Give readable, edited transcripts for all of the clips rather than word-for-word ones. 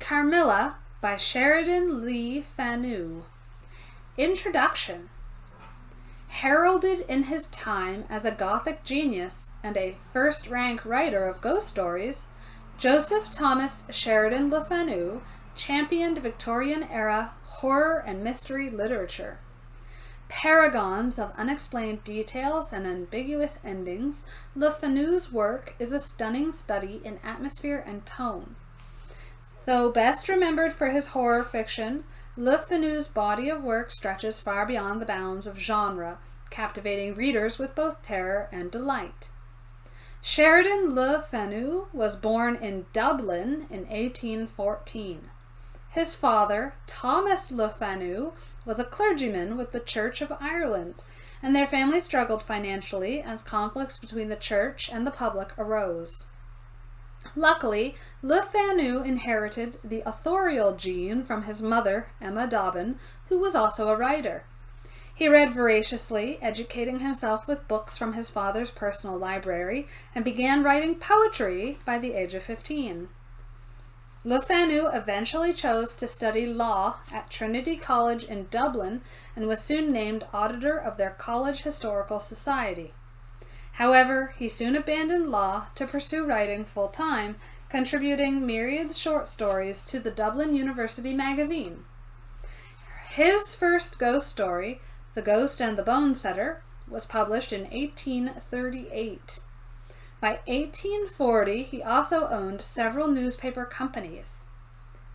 Carmilla by Sheridan Le Fanu. Introduction. Heralded in his time as a Gothic genius and a first-rank writer of ghost stories, Joseph Thomas Sheridan Le Fanu championed Victorian-era horror and mystery literature. Paragons of unexplained details and ambiguous endings, Le Fanu's work is a stunning study in atmosphere and tone. Though best remembered for his horror fiction, Le Fanu's body of work stretches far beyond the bounds of genre, captivating readers with both terror and delight. Sheridan Le Fanu was born in Dublin in 1814. His father, Thomas Le Fanu, was a clergyman with the Church of Ireland, and their family struggled financially as conflicts between the church and the public arose. Luckily, Le Fanu inherited the authorial gene from his mother, Emma Dobbin, who was also a writer. He read voraciously, educating himself with books from his father's personal library, and began writing poetry by the age of 15. Le Fanu eventually chose to study law at Trinity College in Dublin and was soon named auditor of their College Historical Society. However, he soon abandoned law to pursue writing full-time, contributing myriad short stories to the Dublin University magazine. His first ghost story, The Ghost and the Bone Setter, was published in 1838. By 1840, he also owned several newspaper companies.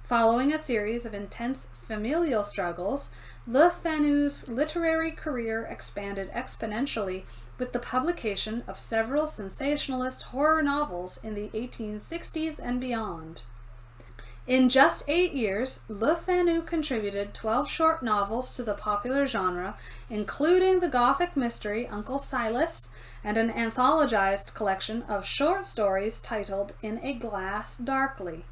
Following a series of intense familial struggles, Le Fanu's literary career expanded exponentially with the publication of several sensationalist horror novels in the 1860s and beyond. In just 8 years, Le Fanu contributed 12 short novels to the popular genre, including the Gothic mystery Uncle Silas and an anthologized collection of short stories titled In a Glass Darkly.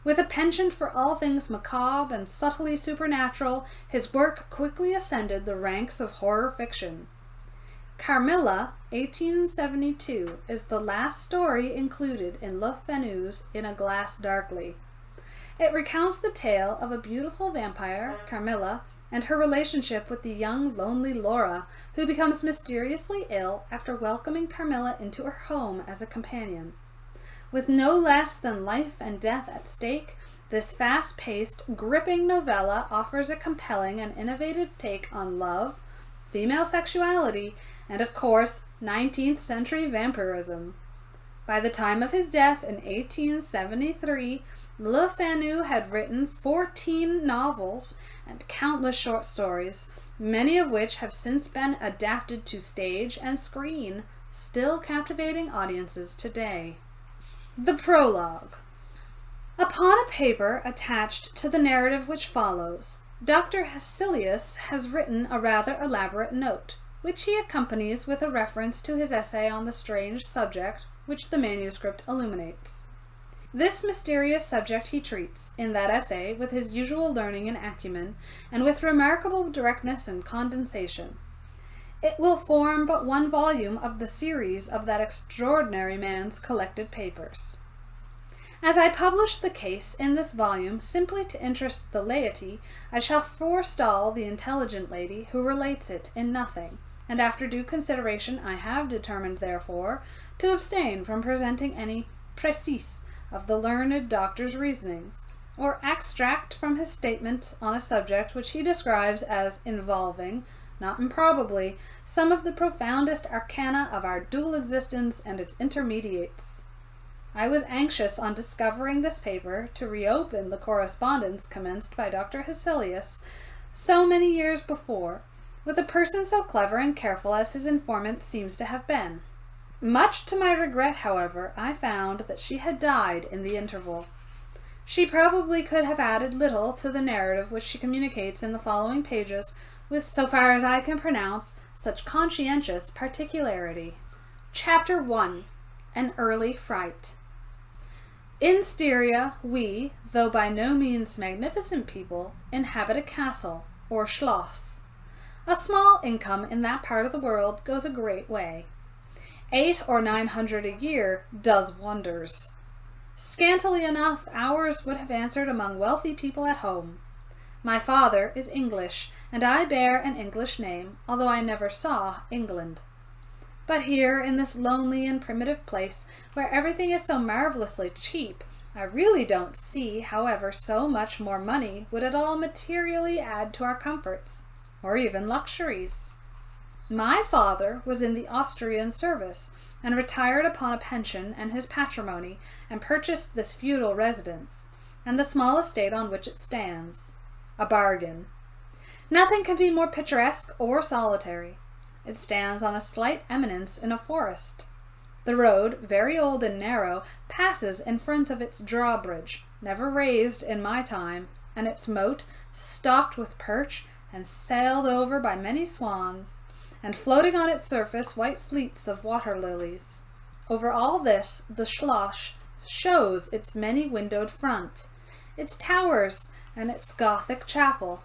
With a penchant for all things macabre and subtly supernatural, his work quickly ascended the ranks of horror fiction. Carmilla, 1872, is the last story included in Le Fanu's In a Glass Darkly. It recounts the tale of a beautiful vampire, Carmilla, and her relationship with the young, lonely Laura, who becomes mysteriously ill after welcoming Carmilla into her home as a companion. With no less than life and death at stake, this fast-paced, gripping novella offers a compelling and innovative take on love, female sexuality, and of course, 19th century vampirism. By the time of his death in 1873, Le Fanu had written 14 novels and countless short stories, many of which have since been adapted to stage and screen, still captivating audiences today. The Prologue. Upon a paper attached to the narrative which follows, Dr. Hesselius has written a rather elaborate note, which he accompanies with a reference to his essay on the strange subject which the manuscript illuminates. This mysterious subject he treats, in that essay, with his usual learning and acumen, and with remarkable directness and condensation. It will form but one volume of the series of that extraordinary man's collected papers. As I publish the case in this volume simply to interest the laity, I shall forestall the intelligent lady who relates it in nothing, and after due consideration I have determined, therefore, to abstain from presenting any précis of the learned doctor's reasonings, or extract from his statement on a subject which he describes as involving, not improbably, some of the profoundest arcana of our dual existence and its intermediates. I was anxious on discovering this paper to reopen the correspondence commenced by Dr. Hesselius so many years before, with a person so clever and careful as his informant seems to have been. Much to my regret, however, I found that she had died in the interval. She probably could have added little to the narrative which she communicates in the following pages with, so far as I can pronounce, such conscientious particularity. Chapter 1. An Early Fright. In Styria, we, though by no means magnificent people, inhabit a castle, or schloss. A small income in that part of the world goes a great way. 800 or 900 a year does wonders. Scantily enough, ours would have answered among wealthy people at home. My father is English, and I bear an English name, although I never saw England. But here, in this lonely and primitive place, where everything is so marvellously cheap, I really don't see however so much more money would at all materially add to our comforts, or even luxuries. My father was in the Austrian service, and retired upon a pension and his patrimony, and purchased this feudal residence, and the small estate on which it stands. A bargain. Nothing can be more picturesque or solitary. It stands on a slight eminence in a forest. The road, very old and narrow, passes in front of its drawbridge, never raised in my time, and its moat, stocked with perch and sailed over by many swans, and floating on its surface white fleets of water lilies. Over all this the Schloss shows its many-windowed front, its towers, and its Gothic chapel.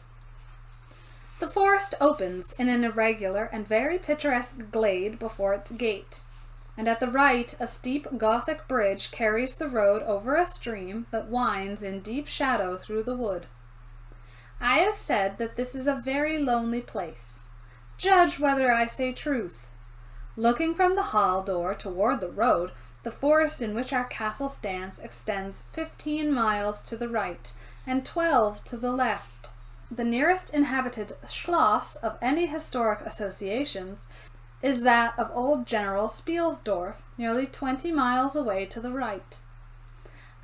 The forest opens in an irregular and very picturesque glade before its gate, and at the right a steep Gothic bridge carries the road over a stream that winds in deep shadow through the wood. I have said that this is a very lonely place. Judge whether I say truth. Looking from the hall door toward the road, the forest in which our castle stands extends 15 miles to the right, and 12 to the left. The nearest inhabited Schloss of any historic associations is that of old General Spielsdorf, nearly 20 miles away to the right.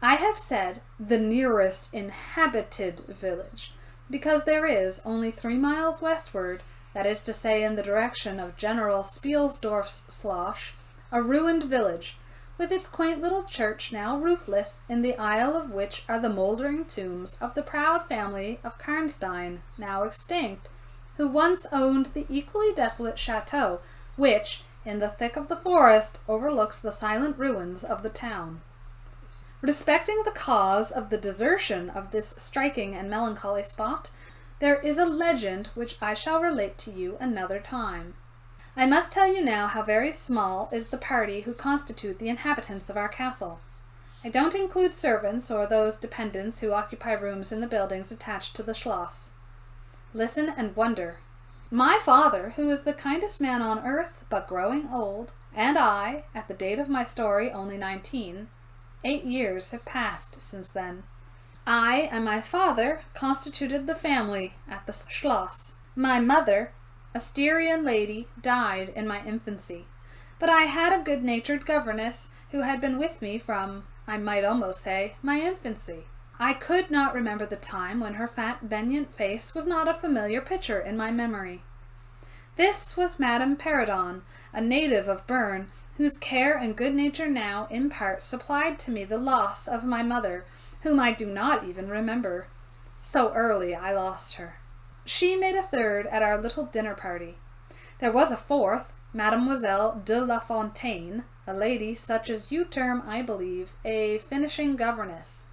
I have said the nearest inhabited village, because there is, only 3 miles westward, that is to say in the direction of General Spielsdorf's Schloss, a ruined village, with its quaint little church now roofless, in the aisle of which are the mouldering tombs of the proud family of Karnstein, now extinct, who once owned the equally desolate chateau, which, in the thick of the forest, overlooks the silent ruins of the town. Respecting the cause of the desertion of this striking and melancholy spot, there is a legend which I shall relate to you another time. I must tell you now how very small is the party who constitute the inhabitants of our castle. I don't include servants or those dependents who occupy rooms in the buildings attached to the Schloss. Listen and wonder. My father, who is the kindest man on earth, but growing old, and I, at the date of my story, only 19, 8 years have passed since then. I and my father constituted the family at the Schloss. My mother, a Styrian lady, died in my infancy, but I had a good-natured governess who had been with me from, I might almost say, my infancy. I could not remember the time when her fat, benignant face was not a familiar picture in my memory. This was Madame Perrodon, a native of Bern, whose care and good nature now, in part, supplied to me the loss of my mother, whom I do not even remember. So early I lost her. She made a third at our little dinner party. There was a fourth, Mademoiselle de La Fontaine, a lady such as you term, I believe, a finishing governess.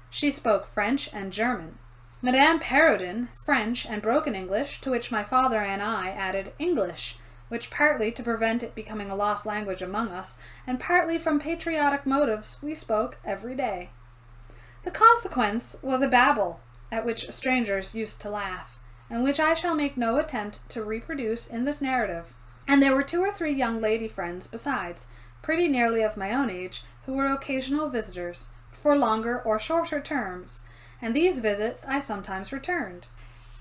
She spoke French and German. Madame Perrodon, French and broken English, to which my father and I added English, which partly to prevent it becoming a lost language among us, and partly from patriotic motives we spoke every day. The consequence was a babel, at which strangers used to laugh, and which I shall make no attempt to reproduce in this narrative. And there were 2 or 3 young lady friends besides, pretty nearly of my own age, who were occasional visitors, for longer or shorter terms, and these visits I sometimes returned.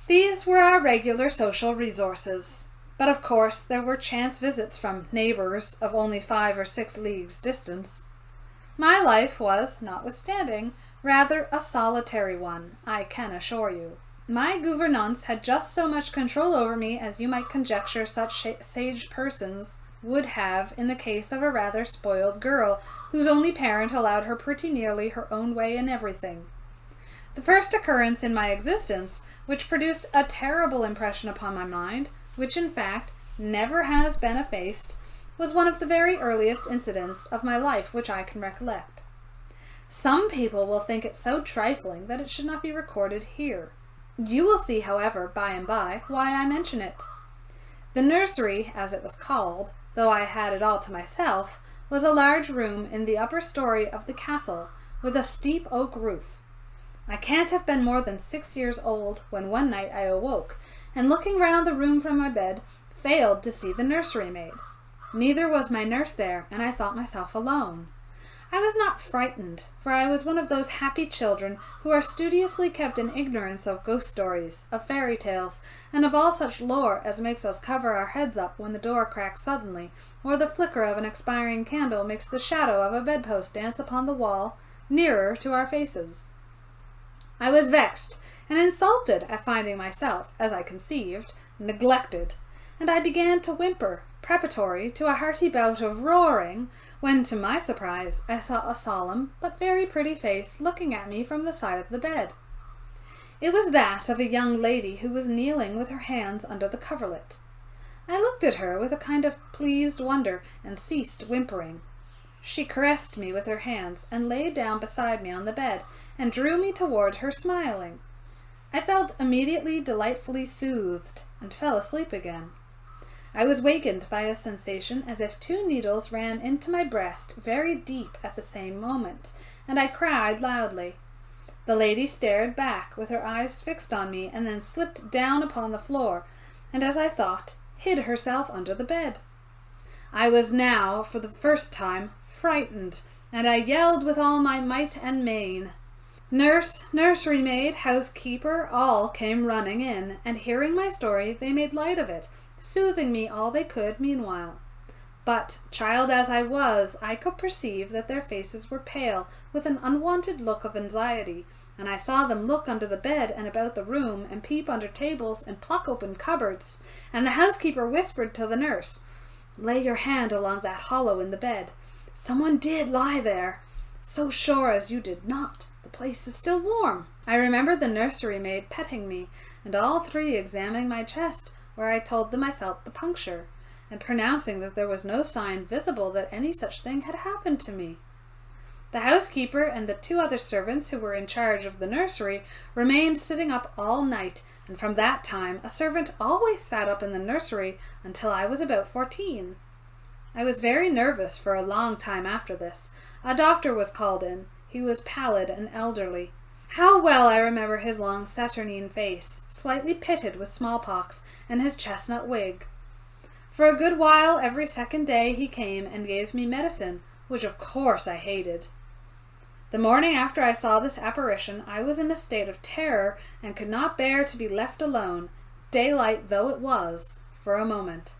These were our regular social resources, but of course there were chance visits from neighbours of only 5 or 6 leagues distance. My life was, notwithstanding, rather a solitary one, I can assure you. My gouvernante had just so much control over me as you might conjecture such sage persons would have in the case of a rather spoiled girl, whose only parent allowed her pretty nearly her own way in everything. The first occurrence in my existence, which produced a terrible impression upon my mind, which in fact never has been effaced, was one of the very earliest incidents of my life which I can recollect. Some people will think it so trifling that it should not be recorded here. You will see, however, by and by, why I mention it. The nursery, as it was called, though I had it all to myself, was a large room in the upper story of the castle, with a steep oak roof. I can't have been more than 6 years old when one night I awoke, and looking round the room from my bed, failed to see the nursery maid. Neither was my nurse there, and I thought myself alone. I was not frightened, for I was one of those happy children who are studiously kept in ignorance of ghost stories, of fairy tales, and of all such lore as makes us cover our heads up when the door cracks suddenly, or the flicker of an expiring candle makes the shadow of a bedpost dance upon the wall, nearer to our faces. I was vexed and insulted at finding myself, as I conceived, neglected, and I began to whimper, preparatory to a hearty bout of roaring, when, to my surprise, I saw a solemn but very pretty face looking at me from the side of the bed. It was that of a young lady who was kneeling with her hands under the coverlet. I looked at her with a kind of pleased wonder, and ceased whimpering. She caressed me with her hands, and lay down beside me on the bed, and drew me toward her smiling. I felt immediately delightfully soothed, and fell asleep again. I was wakened by a sensation as if 2 needles ran into my breast very deep at the same moment, and I cried loudly. The lady stared back with her eyes fixed on me, and then slipped down upon the floor, and, as I thought, hid herself under the bed. I was now, for the first time, frightened, and I yelled with all my might and main. Nurse, nursery maid, housekeeper, all came running in, and hearing my story, they made light of it, soothing me all they could meanwhile. But, child as I was, I could perceive that their faces were pale, with an unwonted look of anxiety, and I saw them look under the bed and about the room, and peep under tables, and pluck open cupboards, and the housekeeper whispered to the nurse, "Lay your hand along that hollow in the bed. Someone did lie there. So sure as you did not. The place is still warm." I remember the nursery maid petting me, and all 3 examining my chest, where I told them I felt the puncture, and pronouncing that there was no sign visible that any such thing had happened to me. The housekeeper and the 2 other servants who were in charge of the nursery remained sitting up all night, and from that time a servant always sat up in the nursery until I was about 14. I was very nervous for a long time after this. A doctor was called in. He was pallid and elderly. How well I remember his long saturnine face, slightly pitted with smallpox, and his chestnut wig. For a good while every second day he came and gave me medicine, which of course I hated. The morning after I saw this apparition, I was in a state of terror, and could not bear to be left alone, daylight though it was, for a moment.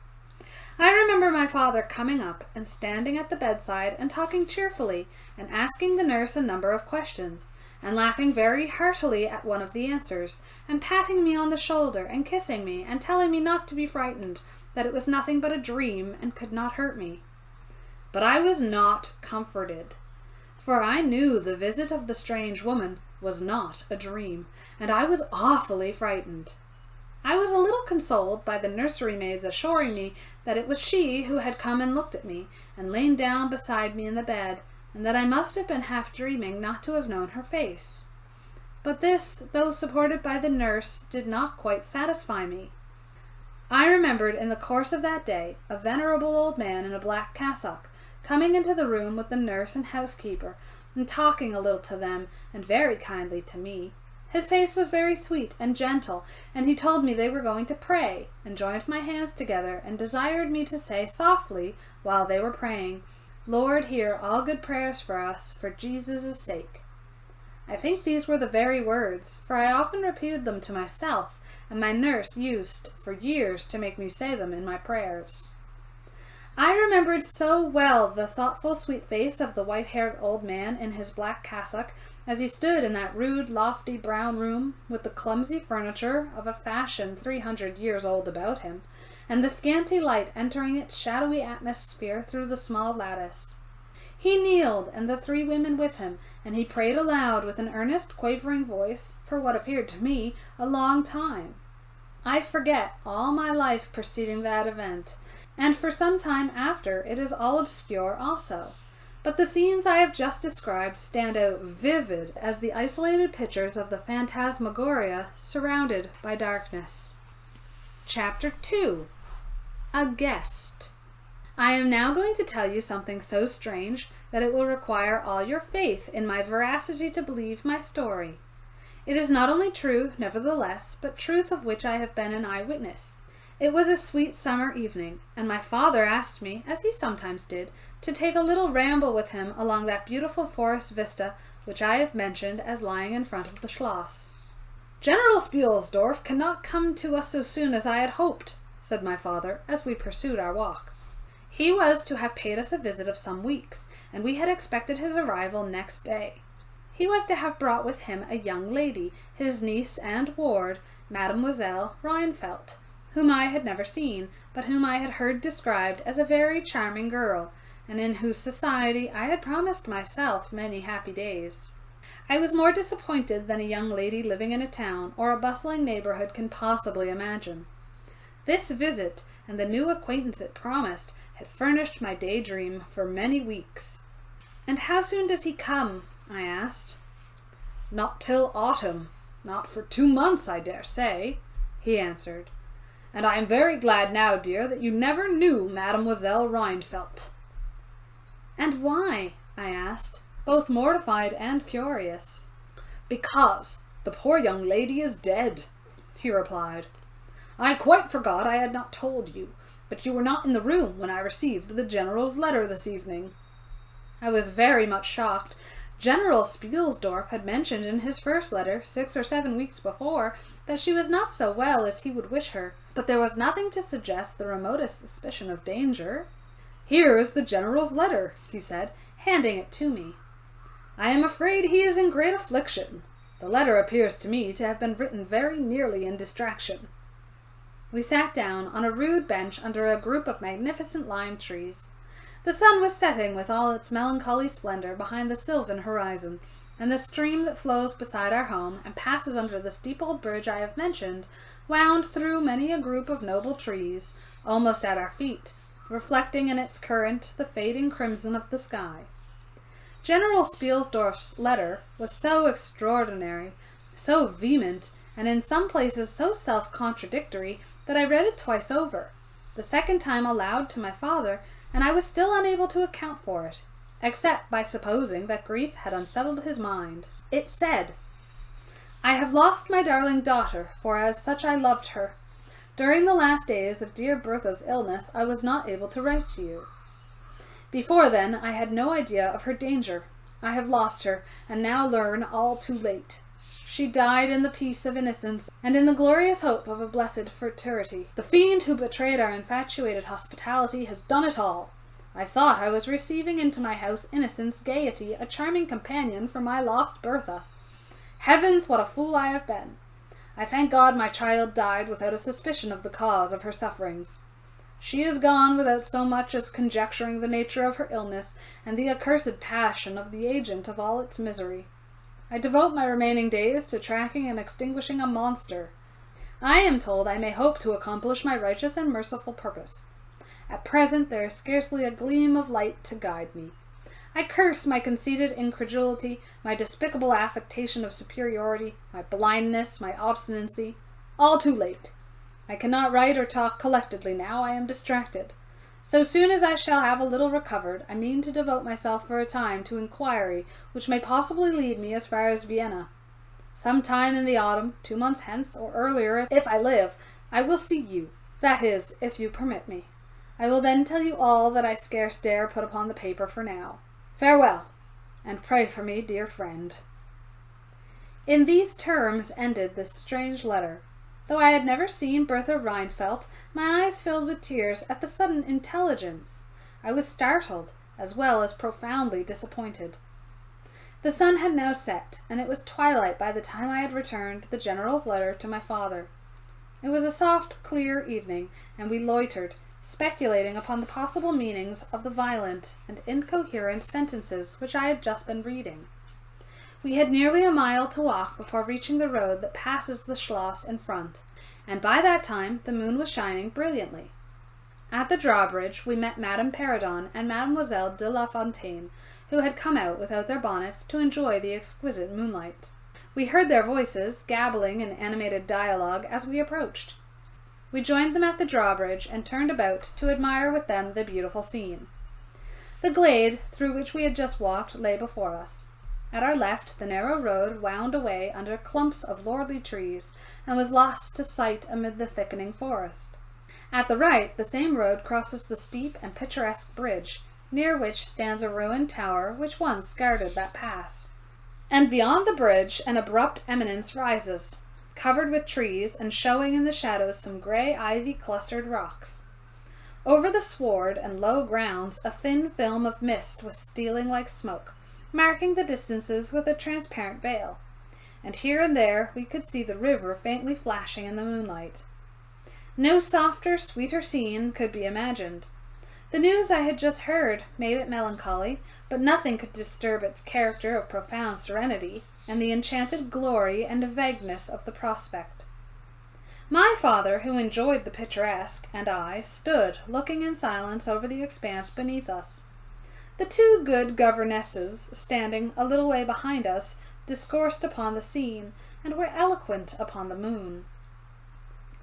I remember my father coming up and standing at the bedside and talking cheerfully, and asking the nurse a number of questions, and laughing very heartily at one of the answers, and patting me on the shoulder, and kissing me, and telling me not to be frightened, that it was nothing but a dream, and could not hurt me. But I was not comforted, for I knew the visit of the strange woman was not a dream, and I was awfully frightened. I was a little consoled by the nursery maid's assuring me that it was she who had come and looked at me, and lain down beside me in the bed, and that I must have been half dreaming not to have known her face. But this, though supported by the nurse, did not quite satisfy me. I remembered in the course of that day a venerable old man in a black cassock, coming into the room with the nurse and housekeeper, and talking a little to them, and very kindly to me. His face was very sweet and gentle, and he told me they were going to pray, and joined my hands together, and desired me to say softly, while they were praying, "Lord, hear all good prayers for us, for Jesus' sake." I think these were the very words, for I often repeated them to myself, and my nurse used for years to make me say them in my prayers. I remembered so well the thoughtful sweet face of the white-haired old man in his black cassock, as he stood in that rude, lofty brown room, with the clumsy furniture of a fashion 300 years old about him, and the scanty light entering its shadowy atmosphere through the small lattice. He kneeled, and the 3 women with him, and he prayed aloud with an earnest, quavering voice, for what appeared to me a long time. I forget all my life preceding that event, and for some time after it is all obscure also. But the scenes I have just described stand out vivid as the isolated pictures of the phantasmagoria surrounded by darkness. Chapter 2. A Guest. I am now going to tell you something so strange that it will require all your faith in my veracity to believe my story. It is not only true, nevertheless, but truth of which I have been an eyewitness. It was a sweet summer evening, and my father asked me, as he sometimes did, to take a little ramble with him along that beautiful forest vista which I have mentioned as lying in front of the Schloss. "General Spielsdorf cannot come to us so soon as I had hoped," said my father, as we pursued our walk. He was to have paid us a visit of some weeks, and we had expected his arrival next day. He was to have brought with him a young lady, his niece and ward, Mademoiselle Rheinfeldt, whom I had never seen, but whom I had heard described as a very charming girl, and in whose society I had promised myself many happy days. I was more disappointed than a young lady living in a town or a bustling neighborhood can possibly imagine. This visit, and the new acquaintance it promised, had furnished my daydream for many weeks. "And how soon does he come?" I asked. "Not till autumn. Not for 2 months, I dare say," he answered. "And I am very glad now, dear, that you never knew Mademoiselle Rheinfeldt." "And why?" I asked, both mortified and curious. "Because the poor young lady is dead," he replied. "I quite forgot I had not told you, but you were not in the room when I received the General's letter this evening." I was very much shocked. General Spielsdorf had mentioned in his first letter, 6 or 7 weeks before, that she was not so well as he would wish her, but there was nothing to suggest the remotest suspicion of danger. "Here is the General's letter," he said, handing it to me. "I am afraid he is in great affliction. The letter appears to me to have been written very nearly in distraction." We sat down on a rude bench under a group of magnificent lime trees. The sun was setting with all its melancholy splendor behind the sylvan horizon, and the stream that flows beside our home and passes under the steep old bridge I have mentioned wound through many a group of noble trees, almost at our feet, reflecting in its current the fading crimson of the sky. General Spielsdorf's letter was so extraordinary, so vehement, and in some places so self-contradictory that I read it twice over, the second time aloud to my father, and I was still unable to account for it, except by supposing that grief had unsettled his mind. It said, "I have lost my darling daughter, for as such I loved her. During the last days of dear Bertha's illness I was not able to write to you. Before then I had no idea of her danger. I have lost her, and now learn all too late. She died in the peace of innocence, and in the glorious hope of a blessed futurity. The fiend who betrayed our infatuated hospitality has done it all. I thought I was receiving into my house innocence, gaiety, a charming companion for my lost Bertha. Heavens, what a fool I have been! I thank God my child died without a suspicion of the cause of her sufferings. She is gone without so much as conjecturing the nature of her illness and the accursed passion of the agent of all its misery. I devote my remaining days to tracking and extinguishing a monster. I am told I may hope to accomplish my righteous and merciful purpose. At present there is scarcely a gleam of light to guide me. I curse my conceited incredulity, my despicable affectation of superiority, my blindness, my obstinacy. All too late. I cannot write or talk collectedly now. I am distracted. So soon as I shall have a little recovered, I mean to devote myself for a time to inquiry which may possibly lead me as far as Vienna. Some time in the autumn, 2 months hence, or earlier if I live, I will see you, that is, if you permit me. I will then tell you all that I scarce dare put upon the paper for now. Farewell, and pray for me, dear friend." In these terms ended this strange letter. Though I had never seen Bertha Rheinfeldt, my eyes filled with tears at the sudden intelligence. I was startled, as well as profoundly disappointed. The sun had now set, and it was twilight by the time I had returned the General's letter to my father. It was a soft, clear evening, and we loitered, speculating upon the possible meanings of the violent and incoherent sentences which I had just been reading. We had nearly a mile to walk before reaching the road that passes the Schloss in front, and by that time the moon was shining brilliantly. At the drawbridge we met Madame Perrodon and Mademoiselle de la Fontaine, who had come out without their bonnets to enjoy the exquisite moonlight. We heard their voices, gabbling in animated dialogue, as we approached. We joined them at the drawbridge and turned about to admire with them the beautiful scene. The glade through which we had just walked lay before us. At our left, the narrow road wound away under clumps of lordly trees and was lost to sight amid the thickening forest. At the right, the same road crosses the steep and picturesque bridge, near which stands a ruined tower which once guarded that pass. And beyond the bridge an abrupt eminence rises, covered with trees and showing in the shadows some grey ivy-clustered rocks. Over the sward and low grounds a thin film of mist was stealing like smoke, marking the distances with a transparent veil, and here and there we could see the river faintly flashing in the moonlight. No softer, sweeter scene could be imagined. The news I had just heard made it melancholy, but nothing could disturb its character of profound serenity, and the enchanted glory and vagueness of the prospect. My father, who enjoyed the picturesque, and I, stood looking in silence over the expanse beneath us. The two good governesses, standing a little way behind us, discoursed upon the scene, and were eloquent upon the moon.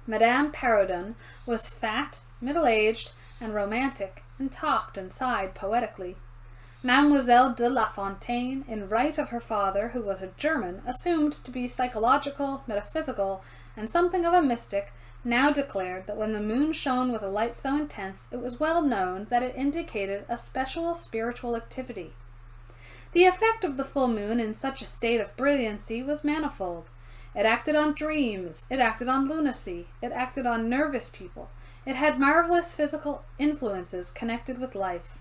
Madame Perrodon was fat, middle-aged, and romantic, and talked and sighed poetically. Mademoiselle de La Fontaine, in right of her father, who was a German, assumed to be psychological, metaphysical, and something of a mystic, now declared that when the moon shone with a light so intense, it was well known that it indicated a special spiritual activity. The effect of the full moon in such a state of brilliancy was manifold. It acted on dreams, it acted on lunacy, it acted on nervous people. It had marvelous physical influences connected with life.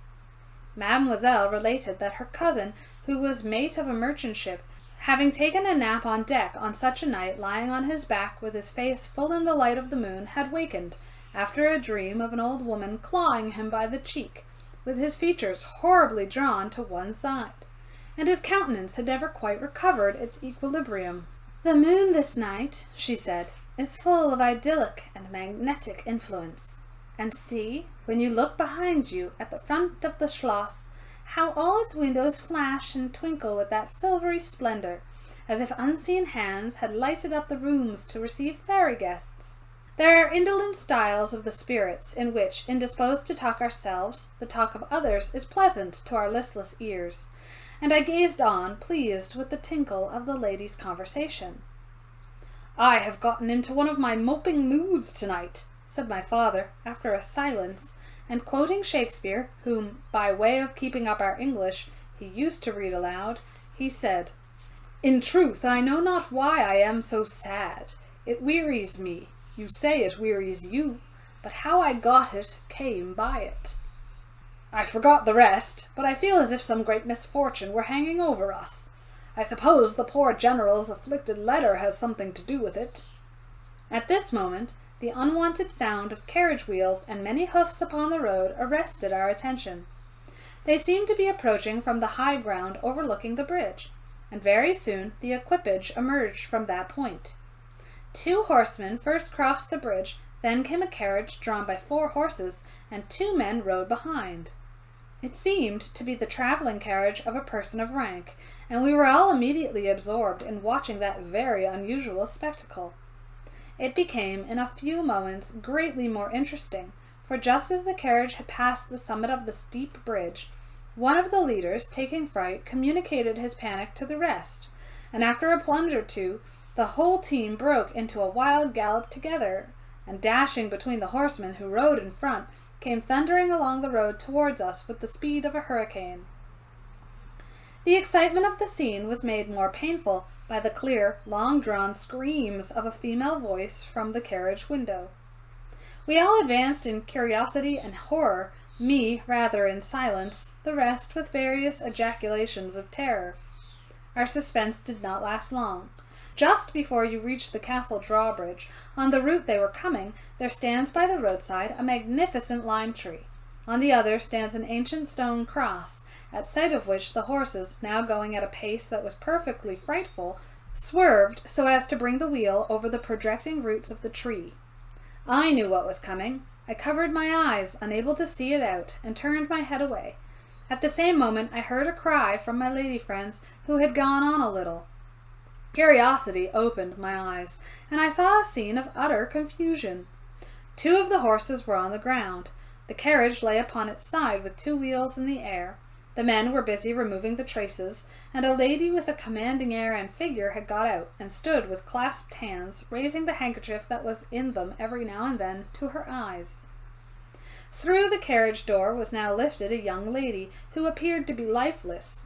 Mademoiselle related that her cousin, who was mate of a merchant ship, having taken a nap on deck on such a night, lying on his back with his face full in the light of the moon, had wakened, after a dream of an old woman clawing him by the cheek, with his features horribly drawn to one side, and his countenance had never quite recovered its equilibrium. "The moon this night," she said, "is full of idyllic and magnetic influence. And see, when you look behind you at the front of the Schloss, how all its windows flash and twinkle with that silvery splendor, as if unseen hands had lighted up the rooms to receive fairy guests. There are indolent styles of the spirits in which, indisposed to talk ourselves, the talk of others is pleasant to our listless ears, and I gazed on, pleased with the tinkle of the ladies' conversation. "I have gotten into one of my moping moods tonight," said my father, after a silence, and quoting Shakespeare, whom, by way of keeping up our English, he used to read aloud, he said, "In truth, I know not why I am so sad. It wearies me. You say it wearies you, but how I got it came by it. I forgot the rest, but I feel as if some great misfortune were hanging over us. I suppose the poor General's afflicted letter has something to do with it." At this moment, the unwonted sound of carriage wheels and many hoofs upon the road arrested our attention. They seemed to be approaching from the high ground overlooking the bridge, and very soon the equipage emerged from that point. 2 horsemen first crossed the bridge, then came a carriage drawn by 4 horses, and 2 men rode behind. It seemed to be the travelling carriage of a person of rank, and we were all immediately absorbed in watching that very unusual spectacle. It became, in a few moments, greatly more interesting, for just as the carriage had passed the summit of the steep bridge, one of the leaders, taking fright, communicated his panic to the rest, and after a plunge or two, the whole team broke into a wild gallop together, and dashing between the horsemen who rode in front, came thundering along the road towards us with the speed of a hurricane. The excitement of the scene was made more painful by the clear, long-drawn screams of a female voice from the carriage window. We all advanced in curiosity and horror, me rather in silence, the rest with various ejaculations of terror. Our suspense did not last long. Just before you reach the castle drawbridge, on the route they were coming, there stands by the roadside a magnificent lime tree. On the other stands an ancient stone cross, at sight of which the horses, now going at a pace that was perfectly frightful, swerved so as to bring the wheel over the projecting roots of the tree. I knew what was coming. I covered my eyes, unable to see it out, and turned my head away. At the same moment I heard a cry from my lady friends, who had gone on a little. Curiosity opened my eyes, and I saw a scene of utter confusion. 2 of the horses were on the ground. The carriage lay upon its side with 2 wheels in the air. The men were busy removing the traces, and a lady with a commanding air and figure had got out, and stood with clasped hands, raising the handkerchief that was in them every now and then to her eyes. Through the carriage door was now lifted a young lady, who appeared to be lifeless.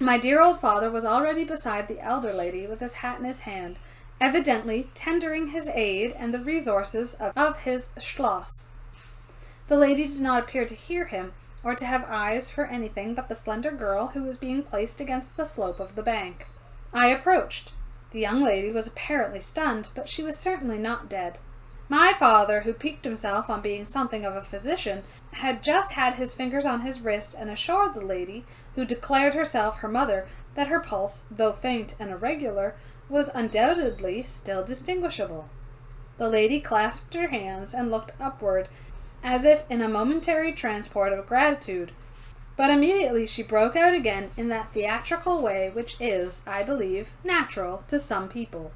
My dear old father was already beside the elder lady with his hat in his hand, evidently tendering his aid and the resources of his Schloss. The lady did not appear to hear him, or to have eyes for anything but the slender girl who was being placed against the slope of the bank. I approached. The young lady was apparently stunned, but she was certainly not dead. My father, who piqued himself on being something of a physician, had just had his fingers on his wrist and assured the lady, who declared herself her mother, that her pulse, though faint and irregular, was undoubtedly still distinguishable. The lady clasped her hands and looked upward, as if in a momentary transport of gratitude, but immediately she broke out again in that theatrical way which is, I believe, natural to some people.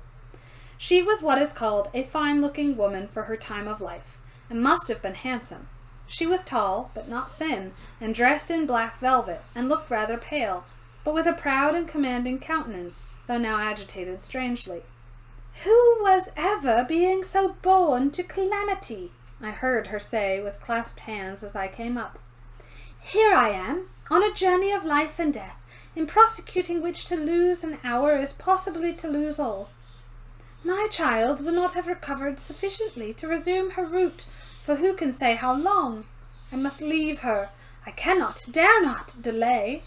She was what is called a fine-looking woman for her time of life, and must have been handsome. She was tall, but not thin, and dressed in black velvet, and looked rather pale, but with a proud and commanding countenance, though now agitated strangely. "Who was ever being so born to calamity?" I heard her say with clasped hands as I came up. "Here I am, on a journey of life and death, in prosecuting which to lose an hour is possibly to lose all. My child will not have recovered sufficiently to resume her route, for who can say how long? I must leave her. I cannot, dare not, delay.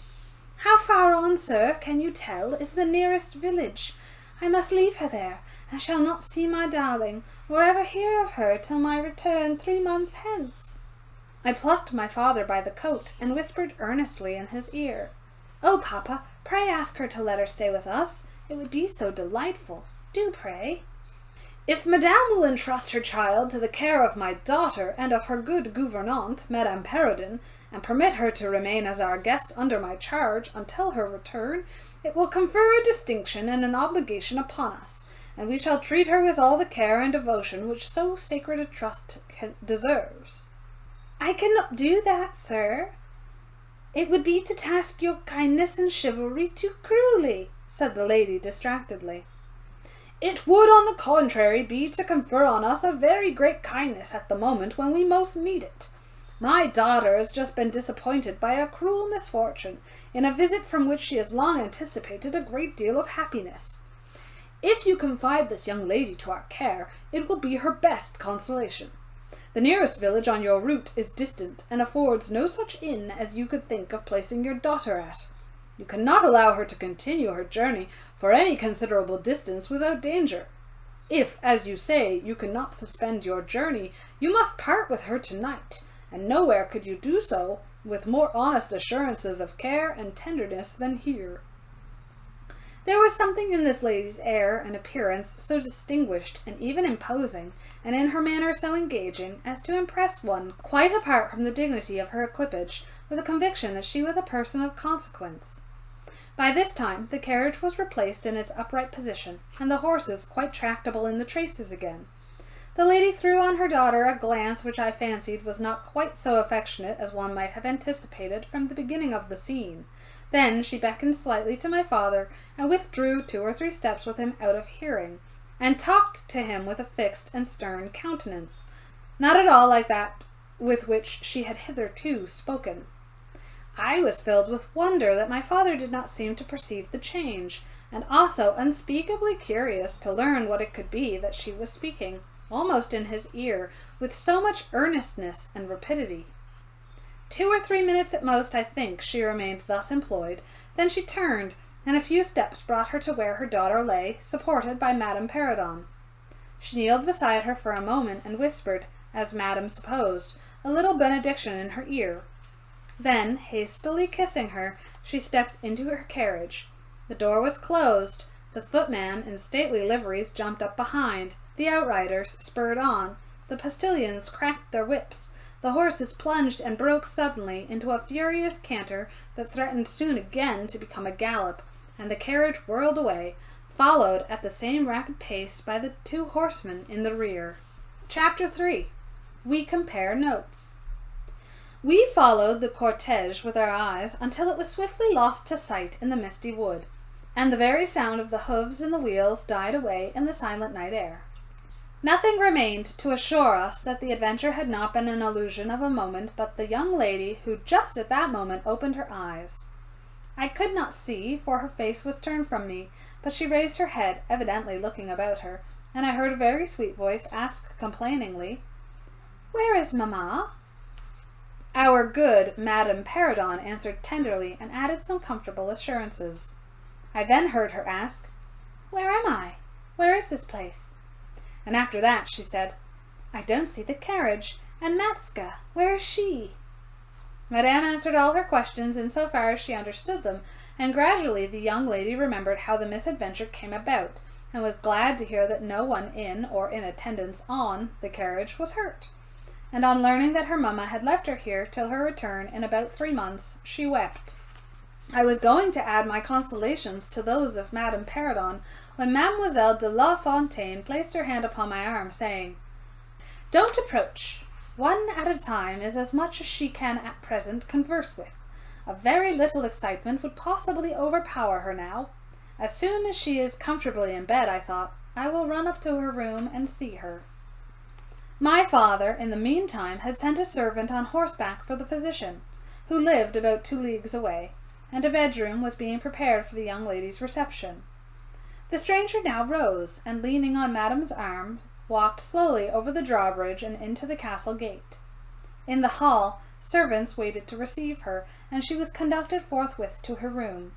How far on, sir, can you tell, is the nearest village? I must leave her there, and shall not see my darling, or ever hear of her till my return 3 months hence." I plucked my father by the coat, and whispered earnestly in his ear, "Oh, papa, pray ask her to let her stay with us. It would be so delightful. Do pray." "If madame will entrust her child to the care of my daughter and of her good gouvernante, Madame Perrodon, and permit her to remain as our guest under my charge until her return, it will confer a distinction and an obligation upon us, and we shall treat her with all the care and devotion which so sacred a trust deserves." "I cannot do that, sir. It would be to task your kindness and chivalry too cruelly," said the lady distractedly. "It would, on the contrary, be to confer on us a very great kindness at the moment when we most need it. My daughter has just been disappointed by a cruel misfortune, in a visit from which she has long anticipated a great deal of happiness. If you confide this young lady to our care, it will be her best consolation. The nearest village on your route is distant, and affords no such inn as you could think of placing your daughter at. You cannot allow her to continue her journey for any considerable distance without danger. If, as you say, you cannot suspend your journey, you must part with her tonight, and nowhere could you do so with more honest assurances of care and tenderness than here." There was something in this lady's air and appearance so distinguished and even imposing, and in her manner so engaging, as to impress one, quite apart from the dignity of her equipage, with a conviction that she was a person of consequence. By this time the carriage was replaced in its upright position, and the horses quite tractable in the traces again. The lady threw on her daughter a glance which I fancied was not quite so affectionate as one might have anticipated from the beginning of the scene. Then she beckoned slightly to my father, and withdrew 2 or 3 steps with him out of hearing, and talked to him with a fixed and stern countenance, not at all like that with which she had hitherto spoken. I was filled with wonder that my father did not seem to perceive the change, and also unspeakably curious to learn what it could be that she was speaking, almost in his ear, with so much earnestness and rapidity. 2 or 3 minutes at most, I think, she remained thus employed. Then she turned, and a few steps brought her to where her daughter lay, supported by Madame Perrodon. She kneeled beside her for a moment, and whispered, as Madame supposed, a little benediction in her ear. Then, hastily kissing her, she stepped into her carriage. The door was closed. The footman in stately liveries jumped up behind. The outriders spurred on. The postilions cracked their whips. The horses plunged and broke suddenly into a furious canter that threatened soon again to become a gallop, and the carriage whirled away, followed at the same rapid pace by the 2 horsemen in the rear. Chapter 3. We compare notes. We followed the cortege with our eyes until it was swiftly lost to sight in the misty wood, and the very sound of the hoofs and the wheels died away in the silent night air. Nothing remained to assure us that the adventure had not been an illusion of a moment but the young lady who just at that moment opened her eyes. I could not see, for her face was turned from me, but she raised her head, evidently looking about her, and I heard a very sweet voice ask complainingly, "Where is mamma?" Our good Madame Perrodon answered tenderly and added some comfortable assurances. I then heard her ask, "Where am I? Where is this place?" And after that she said, "I don't see the carriage, and Matska, where is she?" Madame answered all her questions in so far as she understood them, and gradually the young lady remembered how the misadventure came about, and was glad to hear that no one in or in attendance on the carriage was hurt. And on learning that her mamma had left her here till her return in about 3 months, she wept. I was going to add my consolations to those of Madame Perrodon when Mademoiselle de La Fontaine placed her hand upon my arm, saying, "Don't approach. One at a time is as much as she can at present converse with. A very little excitement would possibly overpower her now. As soon as she is comfortably in bed, I thought, I will run up to her room and see her." My father, in the meantime, had sent a servant on horseback for the physician, who lived about 2 leagues away, and a bedroom was being prepared for the young lady's reception. The stranger now rose, and leaning on Madame's arm, walked slowly over the drawbridge and into the castle gate. In the hall, servants waited to receive her, and she was conducted forthwith to her room.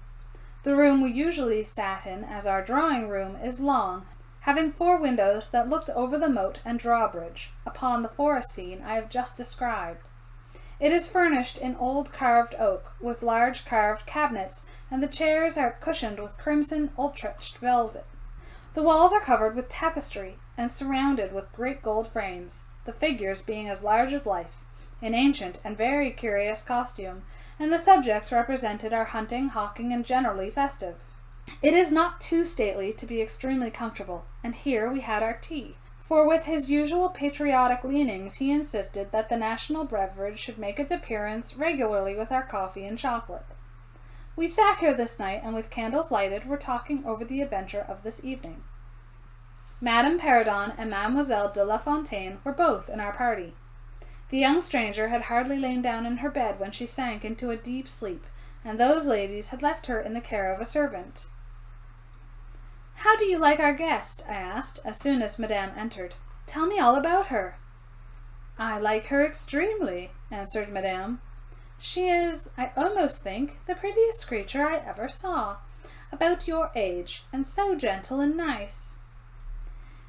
The room we usually sat in, as our drawing-room, is long, having 4 windows that looked over the moat and drawbridge, upon the forest scene I have just described. It is furnished in old carved oak, with large carved cabinets, and the chairs are cushioned with crimson Utrecht velvet. The walls are covered with tapestry, and surrounded with great gold frames, the figures being as large as life, in ancient and very curious costume, and the subjects represented are hunting, hawking, and generally festive. It is not too stately to be extremely comfortable, and here we had our tea, for with his usual patriotic leanings he insisted that the national beverage should make its appearance regularly with our coffee and chocolate. We sat here this night, and with candles lighted were talking over the adventure of this evening. Madame Perrodon and Mademoiselle de La Fontaine were both in our party. The young stranger had hardly lain down in her bed when she sank into a deep sleep, and those ladies had left her in the care of a servant. "How do you like our guest?" I asked, as soon as Madame entered. "Tell me all about her." "I like her extremely," answered Madame. "She is, I almost think, the prettiest creature I ever saw, about your age, and so gentle and nice."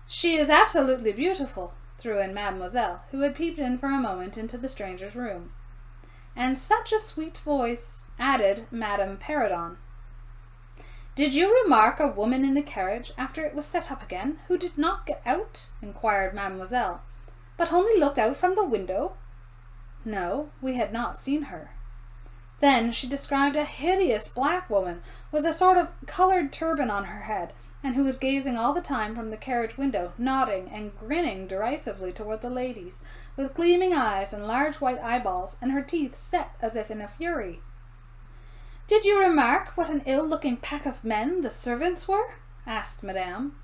"She is absolutely beautiful," threw in Mademoiselle, who had peeped in for a moment into the stranger's room. "And such a sweet voice," added Madame Perrodon. "Did you remark a woman in the carriage, after it was set up again, who did not get out?" inquired Mademoiselle, "but only looked out from the window?" No, we had not seen her. Then she described a hideous black woman, with a sort of coloured turban on her head, and who was gazing all the time from the carriage window, nodding and grinning derisively toward the ladies, with gleaming eyes and large white eyeballs, and her teeth set as if in a fury. "Did you remark what an ill-looking pack of men the servants were?" asked Madame.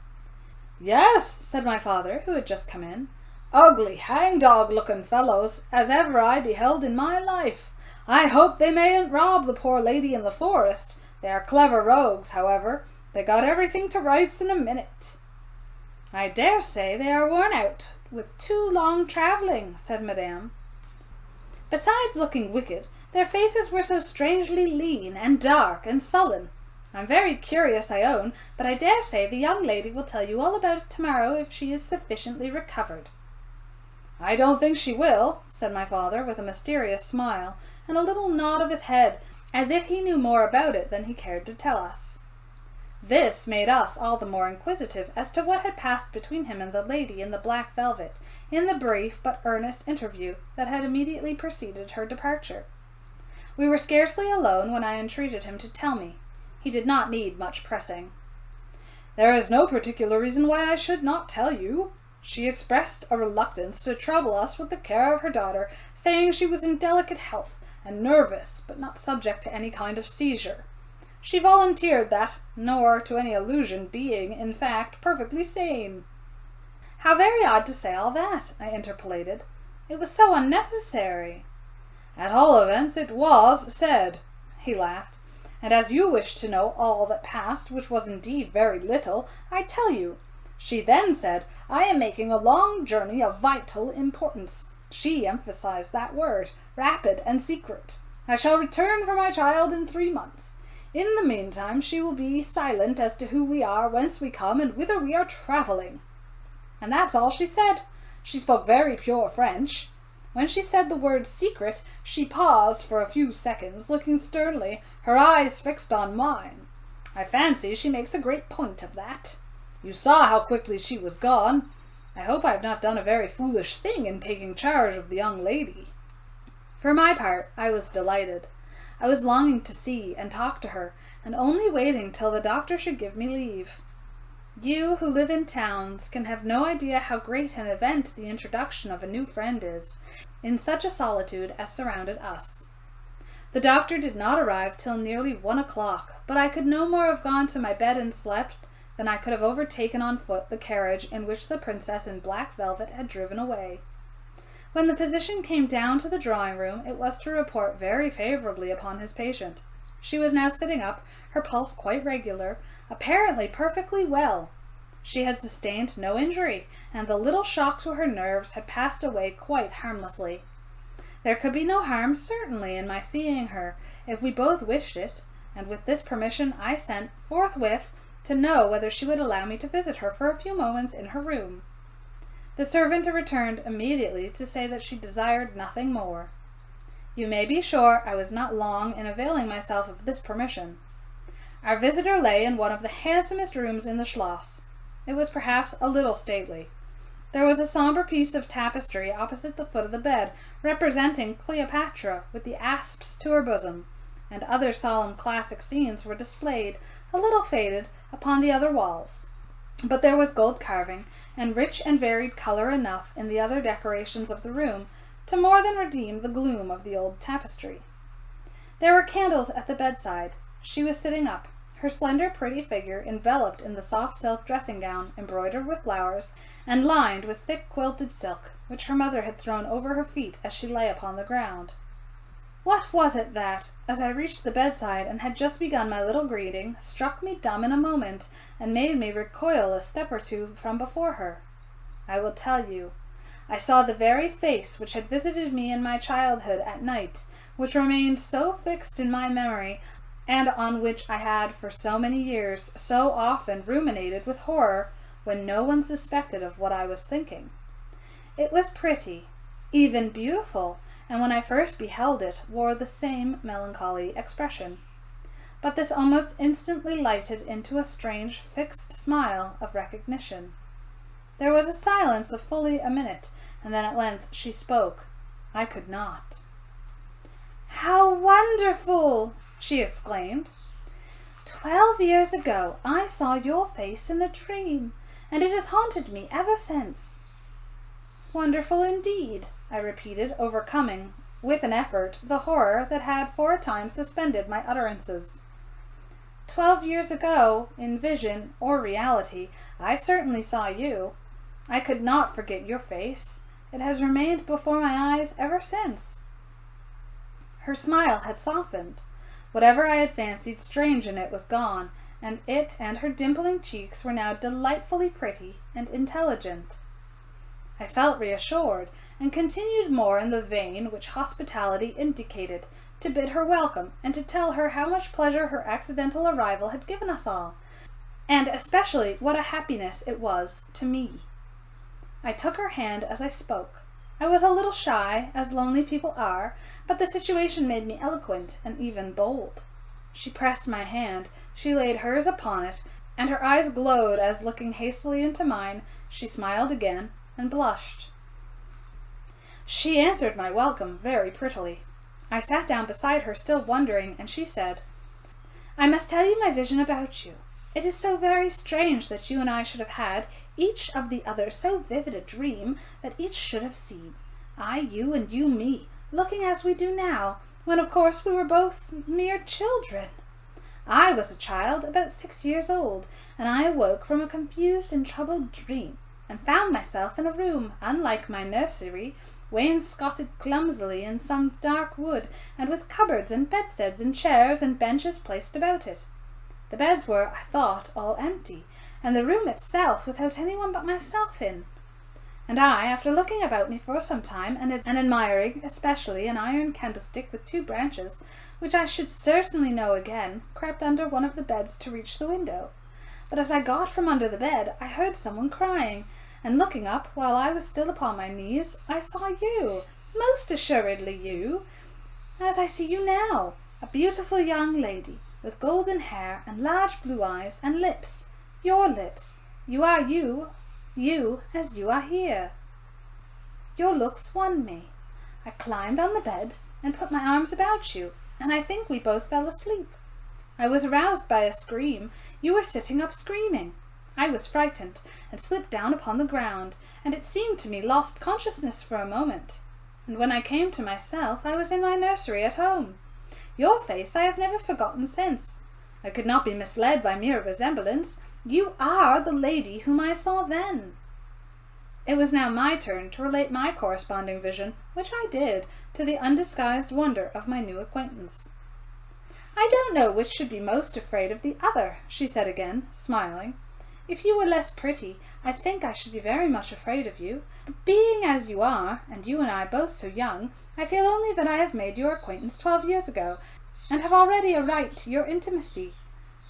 "Yes," said my father, who had just come in. "Ugly, hang-dog-looking fellows as ever I beheld in my life. I hope they mayn't rob the poor lady in the forest. They are clever rogues, however. They got everything to rights in a minute." "I dare say they are worn out with too long travelling," said Madame. "Besides looking wicked, their faces were so strangely lean and dark and sullen. I'm very curious, I own, but I dare say the young lady will tell you all about it tomorrow if she is sufficiently recovered." "I don't think she will," said my father, with a mysterious smile, and a little nod of his head, as if he knew more about it than he cared to tell us. This made us all the more inquisitive as to what had passed between him and the lady in the black velvet, in the brief but earnest interview that had immediately preceded her departure. We were scarcely alone when I entreated him to tell me. He did not need much pressing. "There is no particular reason why I should not tell you," She expressed a reluctance to trouble us with the care of her daughter, saying she was in delicate health and nervous, but not subject to any kind of seizure. She volunteered that, nor to any illusion, being, in fact, perfectly sane. How very odd to say all that, I interpolated. It was so unnecessary. At all events, it was said, he laughed. And as you wish to know all that passed, which was indeed very little, I tell you. She then said, I am making a long journey of vital importance. She emphasized that word, rapid and secret. I shall return for my child in 3 months. In the meantime, she will be silent as to who we are, whence we come, and whither we are travelling. And that's all she said. She spoke very pure French. When she said the word secret, she paused for a few seconds, looking sternly, her eyes fixed on mine. I fancy she makes a great point of that. You saw how quickly she was gone. I hope I have not done a very foolish thing in taking charge of the young lady. For my part, I was delighted. I was longing to see and talk to her, and only waiting till the doctor should give me leave. You who live in towns can have no idea how great an event the introduction of a new friend is, in such a solitude as surrounded us. The doctor did not arrive till nearly 1 o'clock, but I could no more have gone to my bed and slept than I could have overtaken on foot the carriage in which the princess in black velvet had driven away. When the physician came down to the drawing-room, it was to report very favourably upon his patient. She was now sitting up, her pulse quite regular, apparently perfectly well. She had sustained no injury, and the little shock to her nerves had passed away quite harmlessly. There could be no harm, certainly, in my seeing her, if we both wished it, and with this permission I sent forthwith to know whether she would allow me to visit her for a few moments in her room. The servant returned immediately to say that she desired nothing more. You may be sure I was not long in availing myself of this permission. Our visitor lay in one of the handsomest rooms in the Schloss. It was perhaps a little stately. There was a sombre piece of tapestry opposite the foot of the bed, representing Cleopatra with the asps to her bosom, and other solemn classic scenes were displayed, a little faded, upon the other walls. But there was gold carving, and rich and varied colour enough in the other decorations of the room to more than redeem the gloom of the old tapestry. There were candles at the bedside. She was sitting up, her slender pretty figure enveloped in the soft silk dressing-gown embroidered with flowers and lined with thick quilted silk, which her mother had thrown over her feet as she lay upon the ground. What was it that, as I reached the bedside and had just begun my little greeting, struck me dumb in a moment, and made me recoil a step or two from before her? I will tell you. I saw the very face which had visited me in my childhood at night, which remained so fixed in my memory, and on which I had for so many years so often ruminated with horror, when no one suspected of what I was thinking. It was pretty, even beautiful, and when I first beheld it, wore the same melancholy expression. But this almost instantly lighted into a strange, fixed smile of recognition. There was a silence of fully a minute, and then at length she spoke. I could not. "How wonderful!" she exclaimed. 12 years ago I saw your face in a dream, and it has haunted me ever since. Wonderful indeed, I repeated, overcoming, with an effort, the horror that had for a time suspended my utterances. 12 years ago, in vision or reality, I certainly saw you. I could not forget your face. It has remained before my eyes ever since. Her smile had softened. Whatever I had fancied strange in it was gone, and it and her dimpling cheeks were now delightfully pretty and intelligent. I felt reassured, and continued more in the vein which hospitality indicated, to bid her welcome, and to tell her how much pleasure her accidental arrival had given us all, and especially what a happiness it was to me. I took her hand as I spoke. I was a little shy, as lonely people are, but the situation made me eloquent and even bold. She pressed my hand, she laid hers upon it, and her eyes glowed as, looking hastily into mine, she smiled again and blushed. She answered my welcome very prettily. I sat down beside her, still wondering, and she said, "I must tell you my vision about you. It is so very strange that you and I should have had, each of the other so vivid a dream that each should have seen. I, you, and you, me, looking as we do now, when of course we were both mere children. I was a child about 6 years old, and I awoke from a confused and troubled dream, and found myself in a room, unlike my nursery, wainscoted clumsily in some dark wood, and with cupboards and bedsteads and chairs and benches placed about it. The beds were, I thought, all empty, and the room itself without anyone but myself in. And I, after looking about me for some time, and admiring especially an iron candlestick with 2 branches, which I should certainly know again, crept under one of the beds to reach the window. But as I got from under the bed, I heard someone crying, and looking up, while I was still upon my knees, I saw you, most assuredly you, as I see you now, a beautiful young lady, with golden hair, and large blue eyes, and lips, your lips. You are you as you are here. Your looks won me. I climbed on the bed, and put my arms about you, and I think we both fell asleep. I was aroused by a scream. You were sitting up screaming. I was frightened, and slipped down upon the ground, and it seemed to me lost consciousness for a moment. And when I came to myself, I was in my nursery at home. Your face I have never forgotten since. I could not be misled by mere resemblance. You are the lady whom I saw then. It was now my turn to relate my corresponding vision, which I did, to the undisguised wonder of my new acquaintance. I don't know which should be most afraid of the other, she said again, smiling. If you were less pretty, I think I should be very much afraid of you. But being as you are, and you and I both so young, I feel only that I have made your acquaintance 12 years ago, and have already a right to your intimacy.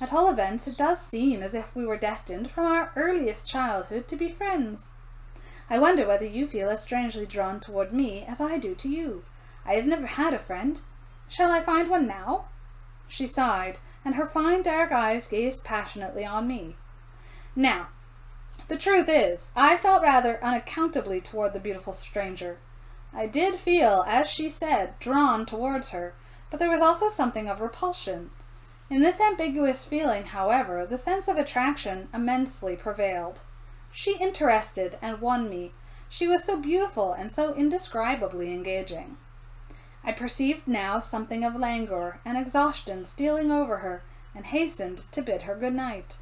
At all events, it does seem as if we were destined from our earliest childhood to be friends. I wonder whether you feel as strangely drawn toward me as I do to you. I have never had a friend. Shall I find one now? She sighed, and her fine dark eyes gazed passionately on me. Now, the truth is, I felt rather unaccountably toward the beautiful stranger. I did feel, as she said, drawn towards her, but there was also something of repulsion. In this ambiguous feeling, however, the sense of attraction immensely prevailed. She interested and won me. She was so beautiful and so indescribably engaging. I perceived now something of languor and exhaustion stealing over her, and hastened to bid her good night.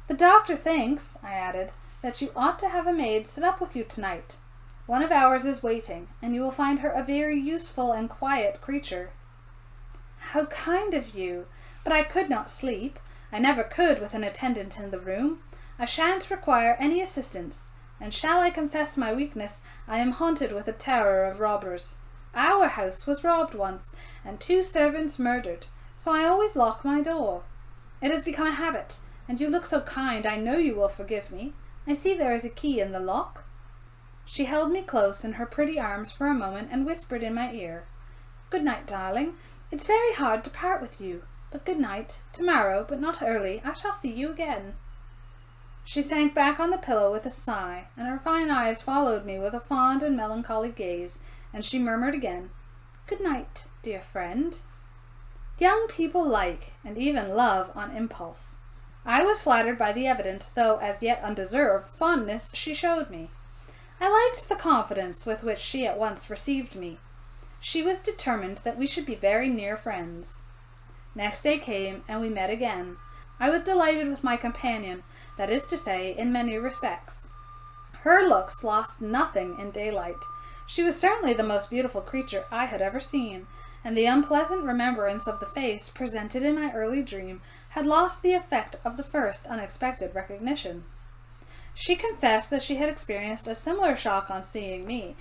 The doctor thinks, I added, that you ought to have a maid sit up with you tonight. One of ours is waiting, and you will find her a very useful and quiet creature. How kind of you! But I could not sleep. I never could with an attendant in the room. I shan't require any assistance, and shall I confess my weakness, I am haunted with a terror of robbers. Our house was robbed once, and 2 servants murdered, so I always lock my door. It has become a habit, and you look so kind, I know you will forgive me. I see there is a key in the lock. She held me close in her pretty arms for a moment and whispered in my ear, Good night, darling. It's very hard to part with you, but good night. Tomorrow, but not early, I shall see you again. She sank back on the pillow with a sigh, and her fine eyes followed me with a fond and melancholy gaze, and she murmured again, Good night, dear friend. Young people like, and even love on impulse. I was flattered by the evident, though as yet undeserved, fondness she showed me. I liked the confidence with which she at once received me. She was determined that we should be very near friends. Next day came, and we met again. I was delighted with my companion, that is to say, in many respects. Her looks lost nothing in daylight. She was certainly the most beautiful creature I had ever seen, and the unpleasant remembrance of the face presented in my early dream had lost the effect of the first unexpected recognition. She confessed that she had experienced a similar shock on seeing me,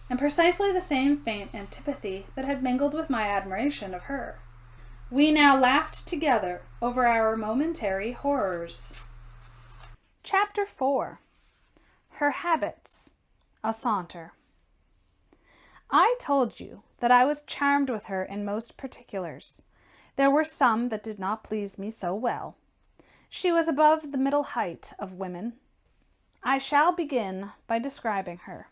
and precisely the same faint antipathy that had mingled with my admiration of her. We now laughed together over our momentary horrors. Chapter 4. Her Habits. A Saunter. I told you that I was charmed with her in most particulars. There were some that did not please me so well. She was above the middle height of women. I shall begin by describing her.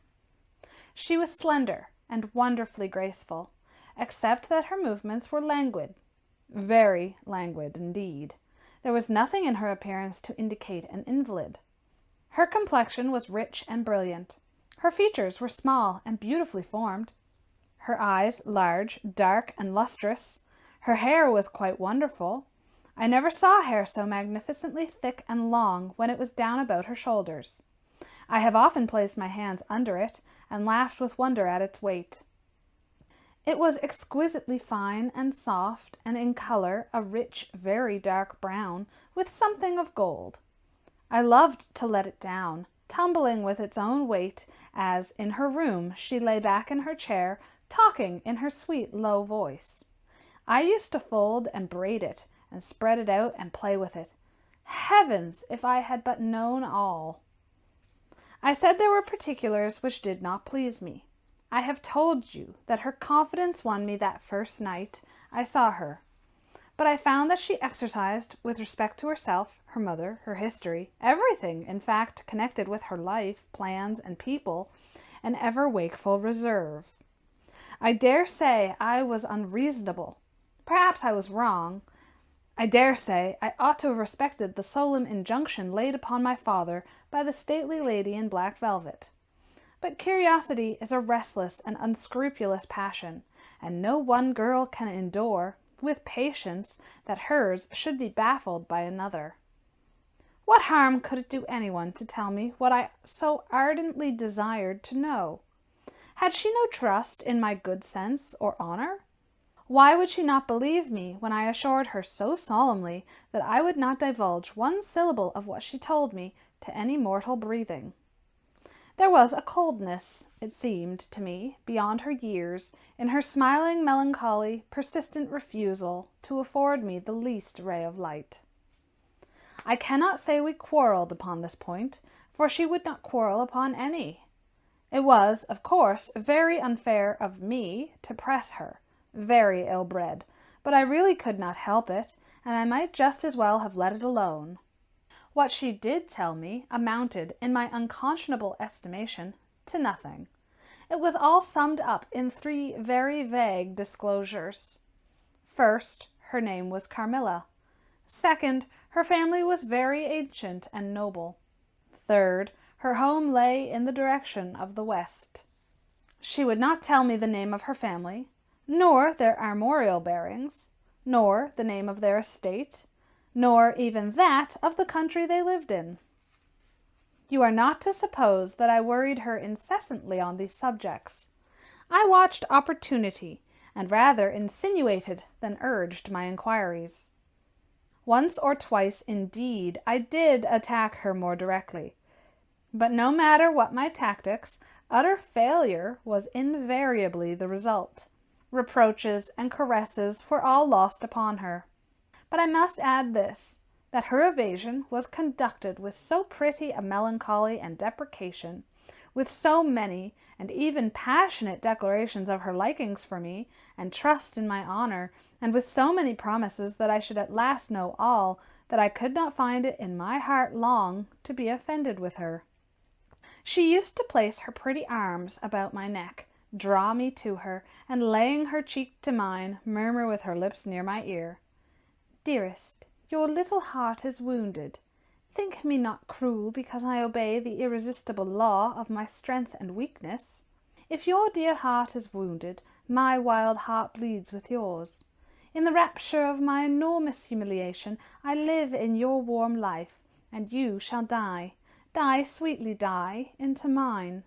She was slender and wonderfully graceful, except that her movements were languid. Very languid indeed. There was nothing in her appearance to indicate an invalid. Her complexion was rich and brilliant. Her features were small and beautifully formed. Her eyes large, dark, and lustrous. Her hair was quite wonderful. I never saw hair so magnificently thick and long when it was down about her shoulders. I have often placed my hands under it and laughed with wonder at its weight. It was exquisitely fine and soft, and in color a rich, very dark brown, with something of gold. I loved to let it down, tumbling with its own weight as, in her room, she lay back in her chair, talking in her sweet, low voice. I used to fold and braid it, and spread it out and play with it. Heavens, if I had but known all! I said there were particulars which did not please me. I have told you that her confidence won me that first night I saw her, but I found that she exercised, with respect to herself, her mother, her history, everything, in fact, connected with her life, plans, and people, an ever-wakeful reserve. I dare say I was unreasonable. Perhaps I was wrong. I dare say I ought to have respected the solemn injunction laid upon my father by the stately lady in black velvet. But curiosity is a restless and unscrupulous passion, and no one girl can endure, with patience, that hers should be baffled by another. What harm could it do anyone to tell me what I so ardently desired to know? Had she no trust in my good sense or honor? Why would she not believe me when I assured her so solemnly that I would not divulge one syllable of what she told me to any mortal breathing? There was a coldness, it seemed to me, beyond her years, in her smiling, melancholy, persistent refusal to afford me the least ray of light. I cannot say we quarreled upon this point, for she would not quarrel upon any. It was, of course, very unfair of me to press her, very ill-bred, but I really could not help it, and I might just as well have let it alone. What she did tell me amounted, in my unconscionable estimation, to nothing. It was all summed up in 3 very vague disclosures. First, her name was Carmilla. Second, her family was very ancient and noble. Third, her home lay in the direction of the west. She would not tell me the name of her family, nor their armorial bearings, nor the name of their estate, nor even that of the country they lived in. You are not to suppose that I worried her incessantly on these subjects. I watched opportunity, and rather insinuated than urged my inquiries. Once or twice, indeed, I did attack her more directly, but no matter what my tactics, utter failure was invariably the result. Reproaches and caresses were all lost upon her. But I must add this, that her evasion was conducted with so pretty a melancholy and deprecation, with so many and even passionate declarations of her likings for me, and trust in my honor, and with so many promises that I should at last know all, that I could not find it in my heart long to be offended with her. She used to place her pretty arms about my neck, draw me to her, and laying her cheek to mine, murmur with her lips near my ear, "Dearest, your little heart is wounded. Think me not cruel because I obey the irresistible law of my strength and weakness. If your dear heart is wounded, my wild heart bleeds with yours. In the rapture of my enormous humiliation, I live in your warm life, and you shall die, sweetly die, into mine.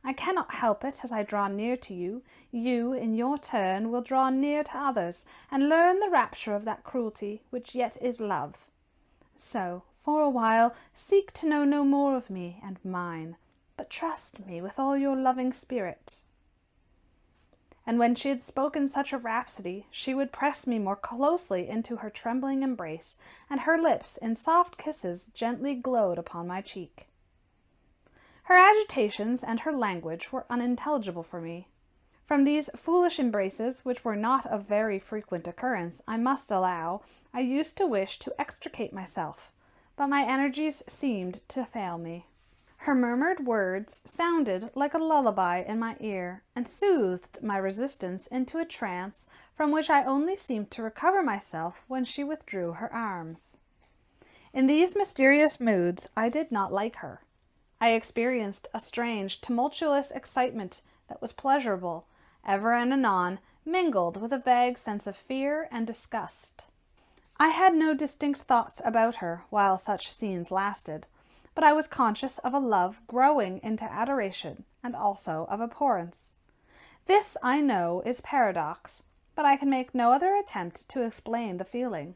I cannot help it as I draw near to you. You, in your turn, will draw near to others, and learn the rapture of that cruelty which yet is love. So, for a while, seek to know no more of me and mine, but trust me with all your loving spirit." And when she had spoken such a rhapsody, she would press me more closely into her trembling embrace, and her lips, in soft kisses, gently glowed upon my cheek. Her agitations and her language were unintelligible for me. From these foolish embraces, which were not of very frequent occurrence, I must allow, I used to wish to extricate myself, but my energies seemed to fail me. Her murmured words sounded like a lullaby in my ear, and soothed my resistance into a trance from which I only seemed to recover myself when she withdrew her arms. In these mysterious moods I did not like her. I experienced a strange, tumultuous excitement that was pleasurable, ever and anon mingled with a vague sense of fear and disgust. I had no distinct thoughts about her while such scenes lasted, but I was conscious of a love growing into adoration and also of abhorrence. This, I know, is paradox, but I can make no other attempt to explain the feeling.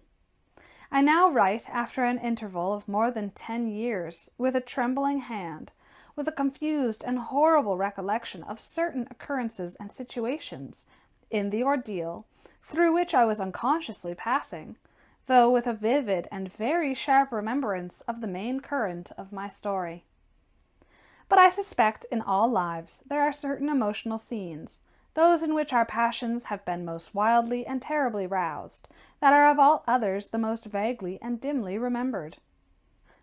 I now write after an interval of more than 10 years, with a trembling hand, with a confused and horrible recollection of certain occurrences and situations in the ordeal through which I was unconsciously passing, though with a vivid and very sharp remembrance of the main current of my story. But I suspect in all lives there are certain emotional scenes, those in which our passions have been most wildly and terribly roused, that are of all others the most vaguely and dimly remembered.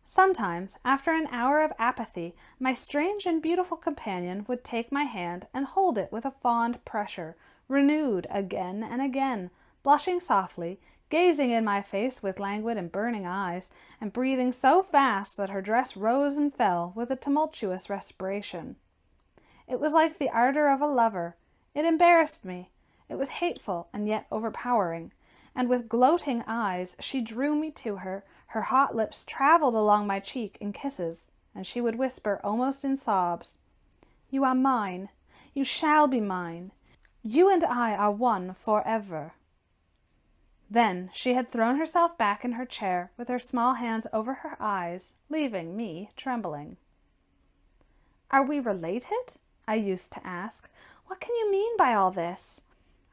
Sometimes, after an hour of apathy, my strange and beautiful companion would take my hand and hold it with a fond pressure, renewed again and again, blushing softly, gazing in my face with languid and burning eyes, and breathing so fast that her dress rose and fell with a tumultuous respiration. It was like the ardor of a lover. It embarrassed me. It was hateful and yet overpowering, and with gloating eyes she drew me to her. Her hot lips traveled along my cheek in kisses, and she would whisper almost in sobs, "You are mine. You shall be mine. You and I are one forever." Then she had thrown herself back in her chair with her small hands over her eyes, leaving me trembling. "Are we related?" I used to ask. "What can you mean by all this?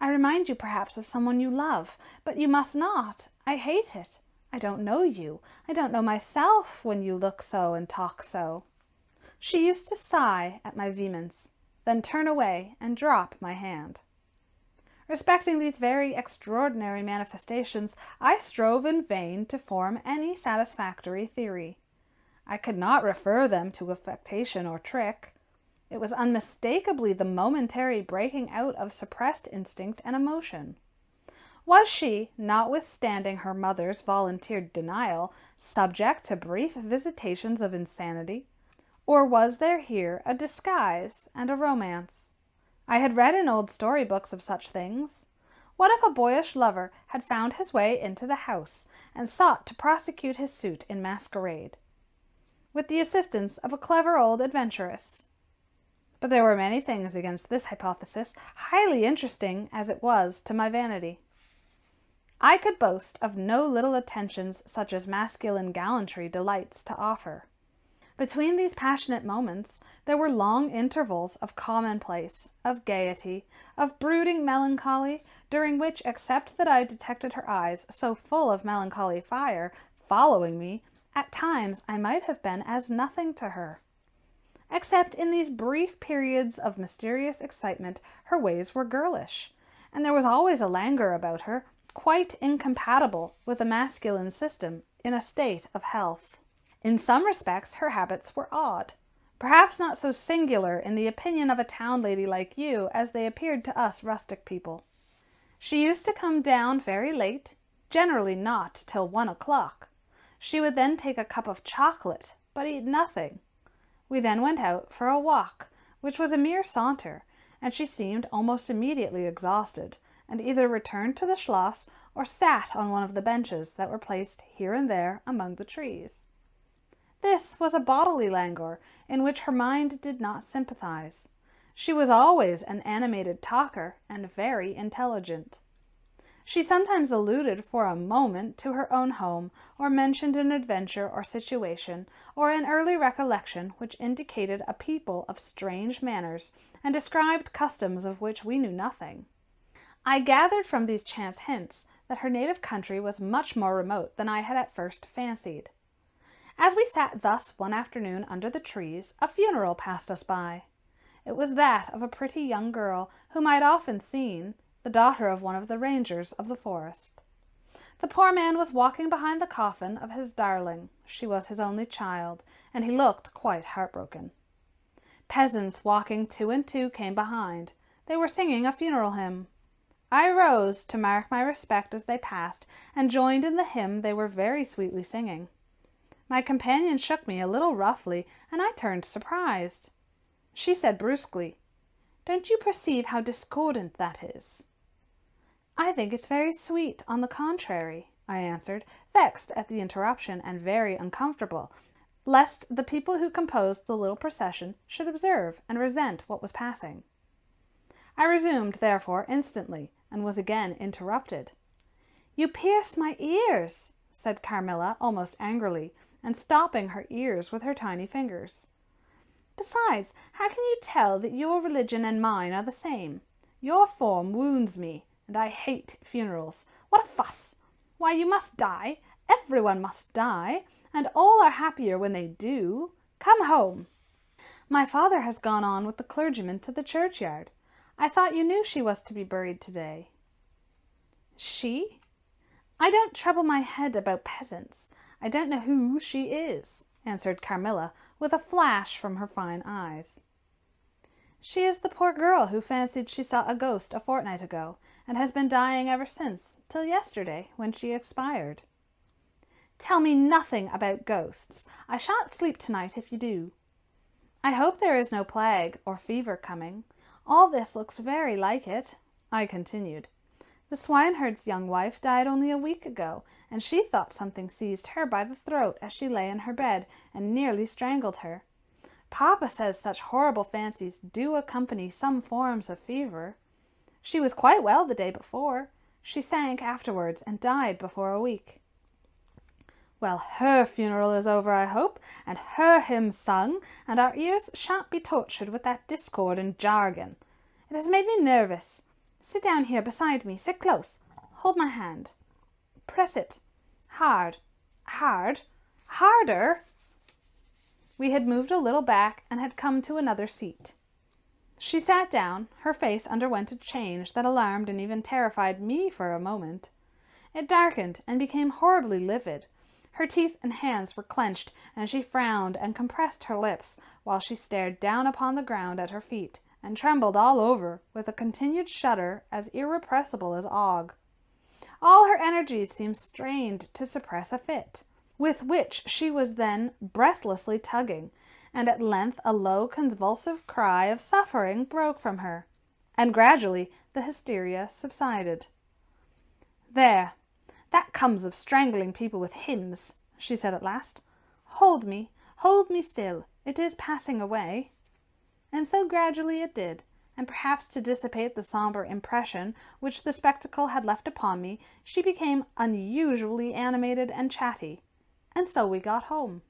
I remind you perhaps of someone you love, but you must not. I hate it. I don't know you. I don't know myself when you look so and talk so." She used to sigh at my vehemence, then turn away and drop my hand. Respecting these very extraordinary manifestations, I strove in vain to form any satisfactory theory. I could not refer them to affectation or trick. It was unmistakably the momentary breaking out of suppressed instinct and emotion. Was she, notwithstanding her mother's volunteered denial, subject to brief visitations of insanity? Or was there here a disguise and a romance? I had read in old storybooks of such things. What if a boyish lover had found his way into the house and sought to prosecute his suit in masquerade, with the assistance of a clever old adventuress? But there were many things against this hypothesis, highly interesting as it was to my vanity. I could boast of no little attentions such as masculine gallantry delights to offer. Between these passionate moments there were long intervals of commonplace, of gaiety, of brooding melancholy, during which, except that I detected her eyes so full of melancholy fire, following me, at times I might have been as nothing to her. Except in these brief periods of mysterious excitement, her ways were girlish, and there was always a languor about her, quite incompatible with a masculine system in a state of health. In some respects her habits were odd, perhaps not so singular in the opinion of a town lady like you as they appeared to us rustic people. She used to come down very late, generally not till 1 o'clock. She would then take a cup of chocolate, but eat nothing. We then went out for a walk, which was a mere saunter, and she seemed almost immediately exhausted, and either returned to the schloss or sat on one of the benches that were placed here and there among the trees. This was a bodily languor in which her mind did not sympathize. She was always an animated talker and very intelligent. She sometimes alluded for a moment to her own home, or mentioned an adventure or situation, or an early recollection which indicated a people of strange manners, and described customs of which we knew nothing. I gathered from these chance hints that her native country was much more remote than I had at first fancied. As we sat thus one afternoon under the trees, a funeral passed us by. It was that of a pretty young girl whom I had often seen, the daughter of one of the rangers of the forest. The poor man was walking behind the coffin of his darling. She was his only child, and he looked quite heartbroken. Peasants walking 2 and 2 came behind. They were singing a funeral hymn. I rose to mark my respect as they passed, and joined in the hymn they were very sweetly singing. My companion shook me a little roughly, and I turned surprised. She said brusquely, "Don't you perceive how discordant that is?" "I think it's very sweet, on the contrary," I answered, vexed at the interruption and very uncomfortable, lest the people who composed the little procession should observe and resent what was passing. I resumed, therefore, instantly, and was again interrupted. "You pierce my ears," said Carmilla, almost angrily, and stopping her ears with her tiny fingers. "Besides, how can you tell that your religion and mine are the same? Your form wounds me, and I hate funerals. What a fuss! Why, you must die. Everyone must die, and all are happier when they do. Come home." "My father has gone on with the clergyman to the churchyard. I thought you knew she was to be buried today." "She? I don't trouble my head about peasants. I don't know who she is," answered Carmilla, with a flash from her fine eyes. "She is the poor girl who fancied she saw a ghost a fortnight ago, and has been dying ever since, till yesterday, when she expired." "Tell me nothing about ghosts. I shan't sleep tonight if you do." "I hope there is no plague or fever coming. All this looks very like it," I continued. "The swineherd's young wife died only a week ago, and she thought something seized her by the throat as she lay in her bed, and nearly strangled her. Papa says such horrible fancies do accompany some forms of fever. She was quite well the day before. She sank afterwards and died before a week." "Well, her funeral is over, I hope, and her hymns sung, and our ears shan't be tortured with that discord and jargon. It has made me nervous. Sit down here beside me. Sit close. Hold my hand. Press it. Hard. Hard. Harder." We had moved a little back and had come to another seat. She sat down. Her face underwent a change that alarmed and even terrified me for a moment. It darkened and became horribly livid. Her teeth and hands were clenched, and she frowned and compressed her lips, while she stared down upon the ground at her feet, and trembled all over with a continued shudder as irrepressible as ague. All her energies seemed strained to suppress a fit, with which she was then breathlessly tugging, and at length a low convulsive cry of suffering broke from her, and gradually the hysteria subsided. "There, that comes of strangling people with hymns," she said at last. Hold me still, it is passing away." And so gradually it did, and perhaps to dissipate the sombre impression which the spectacle had left upon me, she became unusually animated and chatty, and so we got home.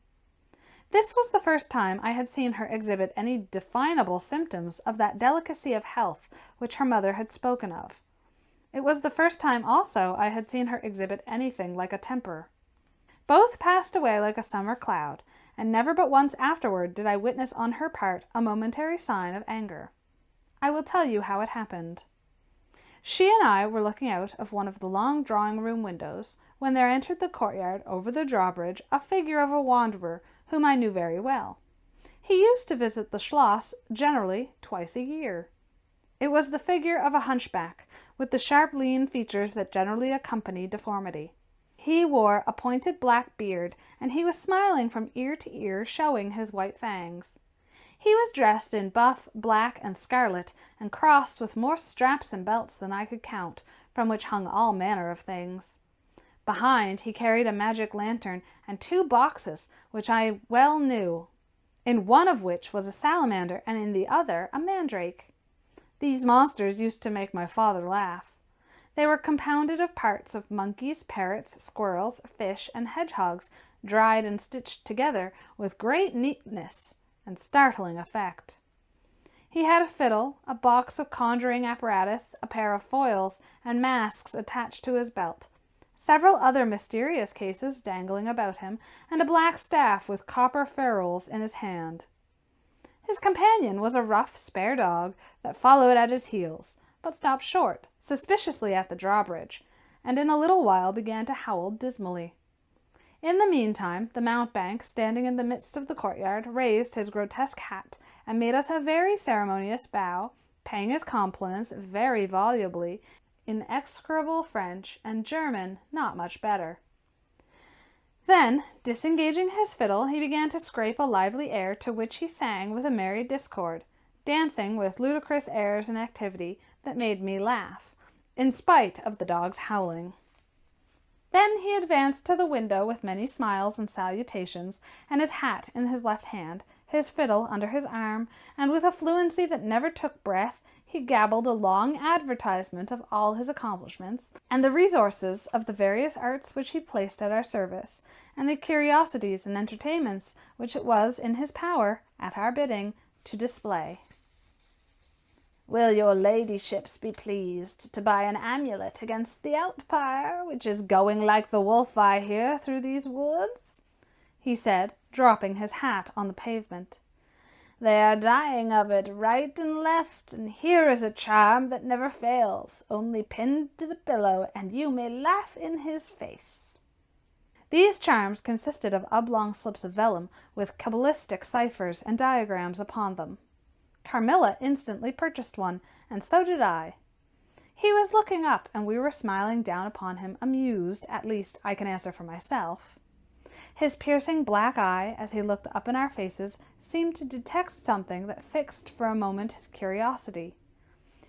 This was the first time I had seen her exhibit any definable symptoms of that delicacy of health which her mother had spoken of. It was the first time also I had seen her exhibit anything like a temper. Both passed away like a summer cloud, and never but once afterward did I witness on her part a momentary sign of anger. I will tell you how it happened. She and I were looking out of one of the long drawing-room windows, when there entered the courtyard over the drawbridge a figure of a wanderer whom I knew very well. He used to visit the Schloss generally twice a year. It was the figure of a hunchback, with the sharp lean features that generally accompany deformity. He wore a pointed black beard, and he was smiling from ear to ear, showing his white fangs. He was dressed in buff, black, and scarlet, and crossed with more straps and belts than I could count, from which hung all manner of things. Behind he carried a magic lantern and 2 boxes, which I well knew, in one of which was a salamander, and in the other a mandrake. These monsters used to make my father laugh. They were compounded of parts of monkeys, parrots, squirrels, fish, and hedgehogs, dried and stitched together with great neatness and startling effect. He had a fiddle, a box of conjuring apparatus, a pair of foils, and masks attached to his belt, several other mysterious cases dangling about him, and a black staff with copper ferrules in his hand. His companion was a rough, spare dog that followed at his heels, but stopped short, suspiciously at the drawbridge, and in a little while began to howl dismally. In the meantime, the mountebank, standing in the midst of the courtyard, raised his grotesque hat, and made us a very ceremonious bow, paying his compliments very volubly, in execrable French, and German not much better. Then, disengaging his fiddle, he began to scrape a lively air, to which he sang with a merry discord, dancing with ludicrous airs and activity that made me laugh, in spite of the dog's howling. Then he advanced to the window with many smiles and salutations, and his hat in his left hand, his fiddle under his arm, and with a fluency that never took breath, he gabbled a long advertisement of all his accomplishments, and the resources of the various arts which he placed at our service, and the curiosities and entertainments which it was in his power, at our bidding, to display. "Will your ladyships be pleased to buy an amulet against the outpire, which is going like the wolf I hear through these woods?" he said, dropping his hat on the pavement. "They are dying of it right and left, and here is a charm that never fails, only pinned to the pillow, and you may laugh in his face." These charms consisted of oblong slips of vellum with cabalistic ciphers and diagrams upon them. Carmilla instantly purchased one, and so did I. He was looking up, and we were smiling down upon him, amused, at least I can answer for myself. His piercing black eye, as he looked up in our faces, seemed to detect something that fixed for a moment his curiosity.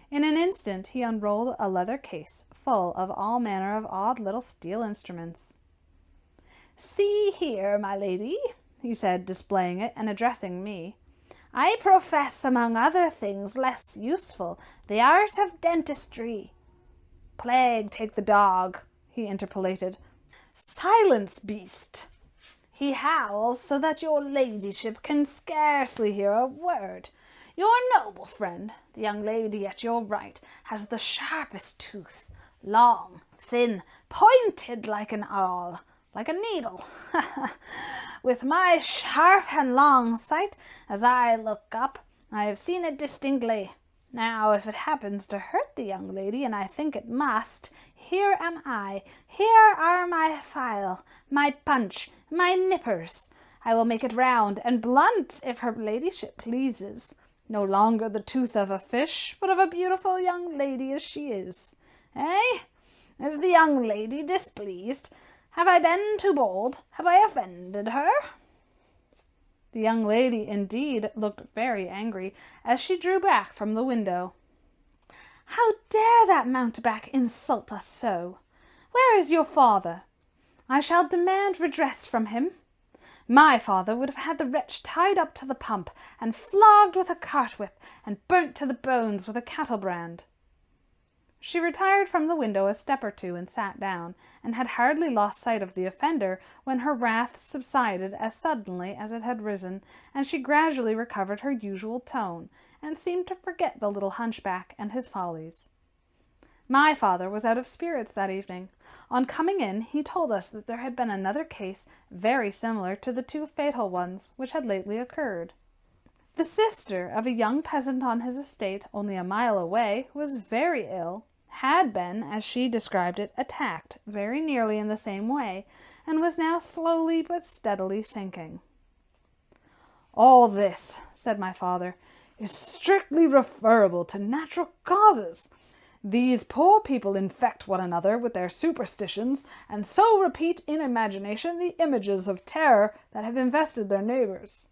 In an instant he unrolled a leather case full of all manner of odd little steel instruments. "See here, my lady," he said, displaying it and addressing me. "I profess, among other things less useful, the art of dentistry." "Plague take the dog," he interpolated. "Silence, beast! He howls so that your ladyship can scarcely hear a word. Your noble friend, the young lady at your right, has the sharpest tooth, long, thin, pointed like an awl, like a needle. With my sharp and long sight, as I look up, I have seen it distinctly. Now, if it happens to hurt the young lady, and I think it must, here am I, here are my file, my punch, my nippers. I will make it round and blunt, if her ladyship pleases. No longer the tooth of a fish, but of a beautiful young lady as she is. Eh? Is the young lady displeased? Have I been too bold? Have I offended her?" The young lady, indeed, looked very angry as she drew back from the window. "How dare that mountebank insult us so? Where is your father? I shall demand redress from him. My father would have had the wretch tied up to the pump, and flogged with a cart-whip, and burnt to the bones with a cattle-brand." She retired from the window a step or two and sat down, and had hardly lost sight of the offender when her wrath subsided as suddenly as it had risen, and she gradually recovered her usual tone, and seemed to forget the little hunchback and his follies. My father was out of spirits that evening. On coming in, he told us that there had been another case very similar to the two fatal ones which had lately occurred. The sister of a young peasant on his estate, only a mile away, was very ill, had been, as she described it, attacked very nearly in the same way, and was now slowly but steadily sinking. "All this," said my father, "is strictly referable to natural causes. These poor people infect one another with their superstitions, and so repeat in imagination the images of terror that have invested their neighbors."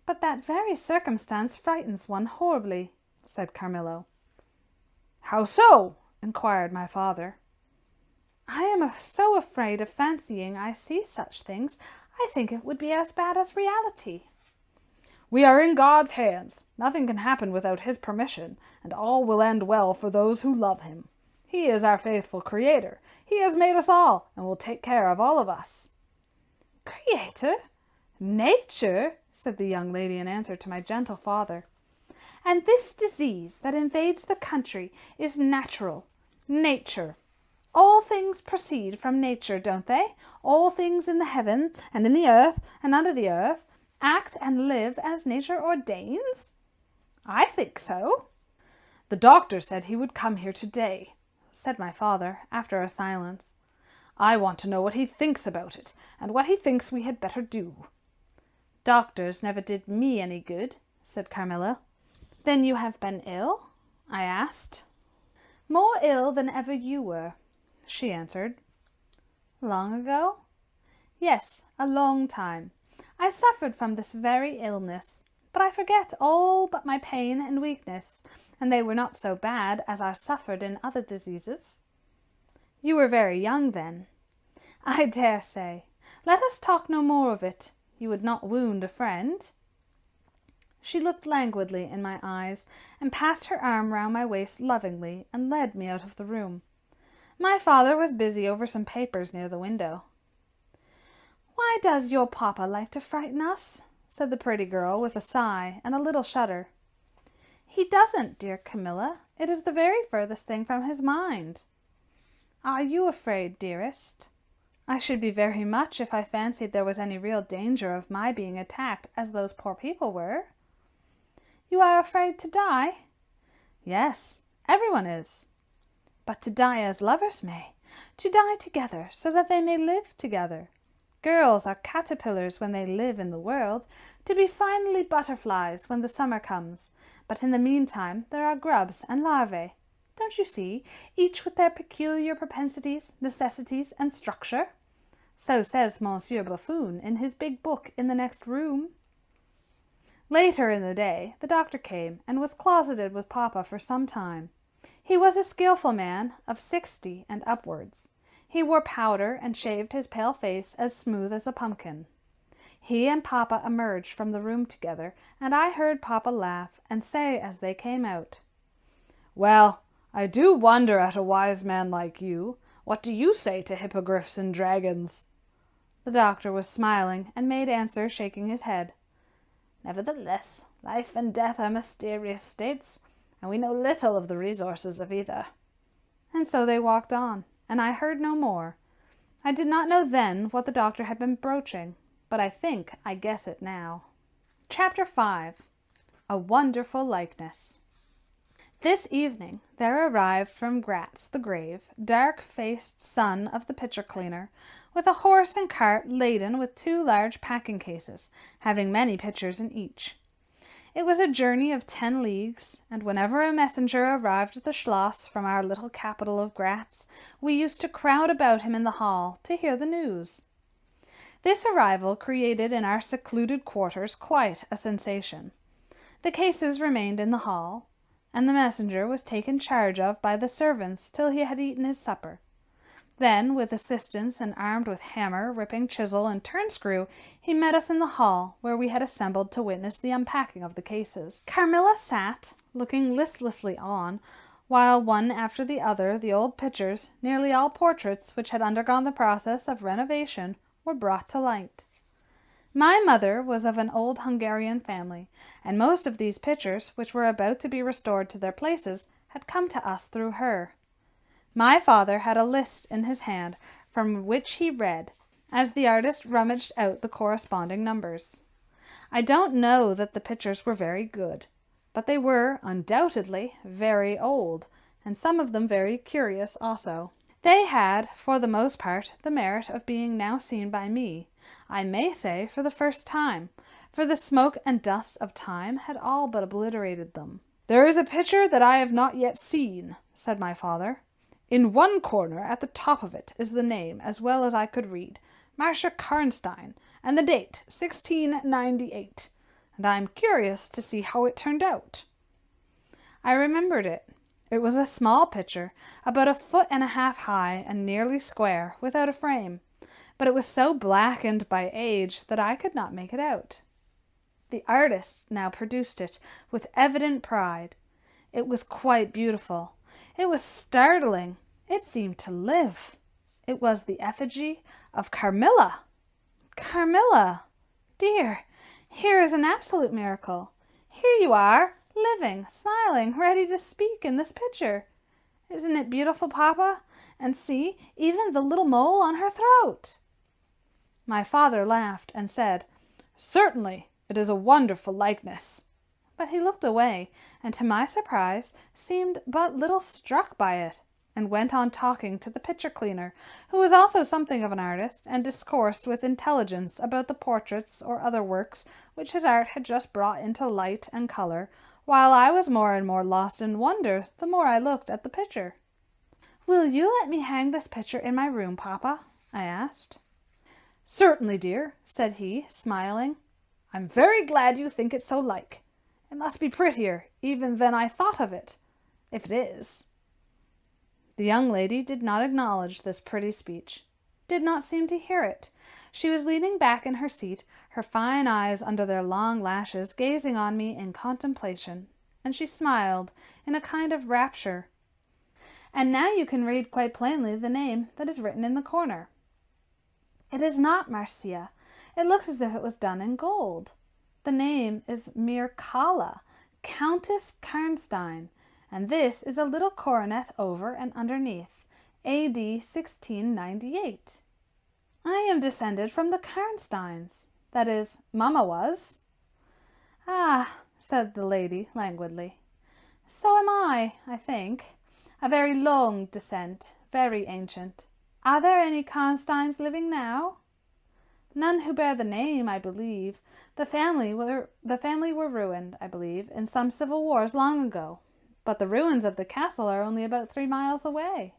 "But that very circumstance frightens one horribly," said Carmilla. "How so?" inquired my father. "I am so afraid of fancying I see such things, I think it would be as bad as reality." "We are in God's hands. Nothing can happen without his permission, and all will end well for those who love him. He is our faithful Creator. He has made us all, and will take care of all of us." "Creator? Nature?" said the young lady in answer to my gentle father. "And this disease that invades the country is natural. Nature. All things proceed from nature, don't they? All things in the heaven and in the earth and under the earth act and live as nature ordains?" "I think so." "The doctor said he would come here today," said my father, after a silence. "I want to know what he thinks about it, and what he thinks we had better do." "Doctors never did me any good," said Carmilla. "Then you have been ill?" I asked. "More ill than ever you were," she answered. "Long ago?" Yes, a long time. I suffered from this very illness, but I forget all but my pain and weakness, and they were not so bad as are suffered in other diseases. You were very young then. I dare say. Let us talk no more of it. You would not wound a friend? She looked languidly in my eyes, and passed her arm round my waist lovingly, and led me out of the room. My father was busy over some papers near the window. "Why does your papa like to frighten us?" said the pretty girl, with a sigh and a little shudder. "He doesn't, dear Carmilla. It is the very furthest thing from his mind." "Are you afraid, dearest?" "I should be very much if I fancied there was any real danger of my being attacked as those poor people were." "You are afraid to die?" "Yes, everyone is." "But to die as lovers may, to die together so that they may live together. Girls are caterpillars when they live in the world, to be finally butterflies when the summer comes, but in the meantime there are grubs and larvae. Don't you see, each with their peculiar propensities, necessities, and structure? So says Monsieur Buffoon in his big book in the next room." Later in the day the doctor came, and was closeted with Papa for some time. He was a skilful man of 60 and upwards. He wore powder and shaved his pale face as smooth as a pumpkin. He and Papa emerged from the room together, and I heard Papa laugh and say as they came out, "Well, I do wonder at a wise man like you. What do you say to hippogriffs and dragons?" The doctor was smiling, and made answer, shaking his head, "Nevertheless, life and death are mysterious states, and we know little of the resources of either." And so they walked on, and I heard no more. I did not know then what the doctor had been broaching, but I think I guess it now. Chapter 5. A Wonderful Likeness. This evening there arrived from Gratz the grave, dark-faced son of the pitcher cleaner, with a horse and cart laden with 2 large packing cases, having many pitchers in each. It was a journey of 10 leagues, and whenever a messenger arrived at the Schloss from our little capital of Gratz, we used to crowd about him in the hall to hear the news. This arrival created in our secluded quarters quite a sensation. The cases remained in the hall, and the messenger was taken charge of by the servants till he had eaten his supper. Then, with assistance and armed with hammer, ripping chisel, and turnscrew, he met us in the hall, where we had assembled to witness the unpacking of the cases. Carmilla sat, looking listlessly on, while one after the other the old pictures, nearly all portraits which had undergone the process of renovation, were brought to light. My mother was of an old Hungarian family, and most of these pictures, which were about to be restored to their places, had come to us through her. My father had a list in his hand, from which he read, as the artist rummaged out the corresponding numbers. I don't know that the pictures were very good, but they were, undoubtedly, very old, and some of them very curious also. They had, for the most part, the merit of being now seen by me, I may say for the first time, for the smoke and dust of time had all but obliterated them. "There is a picture that I have not yet seen," said my father. "In one corner at the top of it is the name, as well as I could read, Marcia Karnstein, and the date 1698, and I am curious to see how it turned out." I remembered it. It was a small picture, about 1.5 feet high and nearly square, without a frame, but it was so blackened by age that I could not make it out. The artist now produced it with evident pride. It was quite beautiful. It was startling. It seemed to live. It was the effigy of Carmilla. Carmilla! Dear, here is an absolute miracle. Here you are, living, smiling, ready to speak in this picture. Isn't it beautiful, Papa? And see, even the little mole on her throat. My father laughed and said, "Certainly, it is a wonderful likeness." But he looked away, and to my surprise seemed but little struck by it, and went on talking to the pitcher cleaner, who was also something of an artist, and discoursed with intelligence about the portraits or other works which his art had just brought into light and colour, while I was more and more lost in wonder the more I looked at the picture. "Will you let me hang this picture in my room, Papa?" I asked. "Certainly, dear," said he, smiling. "I'm very glad you think it so like. It must be prettier even than I thought of it, if it is." The young lady did not acknowledge this pretty speech, did not seem to hear it. She was leaning back in her seat, her fine eyes under their long lashes gazing on me in contemplation, and she smiled in a kind of rapture. "And now you can read quite plainly the name that is written in the corner. It is not Marcia. It looks as if it was done in gold. The name is Mircalla, Countess Karnstein, and this is a little coronet over and underneath, A.D. 1698. I am descended from the Karnsteins. That is, Mamma was." "Ah," said the lady languidly. "So am I think. A very long descent, very ancient. Are there any Karnsteins living now?" "None who bear the name, I believe. The family were ruined, I believe, in some civil wars long ago. But the ruins of the castle are only about 3 miles away."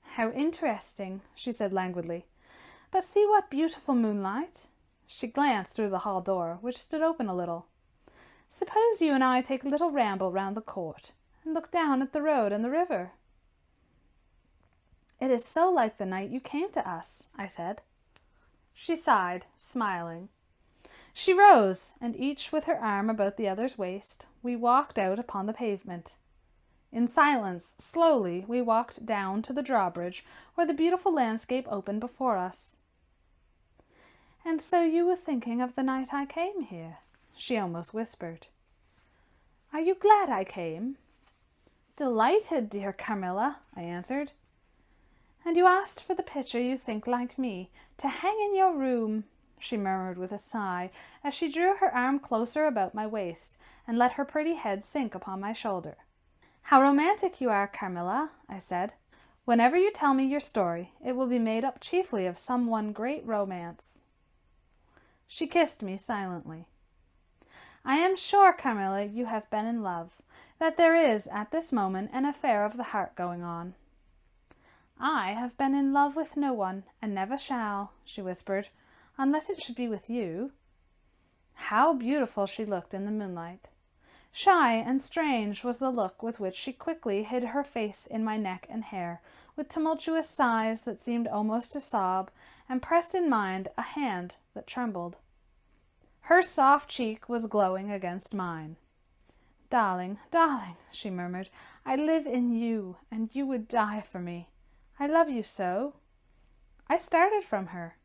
"How interesting," she said languidly. "But see what beautiful moonlight." She glanced through the hall door, which stood open a little. "Suppose you and I take a little ramble round the court, and look down at the road and the river." "It is so like the night you came to us," I said. She sighed, smiling. She rose, and each with her arm about the other's waist, we walked out upon the pavement. In silence, slowly, we walked down to the drawbridge, where the beautiful landscape opened before us. "And so you were thinking of the night I came here?" she almost whispered. "Are you glad I came?" "Delighted, dear Carmilla," I answered. "And you asked for the picture you think like me, to hang in your room," she murmured with a sigh, as she drew her arm closer about my waist, and let her pretty head sink upon my shoulder. "How romantic you are, Carmilla," I said. "Whenever you tell me your story, it will be made up chiefly of some one great romance." She kissed me silently. "I am sure, Carmilla, you have been in love, that there is at this moment an affair of the heart going on." "I have been in love with no one, and never shall," she whispered, "unless it should be with you." How beautiful she looked in the moonlight! Shy and strange was the look with which she quickly hid her face in my neck and hair, with tumultuous sighs that seemed almost to sob, and pressed in mine a hand that trembled. Her soft cheek was glowing against mine. "Darling, darling," she murmured, "I live in you, and you would die for me. I love you so." I started from her.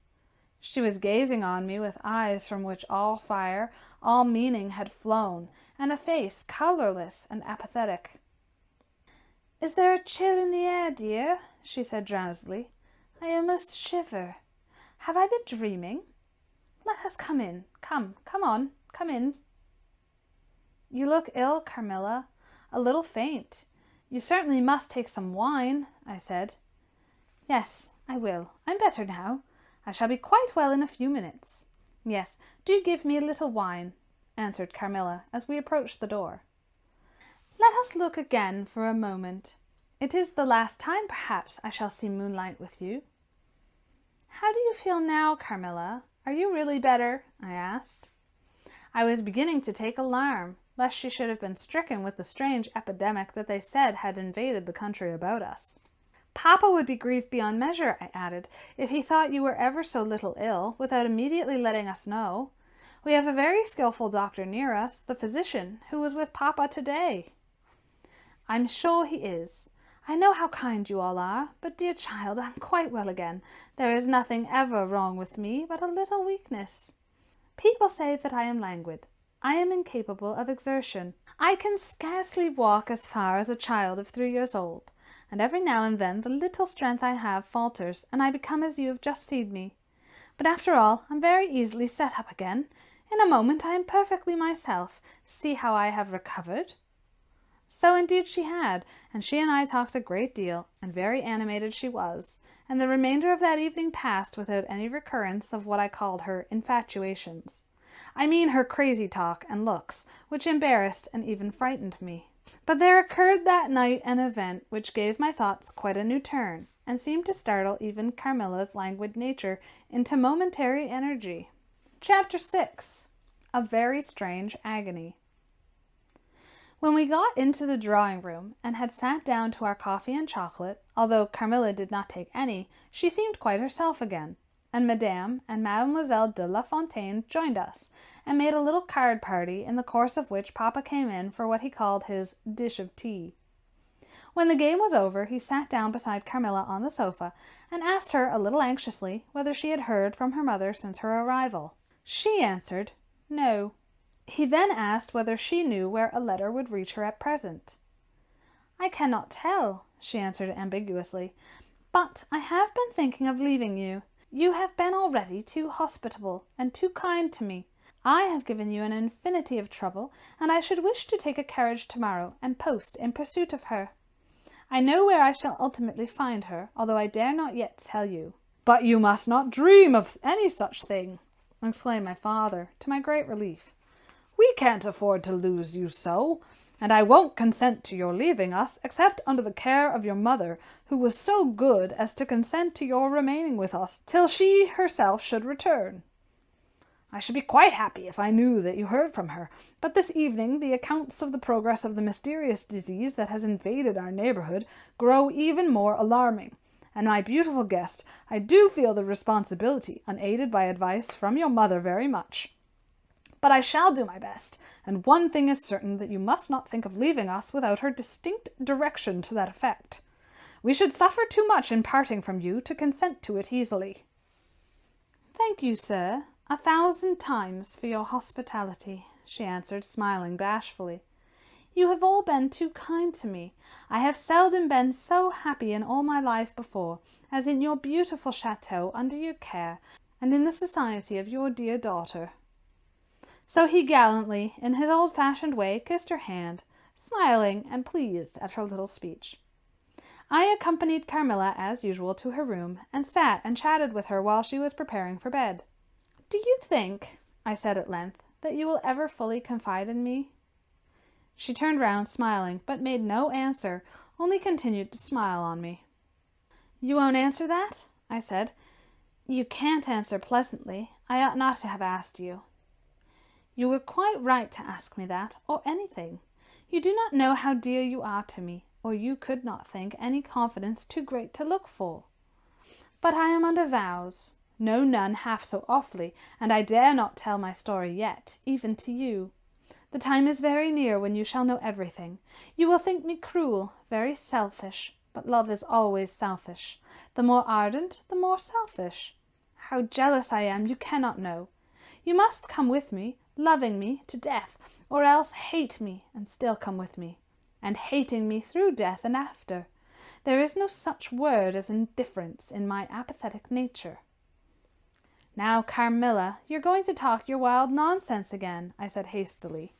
She was gazing on me with eyes from which all fire, all meaning had flown, and a face colorless and apathetic. "Is there a chill in the air, dear?" she said drowsily. "I almost shiver. Have I been dreaming? Let us come in. Come on, come in." "You look ill, Carmilla, a little faint. You certainly must take some wine," I said. "Yes, I will. I'm better now. I shall be quite well in a few minutes. Yes, do give me a little wine," answered Carmilla as we approached the door. "Let us look again for a moment. It is the last time, perhaps, I shall see moonlight with you." "How do you feel now, Carmilla? Are you really better?" I asked. I was beginning to take alarm, lest she should have been stricken with the strange epidemic that they said had invaded the country about us. "Papa would be grieved beyond measure," I added, "if he thought you were ever so little ill, without immediately letting us know. We have a very skillful doctor near us, the physician, who was with Papa to-day." "I'm sure he is. I know how kind you all are, but, dear child, I'm quite well again. There is nothing ever wrong with me but a little weakness. People say that I am languid. I am incapable of exertion. I can scarcely walk as far as a child of 3 years old, and every now and then the little strength I have falters, and I become as you have just seen me. But after all, I'm very easily set up again. In a moment I am perfectly myself. See how I have recovered." So indeed she had, and she and I talked a great deal, and very animated she was, and the remainder of that evening passed without any recurrence of what I called her infatuations. I mean her crazy talk and looks, which embarrassed and even frightened me. But there occurred that night an event which gave my thoughts quite a new turn, and seemed to startle even Carmilla's languid nature into momentary energy. Chapter 6. A Very Strange Agony. When we got into the drawing-room and had sat down to our coffee and chocolate, although Carmilla did not take any, she seemed quite herself again, and Madame and Mademoiselle de La Fontaine joined us, and made a little card party, in the course of which Papa came in for what he called his dish of tea. When the game was over, he sat down beside Carmilla on the sofa, and asked her a little anxiously whether she had heard from her mother since her arrival. She answered, no. He then asked whether she knew where a letter would reach her at present. I cannot tell, she answered ambiguously, but I have been thinking of leaving you. You have been already too hospitable and too kind to me. I have given you an infinity of trouble, and I should wish to take a carriage tomorrow and post in pursuit of her. I know where I shall ultimately find her, although I dare not yet tell you. But you must not dream of any such thing, exclaimed my father, to my great relief. We can't afford to lose you so, and I won't consent to your leaving us, except under the care of your mother, who was so good as to consent to your remaining with us till she herself should return. I should be quite happy if I knew that you heard from her, but this evening the accounts of the progress of the mysterious disease that has invaded our neighbourhood grow even more alarming, and my beautiful guest, I do feel the responsibility, unaided by advice from your mother, very much. But I shall do my best, and one thing is certain, that you must not think of leaving us without her distinct direction to that effect. We should suffer too much in parting from you to consent to it easily. Thank you, sir, 1,000 times for your hospitality, she answered, smiling bashfully. You have all been too kind to me. I have seldom been so happy in all my life before, as in your beautiful chateau under your care, and in the society of your dear daughter. So he gallantly, in his old-fashioned way, kissed her hand, smiling and pleased at her little speech. I accompanied Carmilla, as usual, to her room, and sat and chatted with her while she was preparing for bed. Do you think, I said at length, that you will ever fully confide in me? She turned round, smiling, but made no answer, only continued to smile on me. You won't answer that? I said. You can't answer pleasantly. I ought not to have asked you. You were quite right to ask me that, or anything. You do not know how dear you are to me, or you could not think any confidence too great to look for. But I am under vows. No nun half so awfully, and I dare not tell my story yet, even to you. The time is very near when you shall know everything. You will think me cruel, very selfish, but love is always selfish. The more ardent, the more selfish. How jealous I am, you cannot know. You must come with me, loving me to death, or else hate me and still come with me, and hating me through death and after. There is no such word as indifference in my apathetic nature. Now, Carmilla, you're going to talk your wild nonsense again, I said hastily.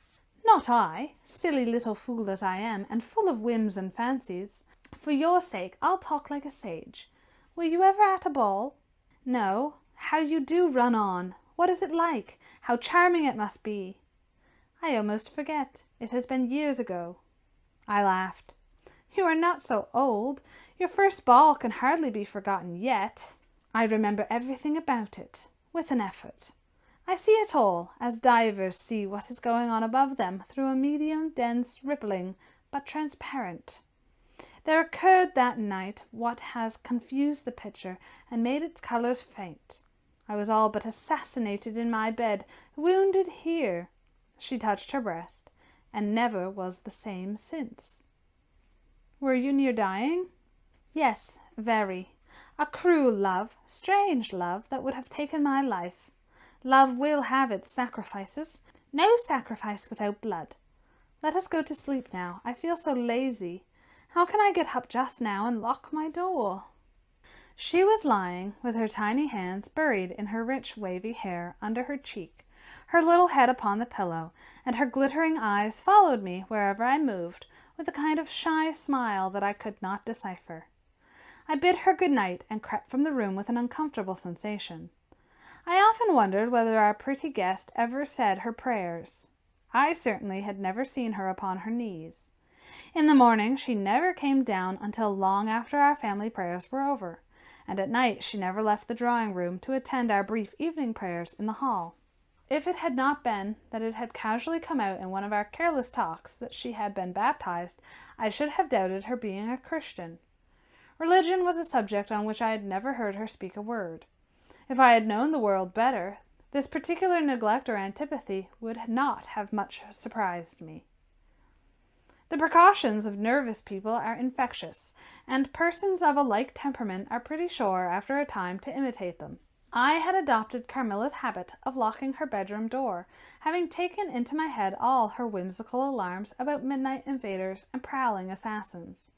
Not I, silly little fool as I am, and full of whims and fancies. For your sake, I'll talk like a sage. Were you ever at a ball? No. How you do run on! What is it like? How charming it must be! I almost forget. It has been years ago. I laughed. You are not so old. Your first ball can hardly be forgotten yet. I remember everything about it, with an effort. I see it all, as divers see what is going on above them through a medium, dense, rippling, but transparent. There occurred that night what has confused the picture and made its colours faint. I was all but assassinated in my bed, wounded here. She touched her breast, and never was the same since. Were you near dying? Yes, very. A cruel love, strange love, that would have taken my life. Love will have its sacrifices. No sacrifice without blood. Let us go to sleep now. I feel so lazy. How can I get up just now and lock my door? She was lying, with her tiny hands buried in her rich wavy hair under her cheek, her little head upon the pillow, and her glittering eyes followed me wherever I moved, with a kind of shy smile that I could not decipher. I bid her good night and crept from the room with an uncomfortable sensation. I often wondered whether our pretty guest ever said her prayers. I certainly had never seen her upon her knees. In the morning she never came down until long after our family prayers were over, and at night she never left the drawing-room to attend our brief evening prayers in the hall. If it had not been that it had casually come out in one of our careless talks that she had been baptized, I should have doubted her being a Christian. Religion was a subject on which I had never heard her speak a word. If I had known the world better, this particular neglect or antipathy would not have much surprised me. The precautions of nervous people are infectious, and persons of a like temperament are pretty sure after a time to imitate them. I had adopted Carmilla's habit of locking her bedroom door, having taken into my head all her whimsical alarms about midnight invaders and prowling assassins.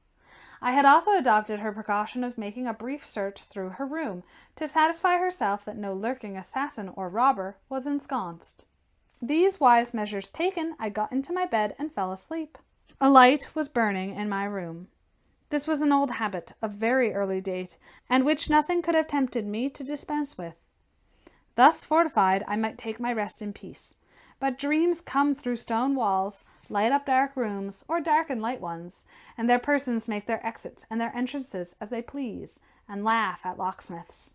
I had also adopted her precaution of making a brief search through her room to satisfy herself that no lurking assassin or robber was ensconced. These wise measures taken, I got into my bed and fell asleep. A light was burning in my room. This was an old habit of very early date, and which nothing could have tempted me to dispense with. Thus fortified, I might take my rest in peace. But dreams come through stone walls, light up dark rooms, or darken light ones, and their persons make their exits and their entrances as they please, and laugh at locksmiths.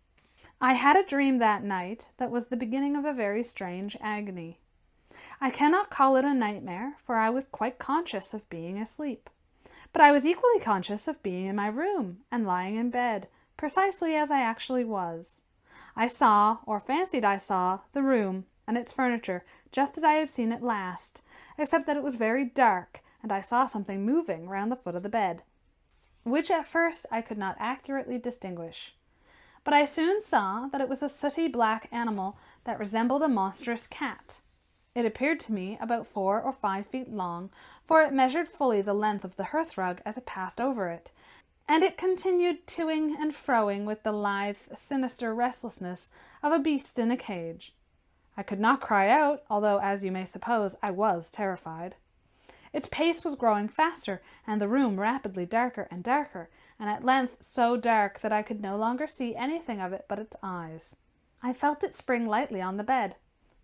I had a dream that night that was the beginning of a very strange agony. I cannot call it a nightmare, for I was quite conscious of being asleep. But I was equally conscious of being in my room and lying in bed, precisely as I actually was. I saw, or fancied I saw, the room and its furniture just as I had seen it last, except that it was very dark, and I saw something moving round the foot of the bed, which at first I could not accurately distinguish. But I soon saw that it was a sooty black animal that resembled a monstrous cat. It appeared to me about 4 or 5 feet long, for it measured fully the length of the hearthrug as it passed over it, and it continued toing and froing with the lithe, sinister restlessness of a beast in a cage. I could not cry out, although, as you may suppose, I was terrified. Its pace was growing faster, and the room rapidly darker and darker, and at length so dark that I could no longer see anything of it but its eyes. I felt it spring lightly on the bed.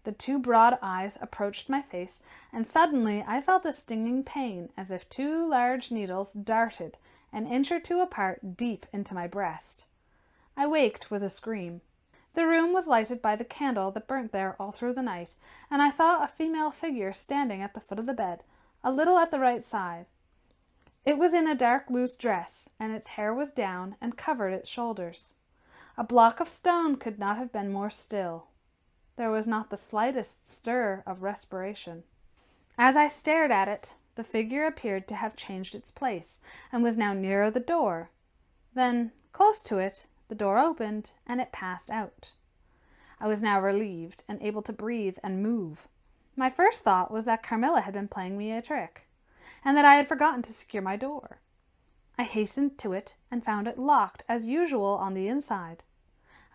The 2 broad eyes approached my face, and suddenly I felt a stinging pain, as if 2 large needles darted an inch or 2 apart deep into my breast. I waked with a scream. The room was lighted by the candle that burnt there all through the night, and I saw a female figure standing at the foot of the bed, a little at the right side. It was in a dark loose dress, and its hair was down and covered its shoulders. A block of stone could not have been more still. There was not the slightest stir of respiration. As I stared at it, the figure appeared to have changed its place, and was now nearer the door. Then, close to it, the door opened, and it passed out. I was now relieved, and able to breathe and move. My first thought was that Carmilla had been playing me a trick, and that I had forgotten to secure my door. I hastened to it, and found it locked as usual on the inside.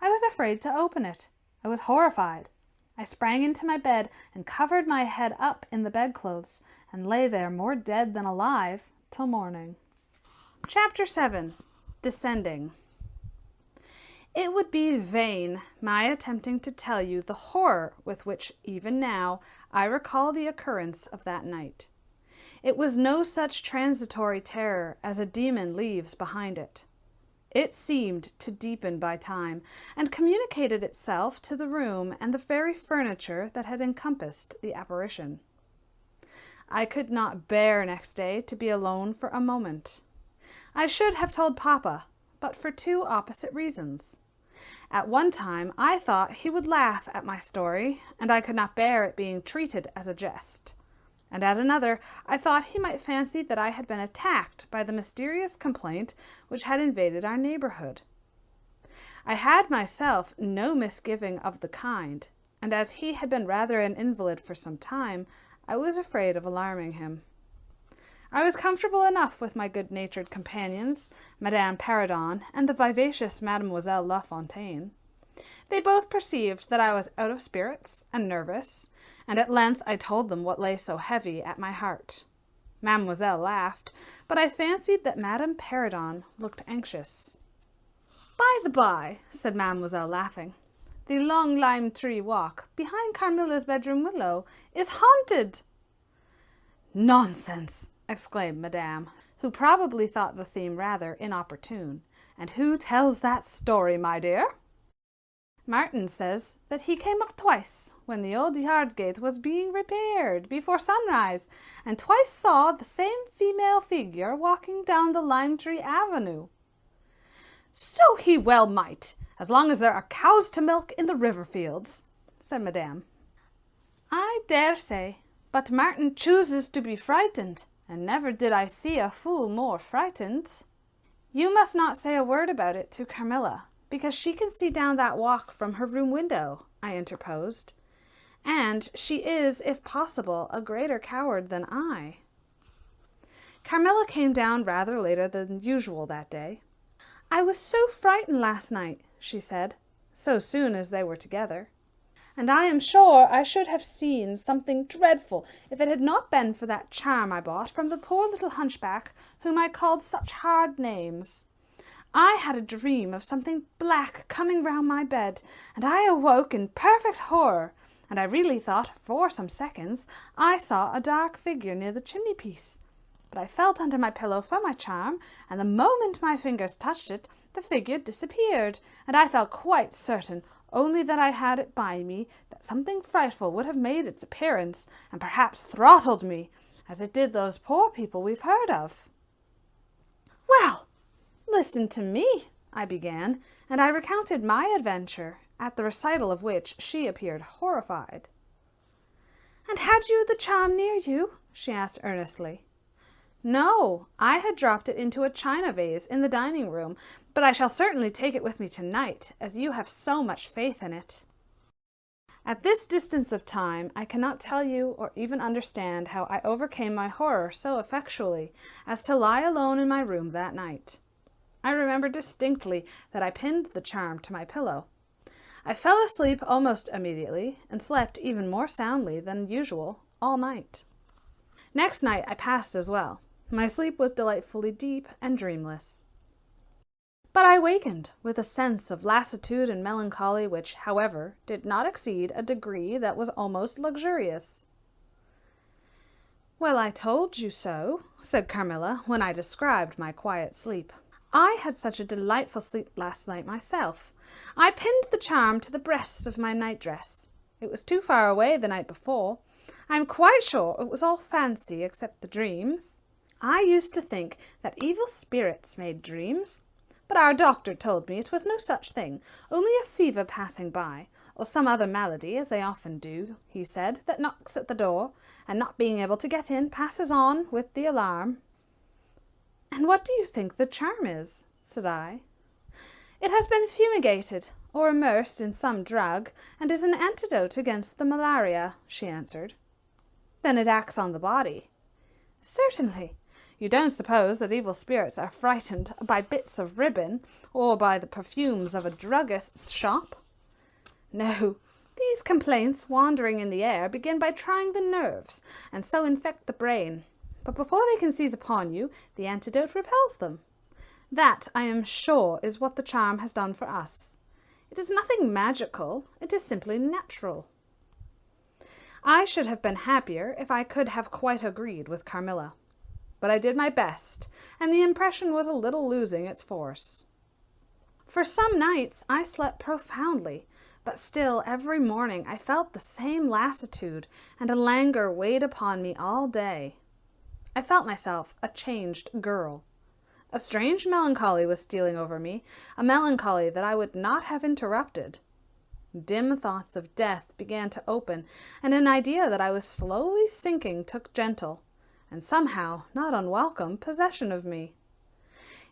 I was afraid to open it. I was horrified. I sprang into my bed and covered my head up in the bedclothes, and lay there more dead than alive till morning. Chapter 7. Descending. It would be vain my attempting to tell you the horror with which, even now, I recall the occurrence of that night. It was no such transitory terror as a demon leaves behind it. It seemed to deepen by time, and communicated itself to the room and the very furniture that had encompassed the apparition. I could not bear next day to be alone for a moment. I should have told Papa, but for 2 opposite reasons. At one time I thought he would laugh at my story, and I could not bear it being treated as a jest. And at another, I thought he might fancy that I had been attacked by the mysterious complaint which had invaded our neighborhood. I had myself no misgiving of the kind, and as he had been rather an invalid for some time, I was afraid of alarming him. I was comfortable enough with my good-natured companions, Madame Perrodon and the vivacious Mademoiselle La Fontaine. They both perceived that I was out of spirits and nervous, and at length I told them what lay so heavy at my heart. Mademoiselle laughed, but I fancied that Madame Perrodon looked anxious. "By the by," said Mademoiselle, laughing, "the long lime tree walk, behind Carmilla's bedroom willow, is haunted." "Nonsense!" exclaimed Madame, who probably thought the theme rather inopportune. "And who tells that story, my dear?" "Martin says that he came up twice when the old yard gate was being repaired before sunrise, and twice saw the same female figure walking down the lime tree avenue." "So he well might, as long as there are cows to milk in the river fields," said Madame. "I dare say, but Martin chooses to be frightened, and never did I see a fool more frightened." "You must not say a word about it to Carmilla, because she can see down that walk from her room window," I interposed. "And she is, if possible, a greater coward than I." Carmilla came down rather later than usual that day. "I was so frightened last night," she said, so soon as they were together. "And I am sure I should have seen something dreadful if it had not been for that charm I bought from the poor little hunchback whom I called such hard names. I had a dream of something black coming round my bed, and I awoke in perfect horror, and I really thought, for some seconds, I saw a dark figure near the chimney-piece. But I felt under my pillow for my charm, and the moment my fingers touched it, the figure disappeared, and I felt quite certain, only that I had it by me, that something frightful would have made its appearance, and perhaps throttled me, as it did those poor people we've heard of." "Well, listen to me," I began, and I recounted my adventure, at the recital of which she appeared horrified. "And had you the charm near you?" she asked earnestly. "No, I had dropped it into a china vase in the dining-room, but I shall certainly take it with me tonight, as you have so much faith in it." At this distance of time, I cannot tell you or even understand how I overcame my horror so effectually as to lie alone in my room that night. I remember distinctly that I pinned the charm to my pillow. I fell asleep almost immediately, and slept even more soundly than usual all night. Next night I passed as well. My sleep was delightfully deep and dreamless. But I wakened with a sense of lassitude and melancholy which, however, did not exceed a degree that was almost luxurious. "Well, I told you so," said Carmilla, when I described my quiet sleep. "I had such a delightful sleep last night myself. I pinned the charm to the breast of my nightdress. It was too far away the night before. I am quite sure it was all fancy except the dreams. I used to think that evil spirits made dreams, but our doctor told me it was no such thing, only a fever passing by, or some other malady, as they often do, he said, that knocks at the door, and not being able to get in, passes on with the alarm." "And what do you think the charm is?" said I. "It has been fumigated, or immersed in some drug, and is an antidote against the malaria," she answered. "Then it acts on the body?" "Certainly. You don't suppose that evil spirits are frightened by bits of ribbon, or by the perfumes of a druggist's shop? No, these complaints, wandering in the air, begin by trying the nerves, and so infect the brain. But before they can seize upon you, the antidote repels them. That, I am sure, is what the charm has done for us. It is nothing magical, it is simply natural." I should have been happier if I could have quite agreed with Carmilla. But I did my best, and the impression was a little losing its force. For some nights I slept profoundly, but still every morning I felt the same lassitude, and a languor weighed upon me all day. I felt myself a changed girl. A strange melancholy was stealing over me, a melancholy that I would not have interrupted. Dim thoughts of death began to open, and an idea that I was slowly sinking took gentle, and somehow not unwelcome, possession of me.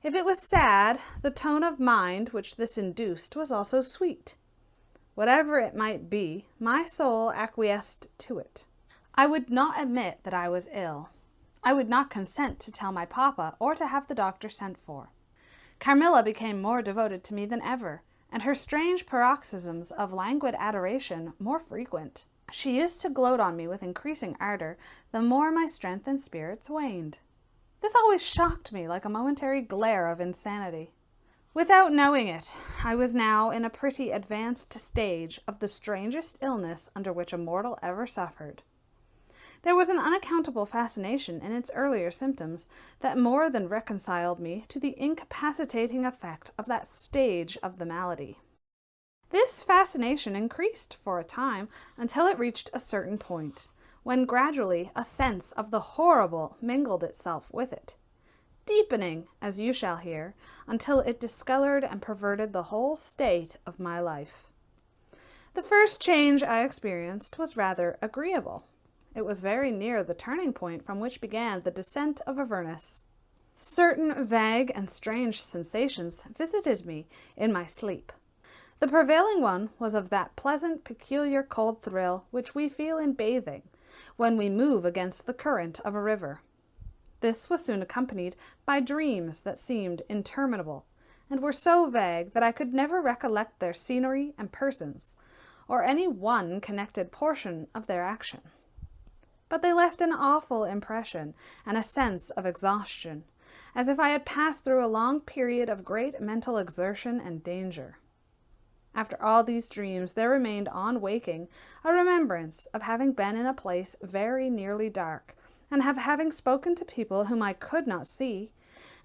If it was sad, the tone of mind which this induced was also sweet. Whatever it might be, my soul acquiesced to it. I would not admit that I was ill. I would not consent to tell my papa or to have the doctor sent for. Carmilla became more devoted to me than ever, and her strange paroxysms of languid adoration more frequent. She used to gloat on me with increasing ardor the more my strength and spirits waned. This always shocked me like a momentary glare of insanity. Without knowing it, I was now in a pretty advanced stage of the strangest illness under which a mortal ever suffered. There was an unaccountable fascination in its earlier symptoms that more than reconciled me to the incapacitating effect of that stage of the malady. This fascination increased for a time until it reached a certain point, when gradually a sense of the horrible mingled itself with it, deepening, as you shall hear, until it discolored and perverted the whole state of my life. The first change I experienced was rather agreeable. It was very near the turning point from which began the descent of Avernus. Certain vague and strange sensations visited me in my sleep. The prevailing one was of that pleasant, peculiar cold thrill which we feel in bathing, when we move against the current of a river. This was soon accompanied by dreams that seemed interminable, and were so vague that I could never recollect their scenery and persons, or any one connected portion of their action. But they left an awful impression and a sense of exhaustion, as if I had passed through a long period of great mental exertion and danger. After all these dreams, there remained on waking a remembrance of having been in a place very nearly dark, and of having spoken to people whom I could not see,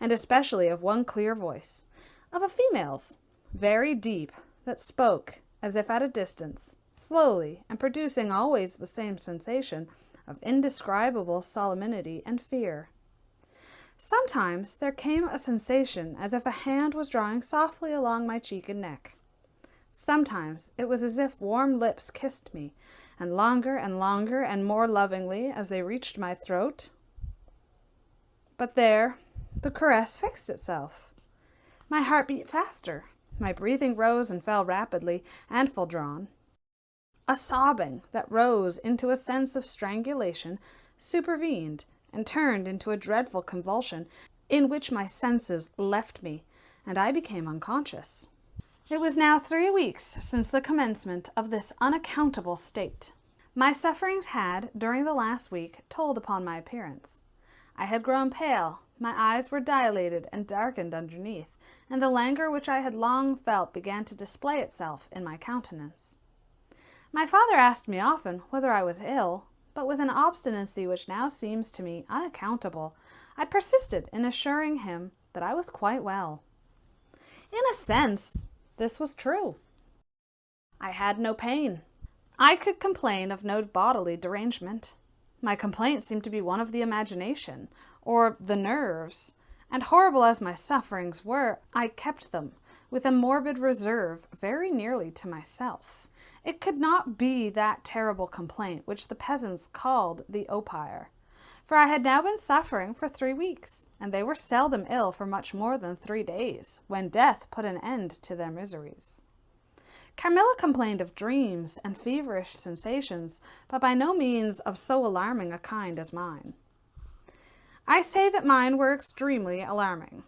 and especially of one clear voice, of a female's, very deep, that spoke, as if at a distance, slowly, and producing always the same sensation of indescribable solemnity and fear. Sometimes there came a sensation as if a hand was drawing softly along my cheek and neck. Sometimes it was as if warm lips kissed me, and longer and more lovingly as they reached my throat. But there, the caress fixed itself. My heart beat faster, my breathing rose and fell rapidly and full drawn. A sobbing that rose into a sense of strangulation supervened and turned into a dreadful convulsion in which my senses left me, and I became unconscious. It was now 3 weeks since the commencement of this unaccountable state. My sufferings had, during the last week, told upon my appearance. I had grown pale, my eyes were dilated and darkened underneath, and the languor which I had long felt began to display itself in my countenance. My father asked me often whether I was ill, but with an obstinacy which now seems to me unaccountable, I persisted in assuring him that I was quite well. In a sense, this was true. I had no pain. I could complain of no bodily derangement. My complaint seemed to be one of the imagination, or the nerves, and horrible as my sufferings were, I kept them, with a morbid reserve, very nearly to myself. It could not be that terrible complaint which the peasants called the opium, for I had now been suffering for 3 weeks, and they were seldom ill for much more than 3 days, when death put an end to their miseries. Carmilla complained of dreams and feverish sensations, but by no means of so alarming a kind as mine. I say that mine were extremely alarming.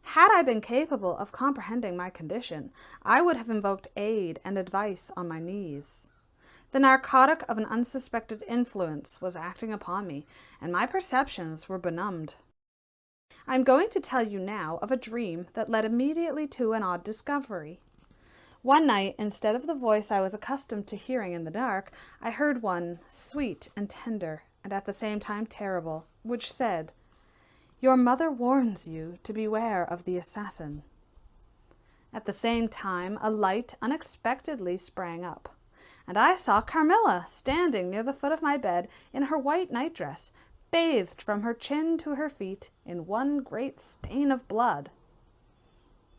Had I been capable of comprehending my condition, I would have invoked aid and advice on my knees. The narcotic of an unsuspected influence was acting upon me, and my perceptions were benumbed. I am going to tell you now of a dream that led immediately to an odd discovery. One night, instead of the voice I was accustomed to hearing in the dark, I heard one, sweet and tender, and at the same time terrible, which said, "Your mother warns you to beware of the assassin." At the same time, a light unexpectedly sprang up, and I saw Carmilla standing near the foot of my bed in her white nightdress, bathed from her chin to her feet in one great stain of blood.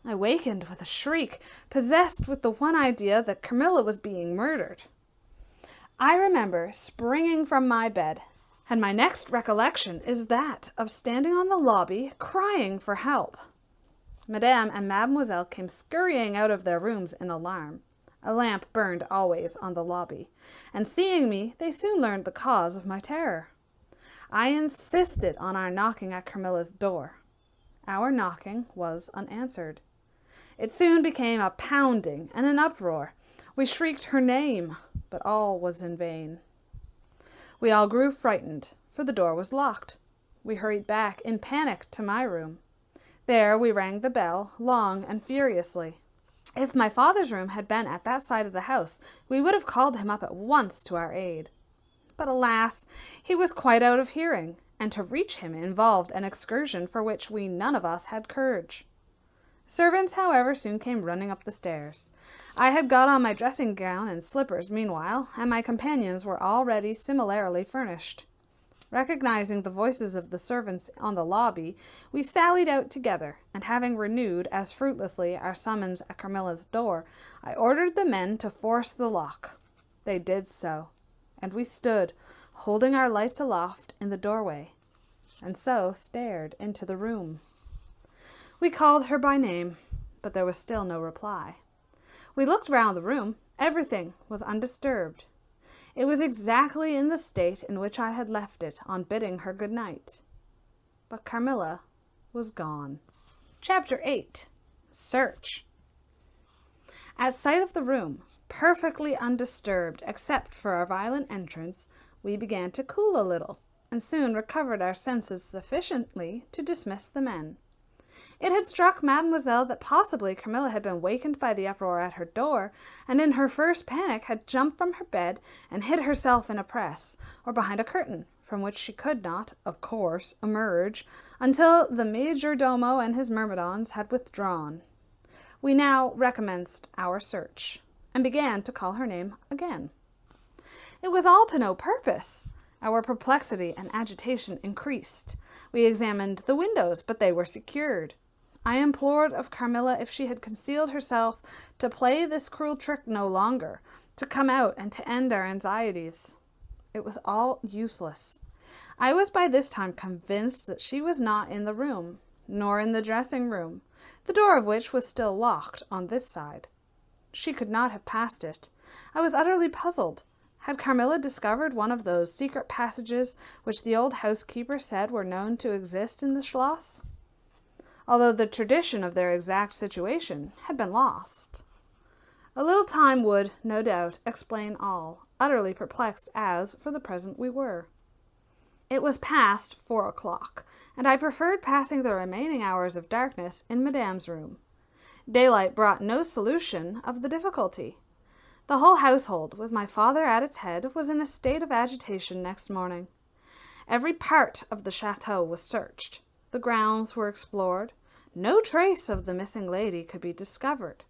I wakened with a shriek, possessed with the one idea that Carmilla was being murdered. I remember springing from my bed, and my next recollection is that of standing on the lobby, crying for help. Madame and Mademoiselle came scurrying out of their rooms in alarm. A lamp burned always on the lobby, and seeing me, they soon learned the cause of my terror. I insisted on our knocking at Carmilla's door. Our knocking was unanswered. It soon became a pounding and an uproar. We shrieked her name, but all was in vain. We all grew frightened, for the door was locked. We hurried back in panic to my room. There we rang the bell, long and furiously. If my father's room had been at that side of the house, we would have called him up at once to our aid. But alas, he was quite out of hearing, and to reach him involved an excursion for which we none of us had courage. Servants, however, soon came running up the stairs. I had got on my dressing gown and slippers meanwhile, and my companions were already similarly furnished. Recognizing the voices of the servants on the lobby, we sallied out together, and having renewed, as fruitlessly, our summons at Carmilla's door, I ordered the men to force the lock. They did so, and we stood, holding our lights aloft in the doorway, and so stared into the room. We called her by name, but there was still no reply. We looked round the room. Everything was undisturbed. It was exactly in the state in which I had left it on bidding her good night. But Carmilla was gone. Chapter 8. Search. At sight of the room, perfectly undisturbed except for our violent entrance, we began to cool a little, and soon recovered our senses sufficiently to dismiss the men. It had struck Mademoiselle that possibly Carmilla had been wakened by the uproar at her door, and in her first panic had jumped from her bed and hid herself in a press, or behind a curtain, from which she could not, of course, emerge, until the major domo and his myrmidons had withdrawn. We now recommenced our search, and began to call her name again. It was all to no purpose. Our perplexity and agitation increased. We examined the windows, but they were secured. I implored of Carmilla, if she had concealed herself, to play this cruel trick no longer, to come out and to end our anxieties. It was all useless. I was by this time convinced that she was not in the room, nor in the dressing room, the door of which was still locked on this side. She could not have passed it. I was utterly puzzled. Had Carmilla discovered one of those secret passages which the old housekeeper said were known to exist in the Schloss? Although the tradition of their exact situation had been lost. A little time would, no doubt, explain all, utterly perplexed as, for the present, we were. It was past 4 o'clock, and I preferred passing the remaining hours of darkness in Madame's room. Daylight brought no solution of the difficulty. The whole household, with my father at its head, was in a state of agitation next morning. Every part of the chateau was searched. The grounds were explored. No trace of the missing lady could be discovered.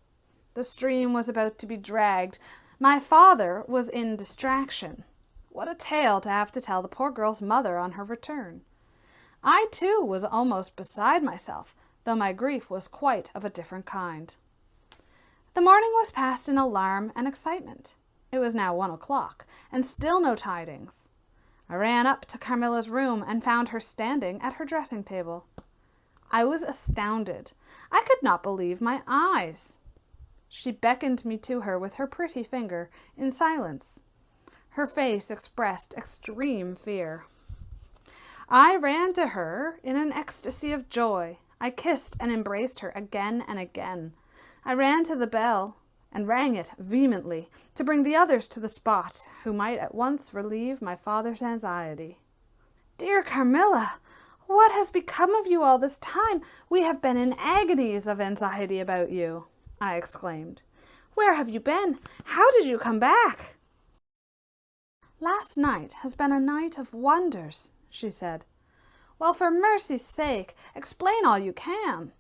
The stream was about to be dragged. My father was in distraction. What a tale to have to tell the poor girl's mother on her return. I, too, was almost beside myself, though my grief was quite of a different kind. The morning was passed in alarm and excitement. It was now 1 o'clock, and still no tidings. I ran up to Carmilla's room and found her standing at her dressing table. I was astounded. I could not believe my eyes. She beckoned me to her with her pretty finger, in silence. Her face expressed extreme fear. I ran to her in an ecstasy of joy. I kissed and embraced her again and again. I ran to the bell and rang it vehemently to bring the others to the spot, who might at once relieve my father's anxiety. "Dear Carmilla, what has become of you all this time? We have been in agonies of anxiety about you," I exclaimed. "Where have you been? How did you come back?" "Last night has been a night of wonders," she said. "Well, for mercy's sake, explain all you can."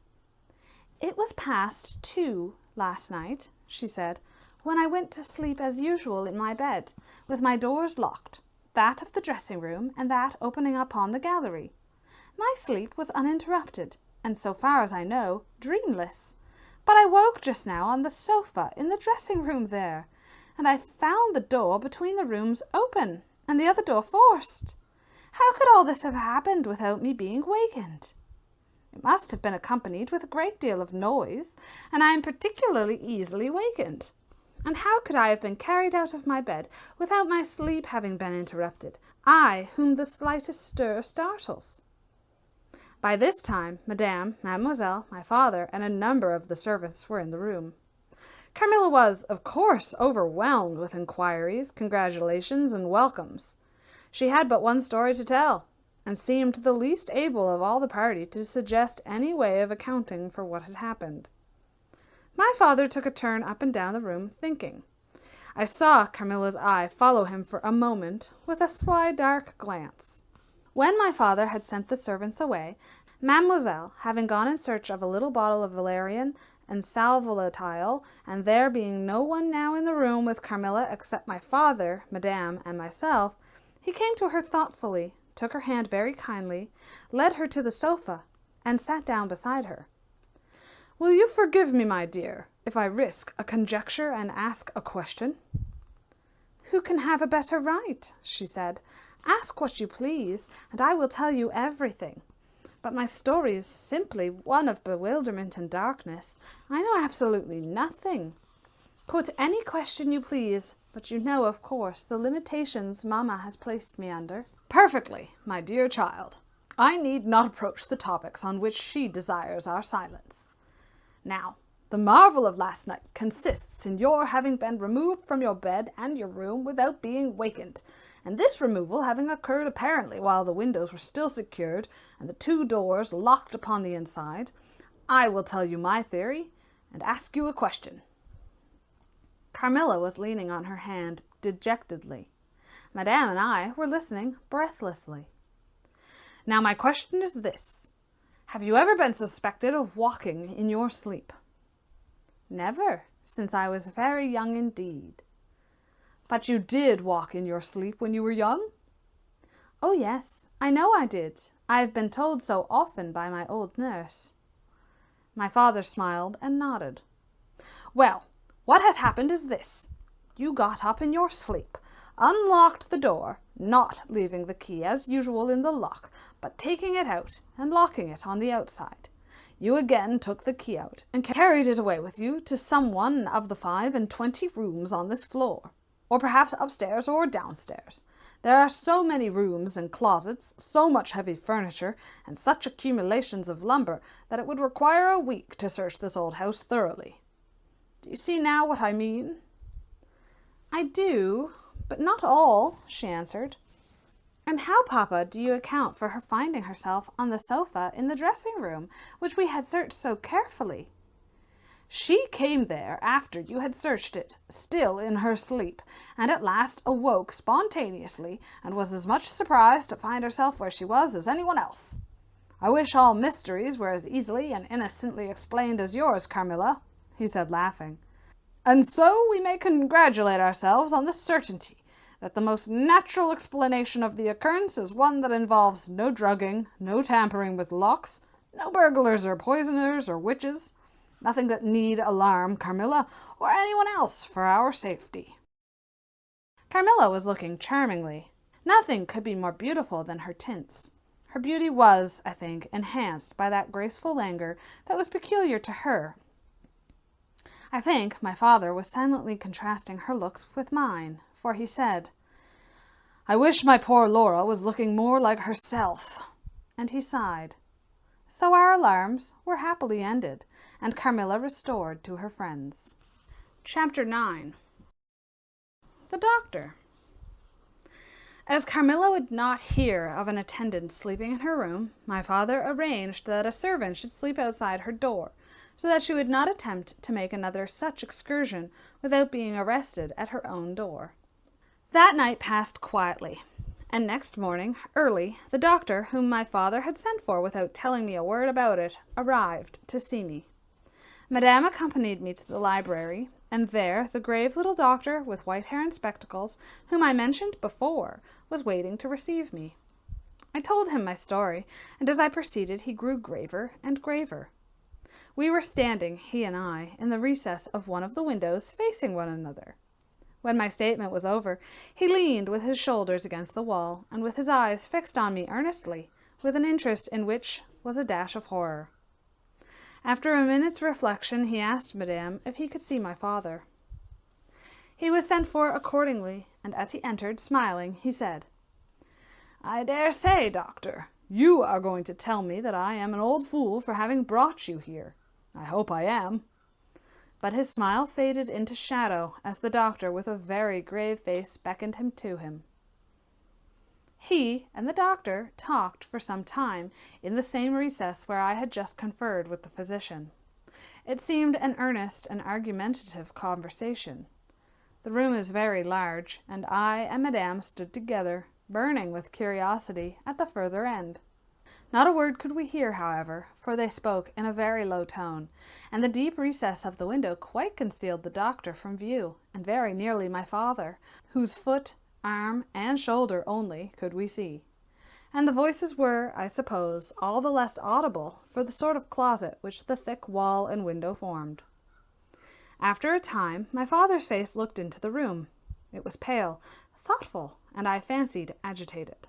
"It was past 2 last night," she said, "when I went to sleep as usual in my bed, with my doors locked, that of the dressing room and that opening upon the gallery. My sleep was uninterrupted, and so far as I know, dreamless. But I woke just now on the sofa in the dressing room there, and I found the door between the rooms open, and the other door forced. How could all this have happened without me being wakened? It must have been accompanied with a great deal of noise, and I am particularly easily wakened. And how could I have been carried out of my bed without my sleep having been interrupted, I whom the slightest stir startles?" By this time, Madame, Mademoiselle, my father, and a number of the servants were in the room. Carmilla was, of course, overwhelmed with inquiries, congratulations, and welcomes. She had but one story to tell, and seemed the least able of all the party to suggest any way of accounting for what had happened. My father took a turn up and down the room, thinking. I saw Carmilla's eye follow him for a moment with a sly dark glance. When my father had sent the servants away, Mademoiselle, having gone in search of a little bottle of valerian and sal volatile, and there being no one now in the room with Carmilla except my father, Madame, and myself, he came to her thoughtfully, took her hand very kindly, led her to the sofa, and sat down beside her. "Will you forgive me, my dear, if I risk a conjecture and ask a question?" "Who can have a better right?" she said. "Ask what you please, and I will tell you everything. But my story is simply one of bewilderment and darkness. I know absolutely nothing. Put any question you please, but you know, of course, the limitations Mamma has placed me under." "Perfectly, my dear child. I need not approach the topics on which she desires our silence. Now, the marvel of last night consists in your having been removed from your bed and your room without being wakened, and this removal having occurred apparently while the windows were still secured and the 2 doors locked upon the inside. I will tell you my theory and ask you a question." Carmilla was leaning on her hand dejectedly. Madame and I were listening breathlessly. "Now my question is this. Have you ever been suspected of walking in your sleep?" "Never, since I was very young indeed." "But you did walk in your sleep when you were young?" "Oh, yes, I know I did. I have been told so often by my old nurse." My father smiled and nodded. "Well, what has happened is this. You got up in your sleep, unlocked the door, not leaving the key as usual in the lock, but taking it out and locking it on the outside. You again took the key out and carried it away with you to some one of the 25 rooms on this floor, or perhaps upstairs or downstairs. There are so many rooms and closets, so much heavy furniture, and such accumulations of lumber that it would require a week to search this old house thoroughly. Do you see now what I mean?" "I do, but not all," she answered. "And how, Papa, do you account for her finding herself on the sofa in the dressing-room, which we had searched so carefully?" "She came there after you had searched it, still in her sleep, and at last awoke spontaneously, and was as much surprised to find herself where she was as anyone else. I wish all mysteries were as easily and innocently explained as yours, Carmilla," he said, laughing. "And so we may congratulate ourselves on the certainty that the most natural explanation of the occurrence is one that involves no drugging, no tampering with locks, no burglars or poisoners or witches. Nothing that need alarm Carmilla or anyone else for our safety." Carmilla was looking charmingly. Nothing could be more beautiful than her tints. Her beauty was, I think, enhanced by that graceful languor that was peculiar to her. I think my father was silently contrasting her looks with mine, for he said, "I wish my poor Laura was looking more like herself," and he sighed. So our alarms were happily ended, and Carmilla restored to her friends. Chapter 9. The Doctor. As Carmilla would not hear of an attendant sleeping in her room, my father arranged that a servant should sleep outside her door, so that she would not attempt to make another such excursion without being arrested at her own door. That night passed quietly, and next morning, early, the doctor, whom my father had sent for without telling me a word about it, arrived to see me. Madame accompanied me to the library, and there the grave little doctor with white hair and spectacles, whom I mentioned before, was waiting to receive me. I told him my story, and as I proceeded he grew graver and graver. We were standing, he and I, in the recess of one of the windows facing one another. When my statement was over, he leaned with his shoulders against the wall, and with his eyes fixed on me earnestly, with an interest in which was a dash of horror. After a minute's reflection, he asked Madame if he could see my father. He was sent for accordingly, and as he entered, smiling, he said, "I dare say, Doctor, you are going to tell me that I am an old fool for having brought you here. I hope I am." But his smile faded into shadow as the doctor, with a very grave face, beckoned him to him. He and the doctor talked for some time in the same recess where I had just conferred with the physician. It seemed an earnest and argumentative conversation. The room is very large, and I and Madame stood together, burning with curiosity, at the further end. Not a word could we hear, however, for they spoke in a very low tone, and the deep recess of the window quite concealed the doctor from view, and very nearly my father, whose foot, arm, and shoulder only could we see. And the voices were, I suppose, all the less audible for the sort of closet which the thick wall and window formed. After a time, my father's face looked into the room. It was pale, thoughtful, and I fancied agitated.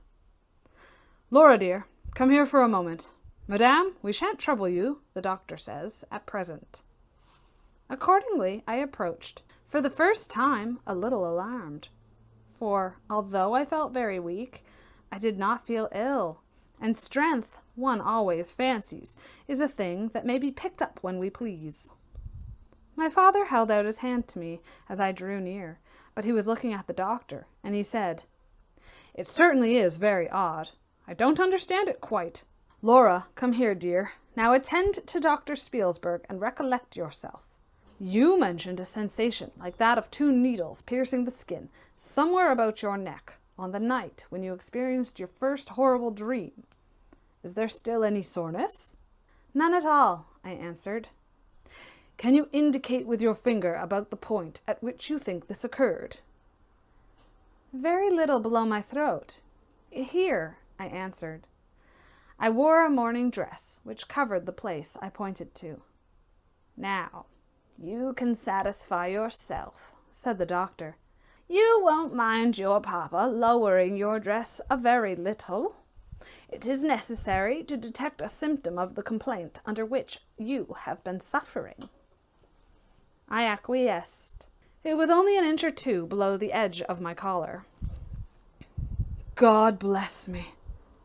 "Laura, dear, come here for a moment. Madame, we shan't trouble you, the doctor says, at present." Accordingly, I approached, for the first time a little alarmed. For, although I felt very weak, I did not feel ill, and strength, one always fancies, is a thing that may be picked up when we please. My father held out his hand to me as I drew near, but he was looking at the doctor, and he said, "It certainly is very odd. I don't understand it quite. Laura, come here, dear. Now attend to Dr. Spielsberg and recollect yourself. You mentioned a sensation like that of 2 needles piercing the skin somewhere about your neck on the night when you experienced your first horrible dream. Is there still any soreness?" "None at all," I answered. "Can you indicate with your finger about the point at which you think this occurred?" "Very little below my throat. Here," I answered. I wore a morning dress, which covered the place I pointed to. "Now, you can satisfy yourself," said the doctor. "You won't mind your papa lowering your dress a very little. It is necessary to detect a symptom of the complaint under which you have been suffering." I acquiesced. It was only an inch or 2 below the edge of my collar. "God bless me!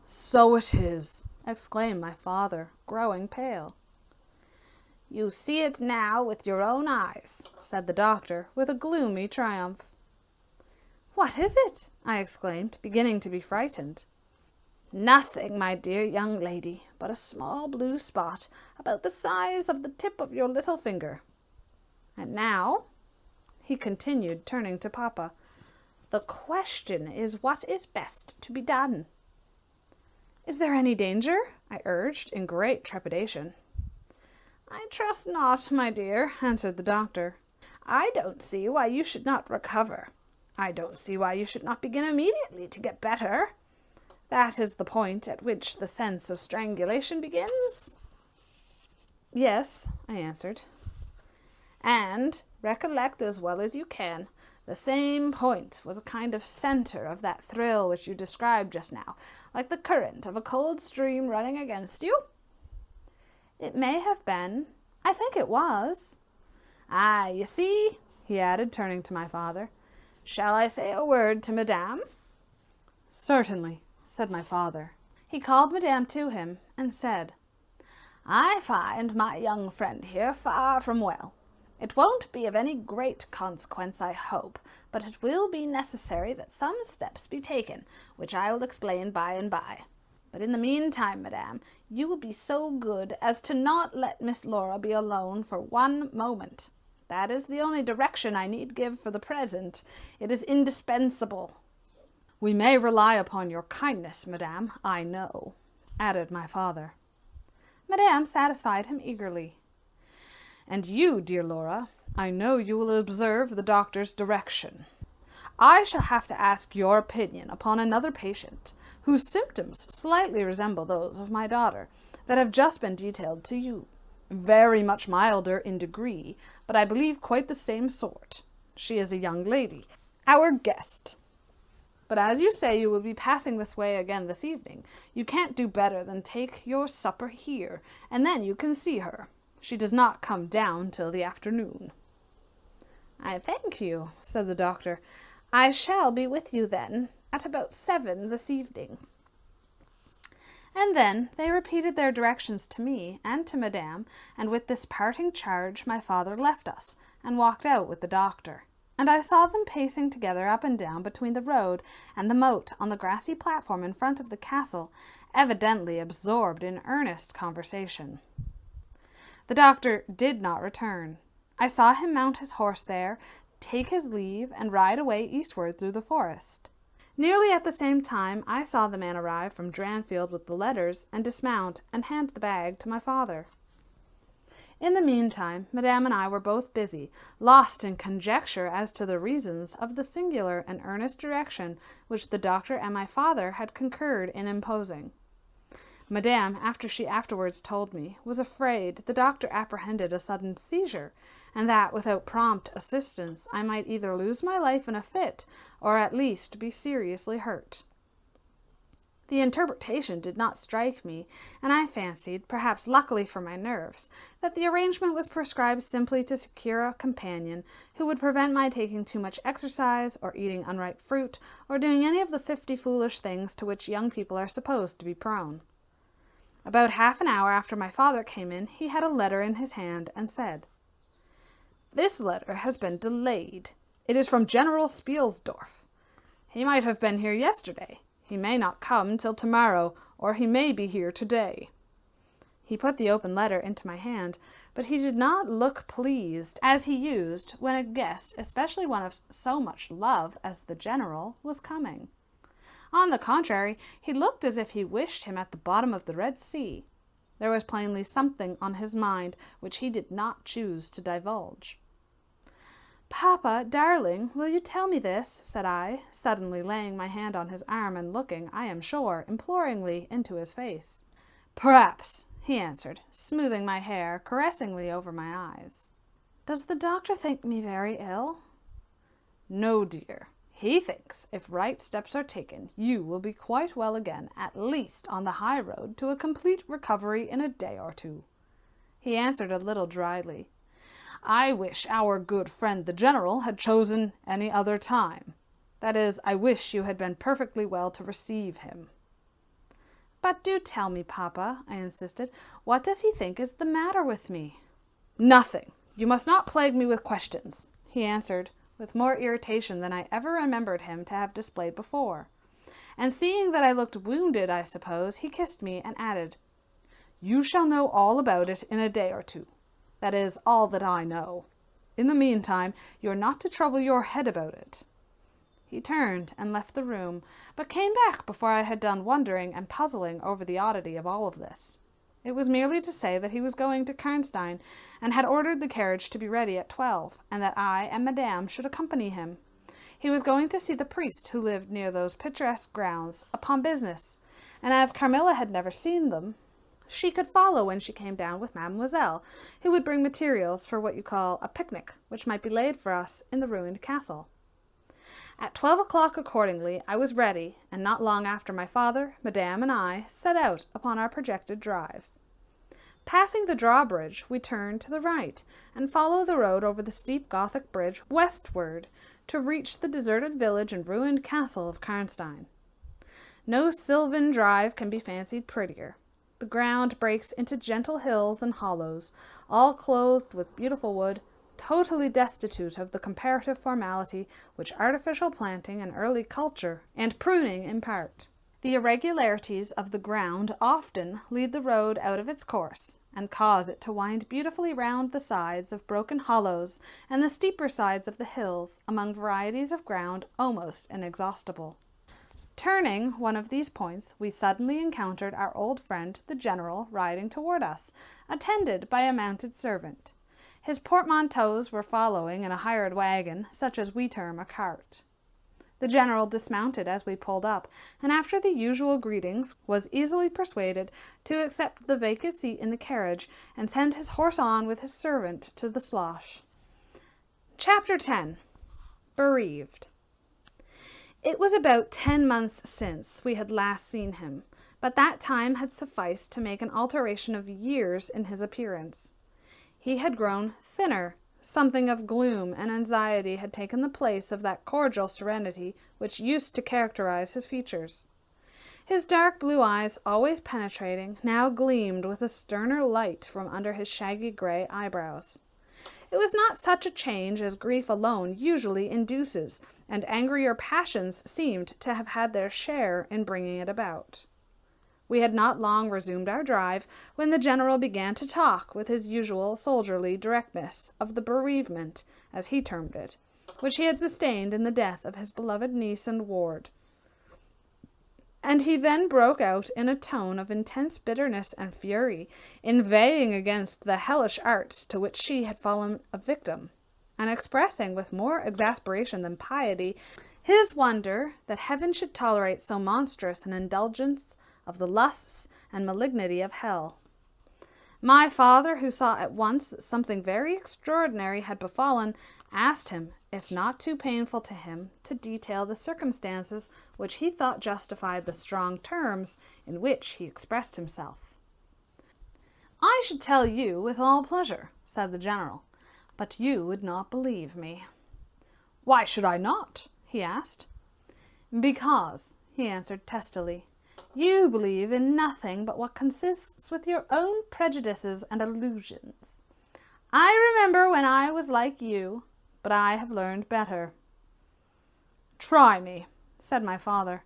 So it is!" exclaimed my father, growing pale. "You see it now with your own eyes," said the doctor, with a gloomy triumph. "What is it?" I exclaimed, beginning to be frightened. "Nothing, my dear young lady, but a small blue spot about the size of the tip of your little finger. And now," he continued, turning to Papa, "the question is what is best to be done." "Is there any danger?" I urged, in great trepidation. "I trust not, my dear," answered the doctor. "I don't see why you should not recover. I don't see why you should not begin immediately to get better. That is the point at which the sense of strangulation begins." "Yes," I answered. "And, recollect as well as you can, the same point was a kind of centre of that thrill which you described just now, like the current of a cold stream running against you?" "It may have been. I think it was." "Ah, you see," he added, turning to my father. "Shall I say a word to Madame?" "Certainly," said my father. He called Madame to him, and said, "I find my young friend here far from well. It won't be of any great consequence, I hope, but it will be necessary that some steps be taken, which I will explain by and by. But in the meantime, Madame, you will be so good as to not let Miss Laura be alone for 1 moment. That is the only direction I need give for the present. It is indispensable." "We may rely upon your kindness, Madame, I know," added my father. Madame satisfied him eagerly. "And you, dear Laura, I know you will observe the doctor's direction. I shall have to ask your opinion upon another patient, whose symptoms slightly resemble those of my daughter, that have just been detailed to you. Very much milder in degree, but I believe quite the same sort. She is a young lady, our guest. But as you say you will be passing this way again this evening, you can't do better than take your supper here, and then you can see her. She does not come down till the afternoon." "I thank you," said the doctor. "I shall be with you then, at about 7 this evening." And then they repeated their directions to me and to Madame, and with this parting charge my father left us, and walked out with the doctor. And I saw them pacing together up and down between the road and the moat on the grassy platform in front of the castle, evidently absorbed in earnest conversation. The doctor did not return. I saw him mount his horse there, take his leave and ride away eastward through the forest. Nearly at the same time I saw the man arrive from Dranfield with the letters and dismount and hand the bag to my father. In the meantime, Madame and I were both busy, lost in conjecture as to the reasons of the singular and earnest direction which the doctor and my father had concurred in imposing. Madame, after she afterwards told me, was afraid the doctor apprehended a sudden seizure, and that without prompt assistance I might either lose my life in a fit, or at least be seriously hurt. The interpretation did not strike me, and I fancied, perhaps luckily for my nerves, that the arrangement was prescribed simply to secure a companion who would prevent my taking too much exercise, or eating unripe fruit, or doing any of the 50 foolish things to which young people are supposed to be prone. About half an hour after my father came in, he had a letter in his hand, and said, "This letter has been delayed. It is from General Spielsdorf. He might have been here yesterday. He may not come till tomorrow, or he may be here today." He put the open letter into my hand, but he did not look pleased, as he used when a guest, especially one of so much love as the General, was coming. On the contrary, he looked as if he wished him at the bottom of the Red Sea. There was plainly something on his mind which he did not choose to divulge. "Papa, darling, will you tell me this?" said I, suddenly laying my hand on his arm and looking, I am sure, imploringly into his face. "Perhaps," he answered, smoothing my hair caressingly over my eyes. "Does the doctor think me very ill?" "No, dear. He thinks, if right steps are taken, you will be quite well again, at least on the high road to a complete recovery in a day or two." He answered a little dryly, "I wish our good friend the General had chosen any other time. That is, I wish you had been perfectly well to receive him." "But do tell me, Papa," I insisted, "what does he think is the matter with me?" "Nothing. You must not plague me with questions," he answered, with more irritation than I ever remembered him to have displayed before. And seeing that I looked wounded, I suppose, he kissed me and added, "You shall know all about it in a day or two. That is all that I know. In the meantime, you are not to trouble your head about it." He turned and left the room, but came back before I had done wondering and puzzling over the oddity of all of this. It was merely to say that he was going to Karnstein, and had ordered the carriage to be ready at 12, and that I and Madame should accompany him. He was going to see the priest who lived near those picturesque grounds, upon business, and as Carmilla had never seen them, she could follow when she came down with Mademoiselle, who would bring materials for what you call a picnic, which might be laid for us in the ruined castle. At 12 o'clock accordingly I was ready, and not long after my father, Madame, and I set out upon our projected drive. Passing the drawbridge, we turned to the right, and followed the road over the steep Gothic bridge westward, to reach the deserted village and ruined castle of Karnstein. No sylvan drive can be fancied prettier. The ground breaks into gentle hills and hollows, all clothed with beautiful wood, totally destitute of the comparative formality which artificial planting and early culture and pruning impart. The irregularities of the ground often lead the road out of its course, and cause it to wind beautifully round the sides of broken hollows and the steeper sides of the hills, among varieties of ground almost inexhaustible. Turning one of these points, we suddenly encountered our old friend the General riding toward us, attended by a mounted servant. His portmanteaus were following in a hired wagon, such as we term a cart. The General dismounted as we pulled up, and after the usual greetings was easily persuaded to accept the vacant seat in the carriage and send his horse on with his servant to the slosh. Chapter 10. Bereaved. It was about 10 months since we had last seen him, but that time had sufficed to make an alteration of years in his appearance. He had grown thinner. Something of gloom and anxiety had taken the place of that cordial serenity which used to characterize his features. His dark blue eyes, always penetrating, now gleamed with a sterner light from under his shaggy gray eyebrows. It was not such a change as grief alone usually induces, and angrier passions seemed to have had their share in bringing it about. We had not long resumed our drive when the General began to talk with his usual soldierly directness of the bereavement, as he termed it, which he had sustained in the death of his beloved niece and ward. And he then broke out in a tone of intense bitterness and fury, inveighing against the hellish arts to which she had fallen a victim, and expressing with more exasperation than piety his wonder that heaven should tolerate so monstrous an indulgence of the lusts and malignity of hell. My father, who saw at once that something very extraordinary had befallen, asked him, if not too painful to him, to detail the circumstances which he thought justified the strong terms in which he expressed himself. "I should tell you with all pleasure," said the general, "but you would not believe me." "Why should I not?" he asked. "Because," he answered testily, "you believe in nothing but what consists with your own prejudices and illusions. I remember when I was like you, but I have learned better." "Try me," said my father.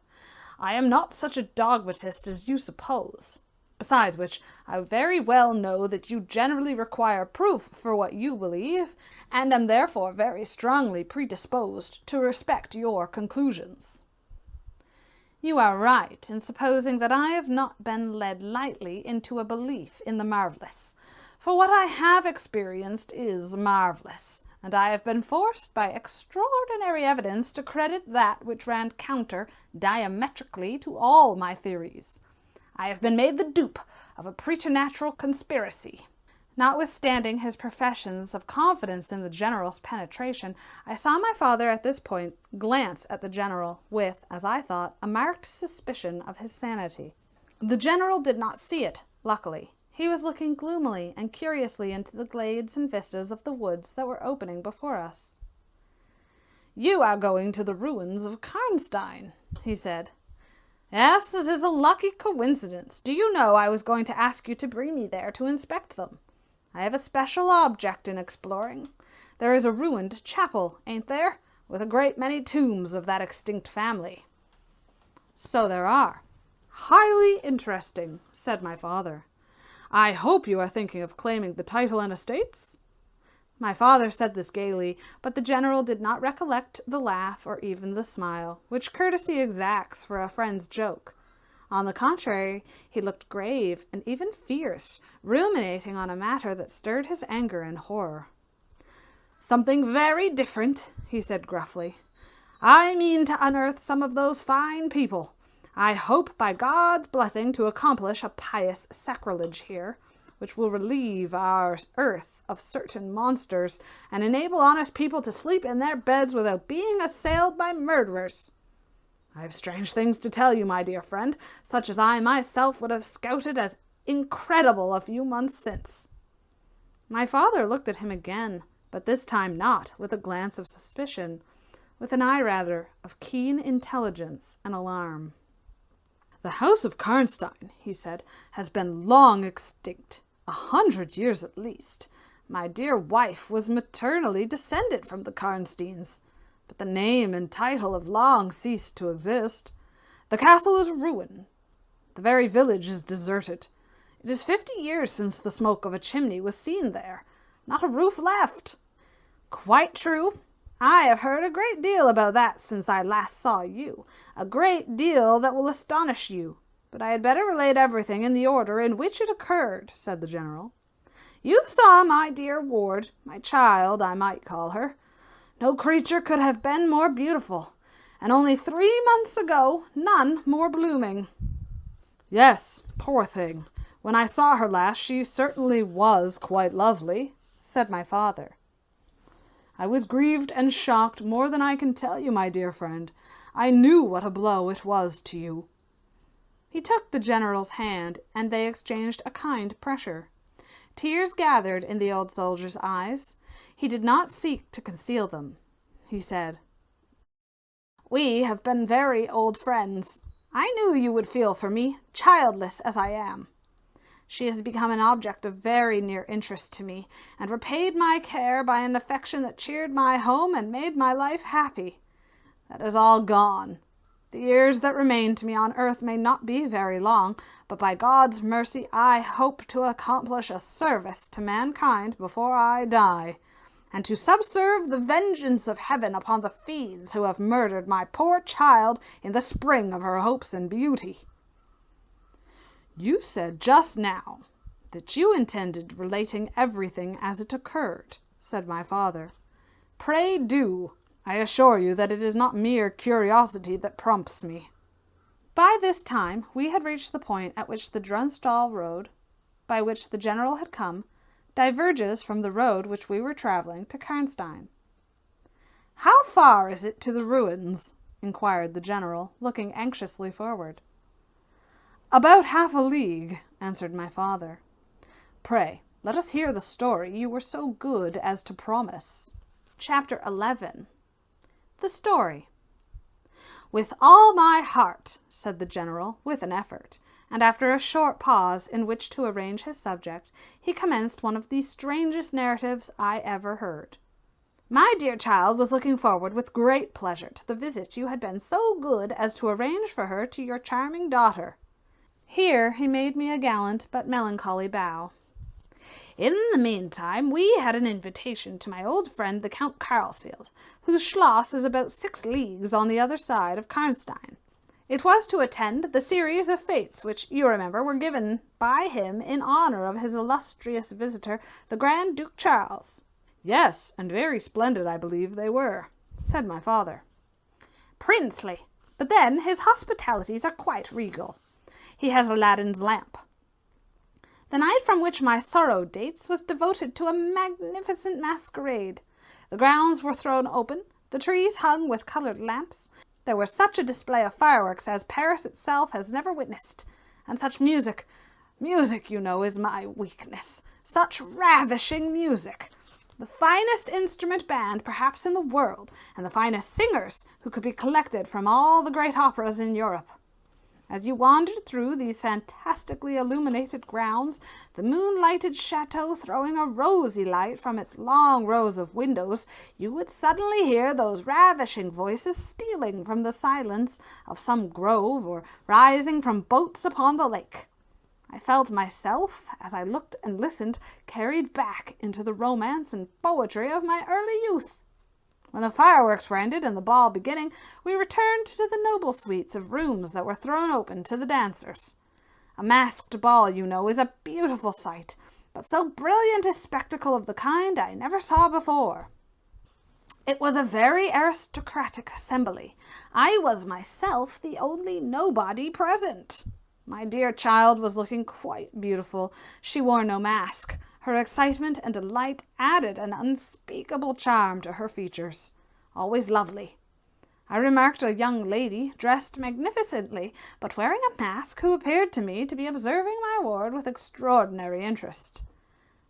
"I am not such a dogmatist as you suppose. Besides which, I very well know that you generally require proof for what you believe, and am therefore very strongly predisposed to respect your conclusions." "You are right in supposing that I have not been led lightly into a belief in the marvellous, for what I have experienced is marvellous, and I have been forced by extraordinary evidence to credit that which ran counter diametrically to all my theories. I have been made the dupe of a preternatural conspiracy." Notwithstanding his professions of confidence in the general's penetration, I saw my father at this point glance at the general with, as I thought, a marked suspicion of his sanity. The general did not see it, luckily. He was looking gloomily and curiously into the glades and vistas of the woods that were opening before us. "You are going to the ruins of Karnstein," he said. "Yes, it is a lucky coincidence. Do you know I was going to ask you to bring me there to inspect them? I have a special object in exploring. There is a ruined chapel, ain't there, with a great many tombs of that extinct family." "So there are. Highly interesting," said my father. "I hope you are thinking of claiming the title and estates?" My father said this gaily, but the general did not recollect the laugh or even the smile, which courtesy exacts for a friend's joke. On the contrary, he looked grave and even fierce, ruminating on a matter that stirred his anger and horror. "Something very different," he said gruffly. "I mean to unearth some of those fine people. I hope by God's blessing to accomplish a pious sacrilege here, which will relieve our earth of certain monsters and enable honest people to sleep in their beds without being assailed by murderers. I have strange things to tell you, my dear friend, such as I myself would have scouted as incredible a few months since." My father looked at him again, but this time not with a glance of suspicion, with an eye rather of keen intelligence and alarm. "The house of Karnstein," he said, "has been long extinct, 100 years at least. My dear wife was maternally descended from the Karnsteins, but the name and title have long ceased to exist. The castle is ruined. The very village is deserted. It is 50 years since the smoke of a chimney was seen there. Not a roof left." "Quite true. I have heard a great deal about that since I last saw you, a great deal that will astonish you. But I had better relate everything in the order in which it occurred," said the general. "You saw my dear ward, my child, I might call her. No creature could have been more beautiful, and only 3 months ago none more blooming." "Yes, poor thing. When I saw her last she certainly was quite lovely," said my father. "I was grieved and shocked more than I can tell you, my dear friend. I knew what a blow it was to you." He took the general's hand, and they exchanged a kind pressure. Tears gathered in the old soldier's eyes. He did not seek to conceal them. He said, "We have been very old friends. I knew you would feel for me, childless as I am. She has become an object of very near interest to me, and repaid my care by an affection that cheered my home and made my life happy. That is all gone. The years that remain to me on earth may not be very long, but by God's mercy I hope to accomplish a service to mankind before I die, and to subserve the vengeance of heaven upon the fiends who have murdered my poor child in the spring of her hopes and beauty." "You said just now that you intended relating everything as it occurred," said my father. "Pray do. I assure you that it is not mere curiosity that prompts me." By this time we had reached the point at which the Drunstall road, by which the general had come, diverges from the road which we were travelling to Karnstein. "How far is it to the ruins?" inquired the general, looking anxiously forward. "About half a league," answered my father. "Pray, let us hear the story you were so good as to promise." Chapter 11. The Story. "With all my heart," said the general, with an effort, and after a short pause in which to arrange his subject, he commenced one of the strangest narratives I ever heard. "My dear child was looking forward with great pleasure to the visit you had been so good as to arrange for her to your charming daughter." Here he made me a gallant but melancholy bow. "In the meantime, we had an invitation to my old friend the Count Carlsfield, whose schloss is about 6 leagues on the other side of Karnstein. It was to attend the series of fêtes which, you remember, were given by him in honour of his illustrious visitor, the Grand Duke Charles." "Yes, and very splendid, I believe they were," said my father. "Princely, but then his hospitalities are quite regal. He has Aladdin's lamp. The night from which my sorrow dates was devoted to a magnificent masquerade. The grounds were thrown open, the trees hung with coloured lamps. There was such a display of fireworks as Paris itself has never witnessed, and such music. Music, you know, is my weakness. Such ravishing music. The finest instrument band, perhaps, in the world, and the finest singers who could be collected from all the great operas in Europe. As you wandered through these fantastically illuminated grounds, the moon-lighted chateau throwing a rosy light from its long rows of windows, you would suddenly hear those ravishing voices stealing from the silence of some grove or rising from boats upon the lake. I felt myself, as I looked and listened, carried back into the romance and poetry of my early youth. When the fireworks were ended and the ball beginning, we returned to the noble suites of rooms that were thrown open to the dancers. A masked ball, you know, is a beautiful sight, but so brilliant a spectacle of the kind I never saw before. It was a very aristocratic assembly. I was myself the only nobody present. My dear child was looking quite beautiful. She wore no mask. Her excitement and delight added an unspeakable charm to her features. Always lovely. I remarked a young lady, dressed magnificently, but wearing a mask, who appeared to me to be observing my ward with extraordinary interest.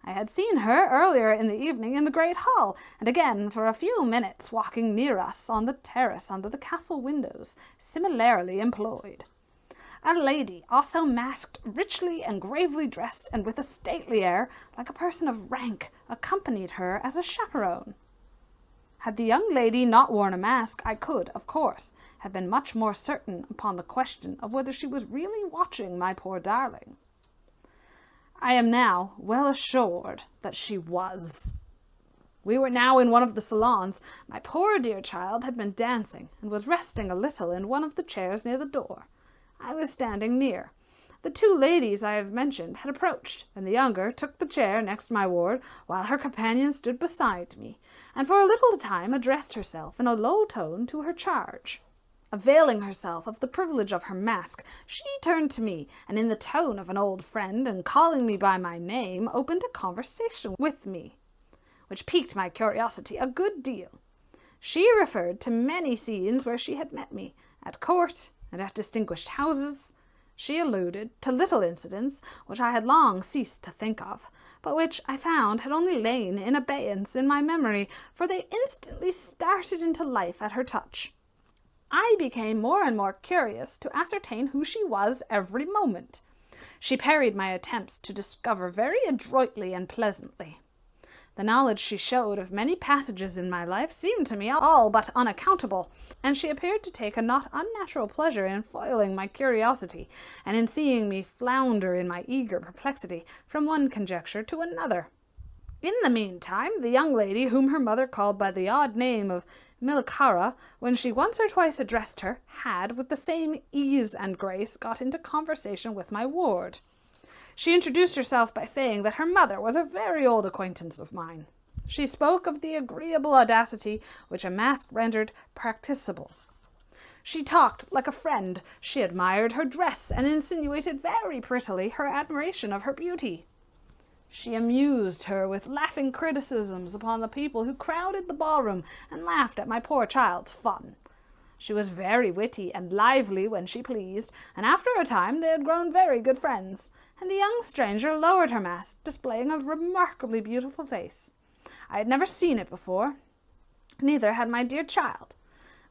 I had seen her earlier in the evening in the great hall, and again for a few minutes walking near us on the terrace under the castle windows, similarly employed. A lady, also masked, richly and gravely dressed, and with a stately air, like a person of rank, accompanied her as a chaperone. Had the young lady not worn a mask, I could, of course, have been much more certain upon the question of whether she was really watching my poor darling. I am now well assured that she was. We were now in one of the salons. My poor dear child had been dancing, and was resting a little in one of the chairs near the door. I was standing near. The 2 ladies I have mentioned had approached, and the younger took the chair next my ward, while her companion stood beside me, and for a little time addressed herself in a low tone to her charge. Availing herself of the privilege of her mask, she turned to me, and in the tone of an old friend, and calling me by my name, opened a conversation with me, which piqued my curiosity a good deal. She referred to many scenes where she had met me, at court and at distinguished houses. She alluded to little incidents which I had long ceased to think of, but which I found had only lain in abeyance in my memory, for they instantly started into life at her touch. I became more and more curious to ascertain who she was every moment. She parried my attempts to discover very adroitly and pleasantly. The knowledge she showed of many passages in my life seemed to me all but unaccountable, and she appeared to take a not unnatural pleasure in foiling my curiosity, and in seeing me flounder in my eager perplexity from one conjecture to another. In the meantime, the young lady whom her mother called by the odd name of Milicara, when she once or twice addressed her, had, with the same ease and grace, got into conversation with my ward. She introduced herself by saying that her mother was a very old acquaintance of mine. She spoke of the agreeable audacity which a mask rendered practicable. She talked like a friend. She admired her dress, and insinuated very prettily her admiration of her beauty. She amused her with laughing criticisms upon the people who crowded the ballroom and laughed at my poor child's fun. She was very witty and lively when she pleased, and after a time they had grown very good friends, and the young stranger lowered her mask, displaying a remarkably beautiful face. I had never seen it before, neither had my dear child,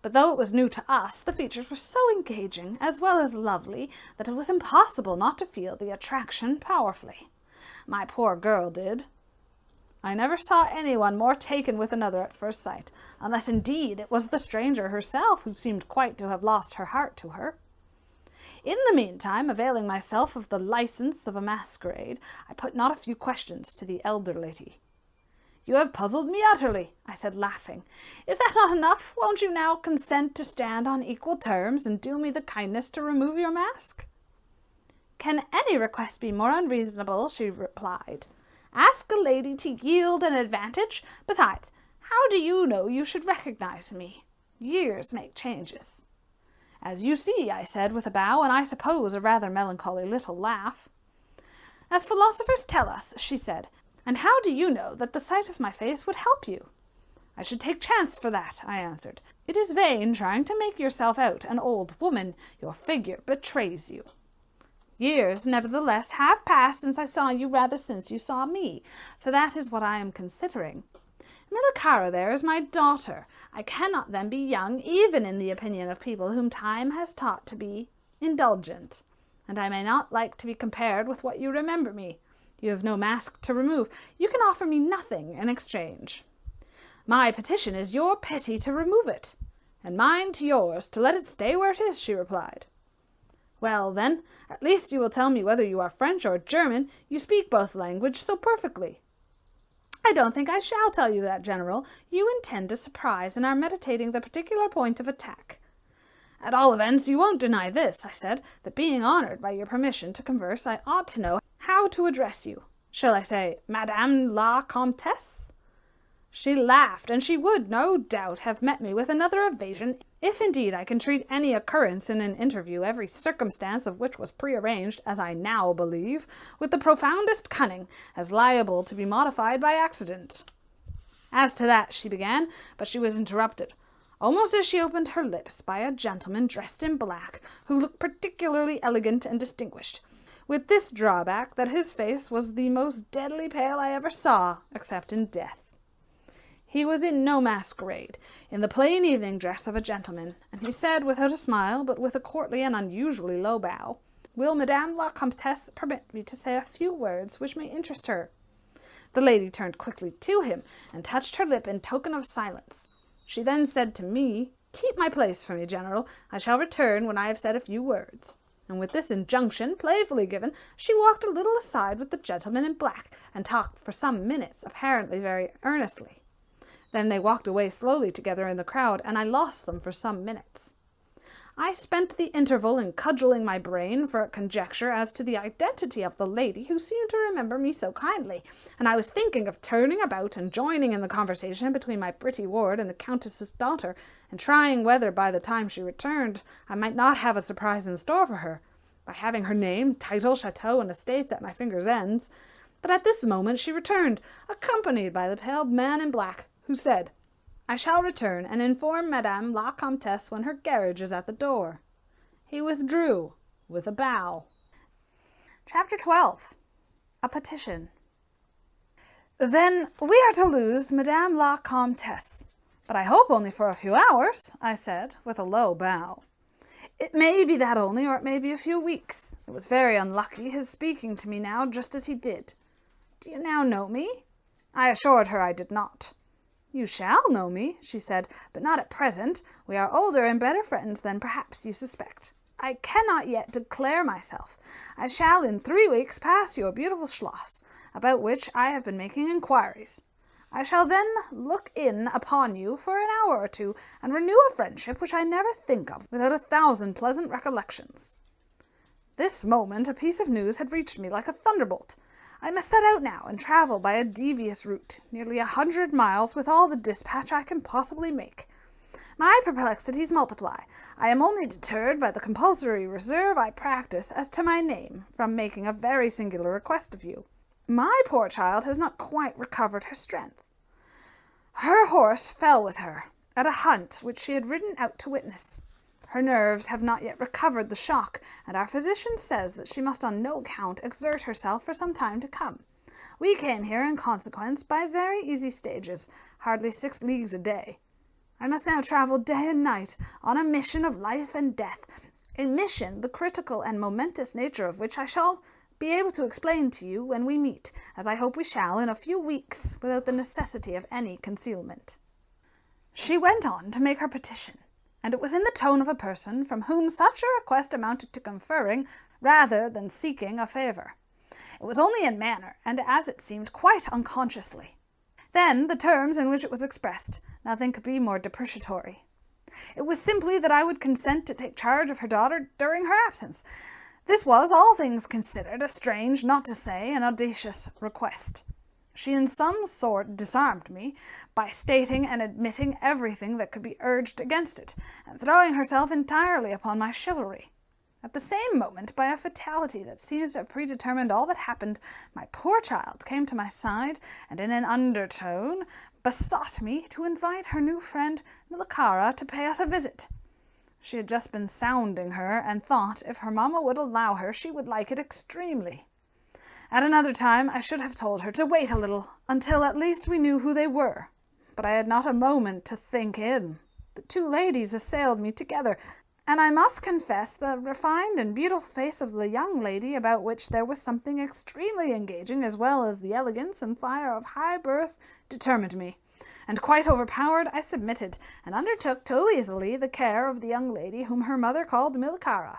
but though it was new to us, the features were so engaging, as well as lovely, that it was impossible not to feel the attraction powerfully. My poor girl did. I never saw anyone more taken with another at first sight, unless indeed it was the stranger herself who seemed quite to have lost her heart to her. In the meantime, availing myself of the license of a masquerade, I put not a few questions to the elder lady. "You have puzzled me utterly," I said, laughing. "Is that not enough? Won't you now consent to stand on equal terms, and do me the kindness to remove your mask?" "Can any request be more unreasonable?" she replied. "Ask a lady to yield an advantage. Besides, how do you know you should recognize me? Years make changes." "As you see," I said, with a bow, and I suppose a rather melancholy little laugh. "As philosophers tell us," she said. "And how do you know that the sight of my face would help you?" "I should take chance for that," I answered. "It is vain trying to make yourself out an old woman. Your figure betrays you." "Years, nevertheless, have passed since I saw you, rather since you saw me, for that is what I am considering. Milicara there is my daughter. I cannot then be young, even in the opinion of people whom time has taught to be indulgent, and I may not like to be compared with what you remember me. You have no mask to remove. You can offer me nothing in exchange. My petition is your pity to remove it, and mine to yours to let it stay where it is," she replied. "Well, then, at least you will tell me whether you are French or German. You speak both languages so perfectly." "I don't think I shall tell you that, General. You intend to surprise and are meditating the particular point of attack." "At all events, you won't deny this," I said, "that being honored by your permission to converse, I ought to know how to address you. Shall I say, Madame la Comtesse?" She laughed, and she would, no doubt, have met me with another evasion, if indeed I can treat any occurrence in an interview, every circumstance of which was prearranged, as I now believe, with the profoundest cunning, as liable to be modified by accident. "As to that," she began, but she was interrupted, almost as she opened her lips, by a gentleman dressed in black, who looked particularly elegant and distinguished, with this drawback, that his face was the most deadly pale I ever saw, except in death. He was in no masquerade, in the plain evening dress of a gentleman, and he said, without a smile, but with a courtly and unusually low bow, "Will Madame la Comtesse permit me to say a few words which may interest her?" The lady turned quickly to him, and touched her lip in token of silence. She then said to me, "Keep my place for me, General. I shall return when I have said a few words." And with this injunction, playfully given, she walked a little aside with the gentleman in black, and talked for some minutes, apparently very earnestly. Then they walked away slowly together in the crowd, and I lost them for some minutes. I spent the interval in cudgelling my brain for a conjecture as to the identity of the lady who seemed to remember me so kindly, and I was thinking of turning about and joining in the conversation between my pretty ward and the Countess's daughter, and trying whether by the time she returned I might not have a surprise in store for her, by having her name, title, chateau, and estates at my fingers' ends. But at this moment she returned, accompanied by the pale man in black, who said, "I shall return and inform Madame la Comtesse when her carriage is at the door." He withdrew with a bow. Chapter 12. A Petition. "Then we are to lose Madame la Comtesse, but I hope only for a few hours," I said, with a low bow. "It may be that only, or it may be a few weeks. It was very unlucky, his speaking to me now just as he did. Do you now know me?" I assured her I did not. "You shall know me," she said, "but not at present. We are older and better friends than perhaps you suspect. I cannot yet declare myself. I shall in 3 weeks pass your beautiful Schloss, about which I have been making inquiries. I shall then look in upon you for an hour or two, and renew a friendship which I never think of without 1,000 pleasant recollections. This moment a piece of news had reached me like a thunderbolt. I must set out now, and travel by a devious route, nearly 100 miles, with all the dispatch I can possibly make. My perplexities multiply. I am only deterred by the compulsory reserve I practice as to my name, from making a very singular request of you. My poor child has not quite recovered her strength. Her horse fell with her, at a hunt which she had ridden out to witness. Her nerves have not yet recovered the shock, and our physician says that she must on no account exert herself for some time to come. We came here, in consequence, by very easy stages, hardly 6 leagues a day. I must now travel day and night, on a mission of life and death, a mission the critical and momentous nature of which I shall be able to explain to you when we meet, as I hope we shall in a few weeks, without the necessity of any concealment." She went on to make her petition, and it was in the tone of a person from whom such a request amounted to conferring rather than seeking a favour. It was only in manner, and as it seemed quite unconsciously. Then the terms in which it was expressed, nothing could be more depreciatory. It was simply that I would consent to take charge of her daughter during her absence. This was, all things considered, a strange, not to say an audacious request. She in some sort disarmed me by stating and admitting everything that could be urged against it, and throwing herself entirely upon my chivalry. At the same moment, by a fatality that seems to have predetermined all that happened, my poor child came to my side, and in an undertone besought me to invite her new friend Milicara to pay us a visit. She had just been sounding her, and thought, if her mamma would allow her, she would like it extremely. At another time I should have told her to wait a little, until at least we knew who they were. But I had not a moment to think in. The 2 ladies assailed me together, and I must confess the refined and beautiful face of the young lady, about which there was something extremely engaging, as well as the elegance and fire of high birth, determined me. And quite overpowered, I submitted, and undertook too easily the care of the young lady whom her mother called Milicara.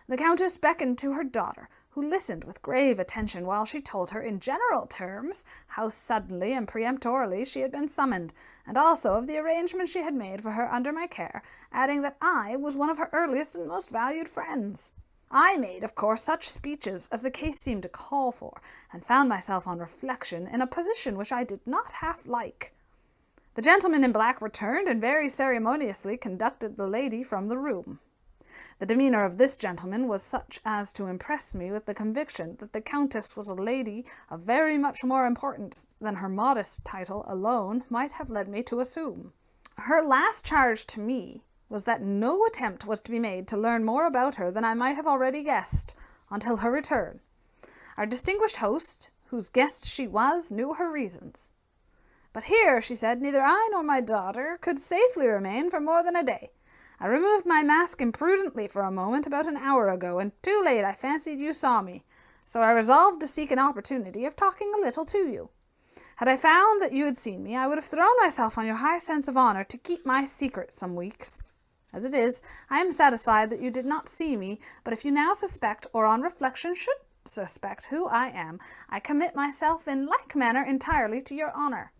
The Countess beckoned to her daughter, who listened with grave attention while she told her in general terms how suddenly and peremptorily she had been summoned, and also of the arrangements she had made for her under my care, adding that I was one of her earliest and most valued friends. I made, of course, such speeches as the case seemed to call for, and found myself on reflection in a position which I did not half like. The gentleman in black returned, and very ceremoniously conducted the lady from the room. The demeanour of this gentleman was such as to impress me with the conviction that the Countess was a lady of very much more importance than her modest title alone might have led me to assume. Her last charge to me was that no attempt was to be made to learn more about her than I might have already guessed, until her return. Our distinguished host, whose guest she was, knew her reasons. But here, she said, neither I nor my daughter could safely remain for more than a day. I removed my mask imprudently for a moment about an hour ago, and too late I fancied you saw me, so I resolved to seek an opportunity of talking a little to you. Had I found that you had seen me, I would have thrown myself on your high sense of honour to keep my secret some weeks. As it is, I am satisfied that you did not see me, but if you now suspect, or on reflection should suspect who I am, I commit myself in like manner entirely to your honour.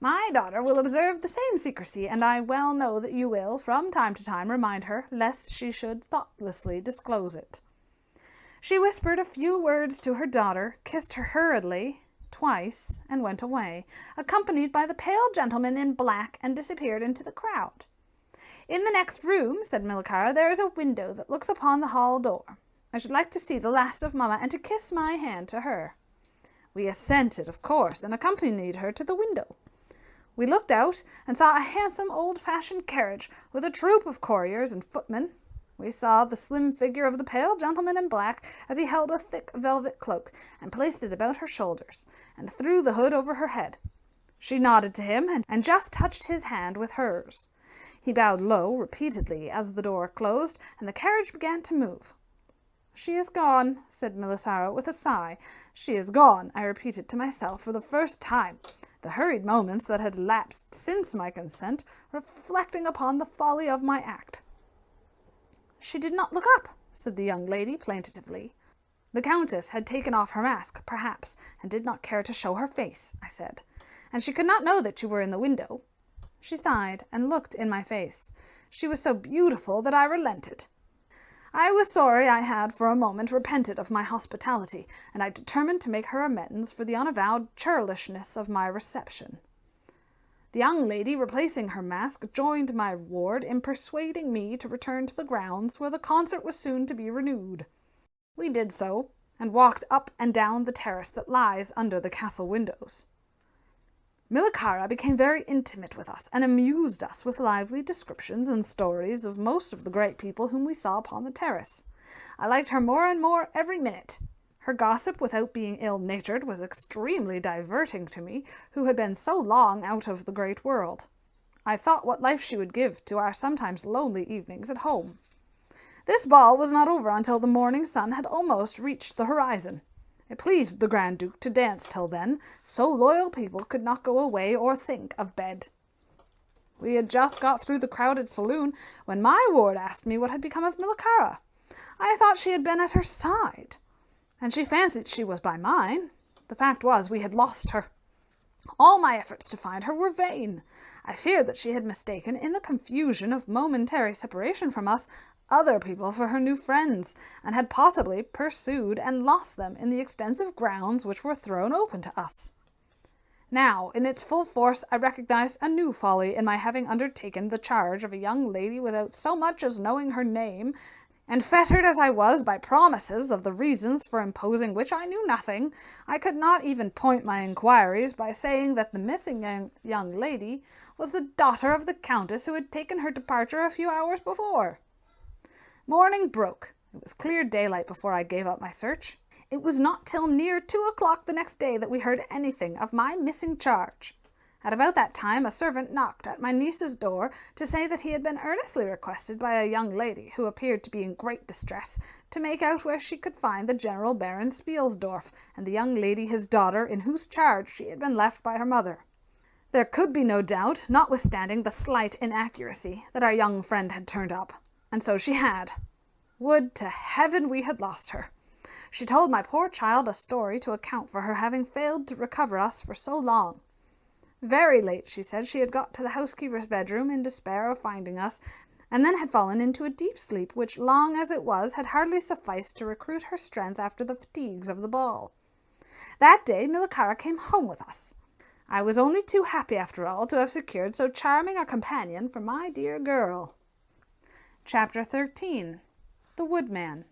My daughter will observe the same secrecy, and I well know that you will, from time to time, remind her, lest she should thoughtlessly disclose it." She whispered a few words to her daughter, kissed her hurriedly twice, and went away, accompanied by the pale gentleman in black, and disappeared into the crowd. "In the next room," said Milicara, "there is a window that looks upon the hall door. I should like to see the last of Mamma, and to kiss my hand to her." We assented, of course, and accompanied her to the window. We looked out, and saw a handsome old-fashioned carriage, with a troop of couriers and footmen. We saw the slim figure of the pale gentleman in black, as he held a thick velvet cloak, and placed it about her shoulders, and threw the hood over her head. She nodded to him, and just touched his hand with hers. He bowed low repeatedly as the door closed, and the carriage began to move. "She is gone," said Milicara with a sigh. "She is gone," I repeated to myself for the first time, the hurried moments that had elapsed since my consent, reflecting upon the folly of my act. "She did not look up," said the young lady plaintively. The Countess had taken off her mask, perhaps, and did not care to show her face, I said, and she could not know that you were in the window. She sighed and looked in my face. She was so beautiful that I relented. I was sorry I had for a moment repented of my hospitality, and I determined to make her amends for the unavowed churlishness of my reception. The young lady, replacing her mask, joined my ward in persuading me to return to the grounds where the concert was soon to be renewed. We did so, and walked up and down the terrace that lies under the castle windows. Milicara became very intimate with us, and amused us with lively descriptions and stories of most of the great people whom we saw upon the terrace. I liked her more and more every minute. Her gossip, without being ill-natured, was extremely diverting to me, who had been so long out of the great world. I thought what life she would give to our sometimes lonely evenings at home. This ball was not over until the morning sun had almost reached the horizon. It pleased the Grand Duke to dance till then, so loyal people could not go away or think of bed. We had just got through the crowded saloon when my ward asked me what had become of Milicara. I thought she had been at her side, and she fancied she was by mine. The fact was we had lost her. All my efforts to find her were vain. I feared that she had mistaken, in the confusion of momentary separation from us, other people for her new friends, and had possibly pursued and lost them in the extensive grounds which were thrown open to us. Now, in its full force, I recognized a new folly in my having undertaken the charge of a young lady without so much as knowing her name, and fettered as I was by promises of the reasons for imposing which I knew nothing, I could not even point my inquiries by saying that the missing young lady was the daughter of the Countess who had taken her departure a few hours before. Morning broke. It was clear daylight before I gave up my search. It was not till near 2 o'clock the next day that we heard anything of my missing charge. At about that time a servant knocked at my niece's door to say that he had been earnestly requested by a young lady, who appeared to be in great distress, to make out where she could find the General Baron Spielsdorf, and the young lady his daughter, in whose charge she had been left by her mother. There could be no doubt, notwithstanding the slight inaccuracy, that our young friend had turned up. And so she had. Would to heaven we had lost her. She told my poor child a story to account for her having failed to recover us for so long. Very late, she said, she had got to the housekeeper's bedroom in despair of finding us, and then had fallen into a deep sleep which, long as it was, had hardly sufficed to recruit her strength after the fatigues of the ball. That day Milicara came home with us. I was only too happy, after all, to have secured so charming a companion for my dear girl. Chapter 13. The Woodman.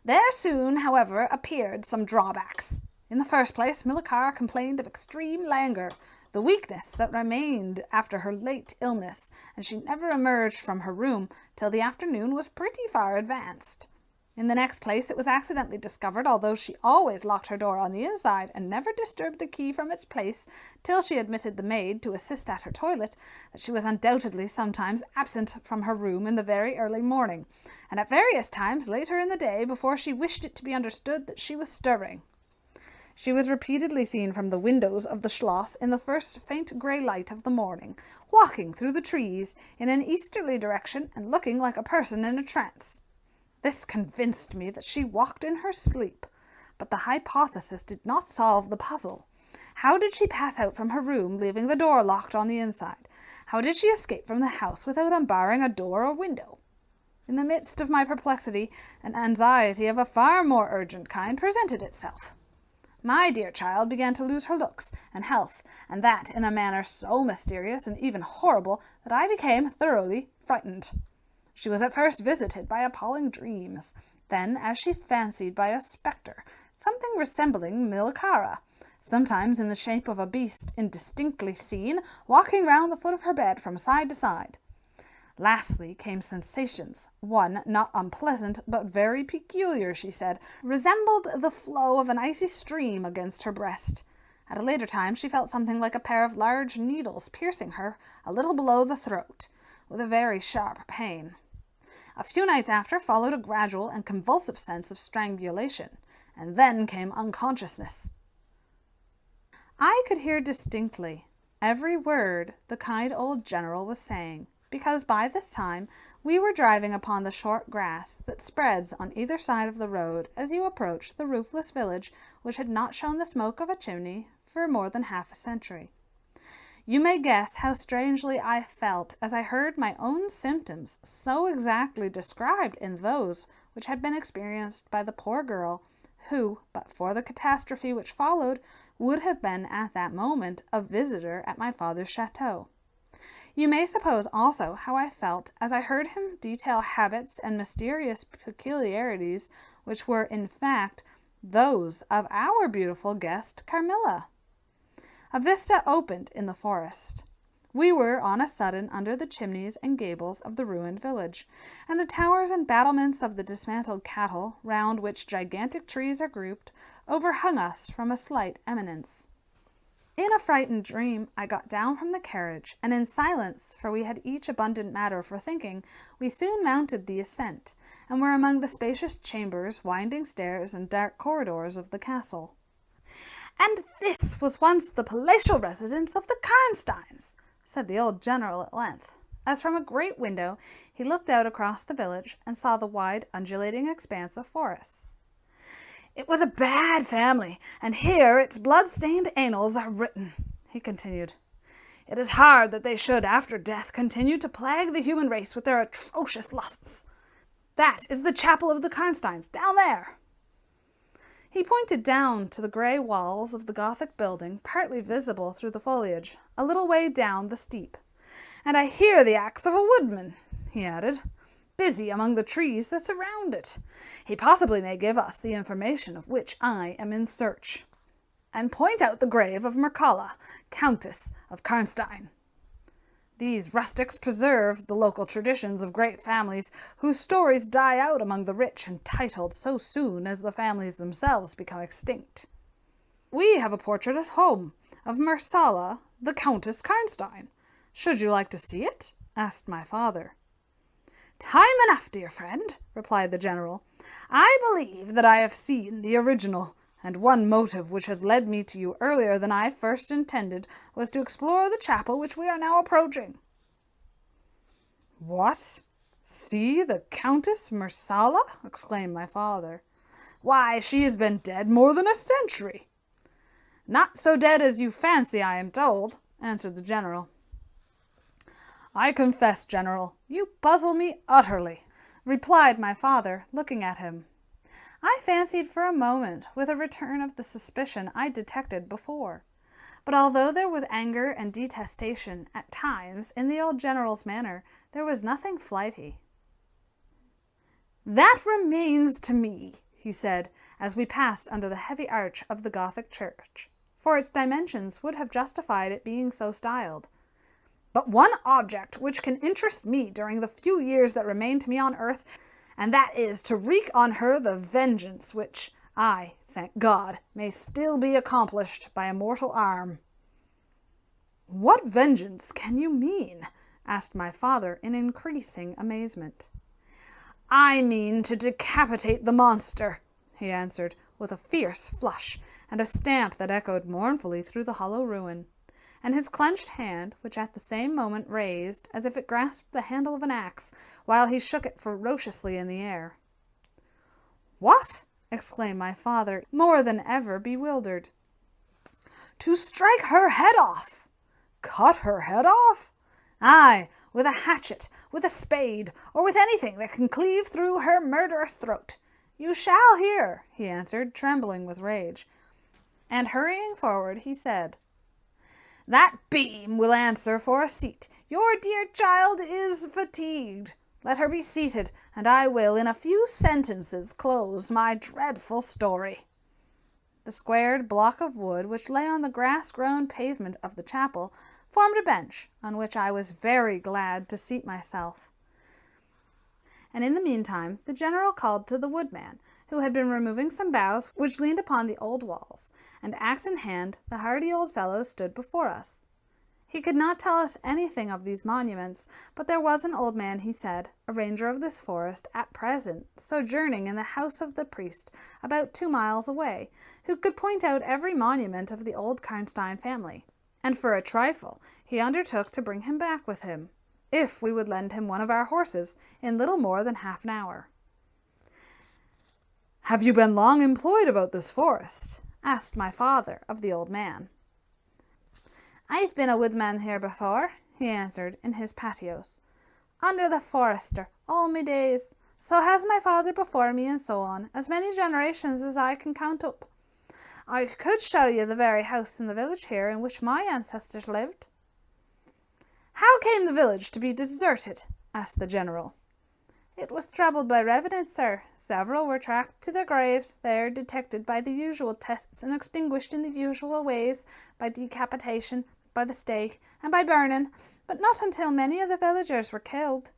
There soon, however, appeared some drawbacks. In the first place, Milicara complained of extreme languor, the weakness that remained after her late illness, and she never emerged from her room till the afternoon was pretty far advanced. In the next place, it was accidentally discovered, although she always locked her door on the inside and never disturbed the key from its place till she admitted the maid to assist at her toilet, that she was undoubtedly sometimes absent from her room in the very early morning, and at various times later in the day, before she wished it to be understood that she was stirring. She was repeatedly seen from the windows of the schloss in the first faint grey light of the morning, walking through the trees in an easterly direction and looking like a person in a trance. This convinced me that she walked in her sleep, but the hypothesis did not solve the puzzle. How did she pass out from her room, leaving the door locked on the inside? How did she escape from the house without unbarring a door or window? In the midst of my perplexity, an anxiety of a far more urgent kind presented itself. My dear child began to lose her looks and health, and that in a manner so mysterious and even horrible that I became thoroughly frightened. She was at first visited by appalling dreams, then, as she fancied, by a spectre, something resembling Milicara, sometimes in the shape of a beast indistinctly seen, walking round the foot of her bed from side to side. Lastly came sensations. One, not unpleasant, but very peculiar, she said, resembled the flow of an icy stream against her breast. At a later time she felt something like a pair of large needles piercing her a little below the throat, with a very sharp pain. A few nights after followed a gradual and convulsive sense of strangulation, and then came unconsciousness. I could hear distinctly every word the kind old general was saying, because by this time we were driving upon the short grass that spreads on either side of the road as you approach the roofless village which had not shown the smoke of a chimney for more than half a century. You may guess how strangely I felt as I heard my own symptoms so exactly described in those which had been experienced by the poor girl who, but for the catastrophe which followed, would have been at that moment a visitor at my father's chateau. You may suppose also how I felt as I heard him detail habits and mysterious peculiarities which were, in fact, those of our beautiful guest Carmilla. A vista opened in the forest. We were on a sudden under the chimneys and gables of the ruined village, and the towers and battlements of the dismantled cattle, round which gigantic trees are grouped, overhung us from a slight eminence. In a frightened dream, I got down from the carriage, and in silence, for we had each abundant matter for thinking, we soon mounted the ascent, and were among the spacious chambers, winding stairs, and dark corridors of the castle. "And this was once the palatial residence of the Karnsteins," said the old general at length, as from a great window he looked out across the village and saw the wide, undulating expanse of forest. "It was a bad family, and here its blood-stained annals are written," he continued. "It is hard that they should, after death, continue to plague the human race with their atrocious lusts. That is the chapel of the Karnsteins, down there." He pointed down to the grey walls of the Gothic building, partly visible through the foliage, a little way down the steep. "And I hear the axe of a woodman," he added, "busy among the trees that surround it. He possibly may give us the information of which I am in search, and point out the grave of Mircalla, Countess of Karnstein. These rustics preserve the local traditions of great families whose stories die out among the rich and titled so soon as the families themselves become extinct. We have a portrait at home of Mircalla, the Countess Karnstein. Should you like to see it?" asked my father. "Time enough, dear friend," replied the general. "I believe that I have seen the original, and one motive which has led me to you earlier than I first intended was to explore the chapel which we are now approaching." "What? See the Countess Mircalla?" exclaimed my father. "Why, she has been dead more than a century." "Not so dead as you fancy, I am told," answered the general. "I confess, General, you puzzle me utterly," replied my father, looking at him. I fancied for a moment with a return of the suspicion I detected before. But although there was anger and detestation at times in the old general's manner, there was nothing flighty. "That remains to me," he said, as we passed under the heavy arch of the Gothic church, for its dimensions would have justified it being so styled. "But one object which can interest me during the few years that remain to me on earth, and that is to wreak on her the vengeance which, I thank God, may still be accomplished by a mortal arm." "What vengeance can you mean?" asked my father in increasing amazement. "I mean to decapitate the monster," he answered, with a fierce flush and a stamp that echoed mournfully through the hollow ruin, and his clenched hand, which at the same moment raised as if it grasped the handle of an axe, while he shook it ferociously in the air. "What?" exclaimed my father, more than ever bewildered. "To strike her head off." "Cut her head off?" "Aye, with a hatchet, with a spade, or with anything that can cleave through her murderous throat. You shall hear," he answered, trembling with rage. And hurrying forward, he said, "That beam will answer for a seat. Your dear child is fatigued. Let her be seated, and I will in a few sentences close my dreadful story." The squared block of wood which lay on the grass-grown pavement of the chapel formed a bench on which I was very glad to seat myself. And in the meantime the general called to the woodman, who had been removing some boughs which leaned upon the old walls, and axe in hand the hardy old fellow stood before us. He could not tell us anything of these monuments, but there was an old man, he said, a ranger of this forest, at present sojourning in the house of the priest about 2 miles away, who could point out every monument of the old Karnstein family, and for a trifle he undertook to bring him back with him. if we would lend him one of our horses in little more than half an hour. "Have you been long employed about this forest?" asked my father of the old man. "I've been a woodman here before," he answered in his patois, "under the forester all my days. So has my father before me, and so on, as many generations as I can count up. I could show you the very house in the village here in which my ancestors lived." "How came the village to be deserted?" asked the general. "It was troubled by revenants, sir. Several were tracked to their graves there, detected by the usual tests, and extinguished in the usual ways, by decapitation, by the stake, and by burning, but not until many of the villagers were killed."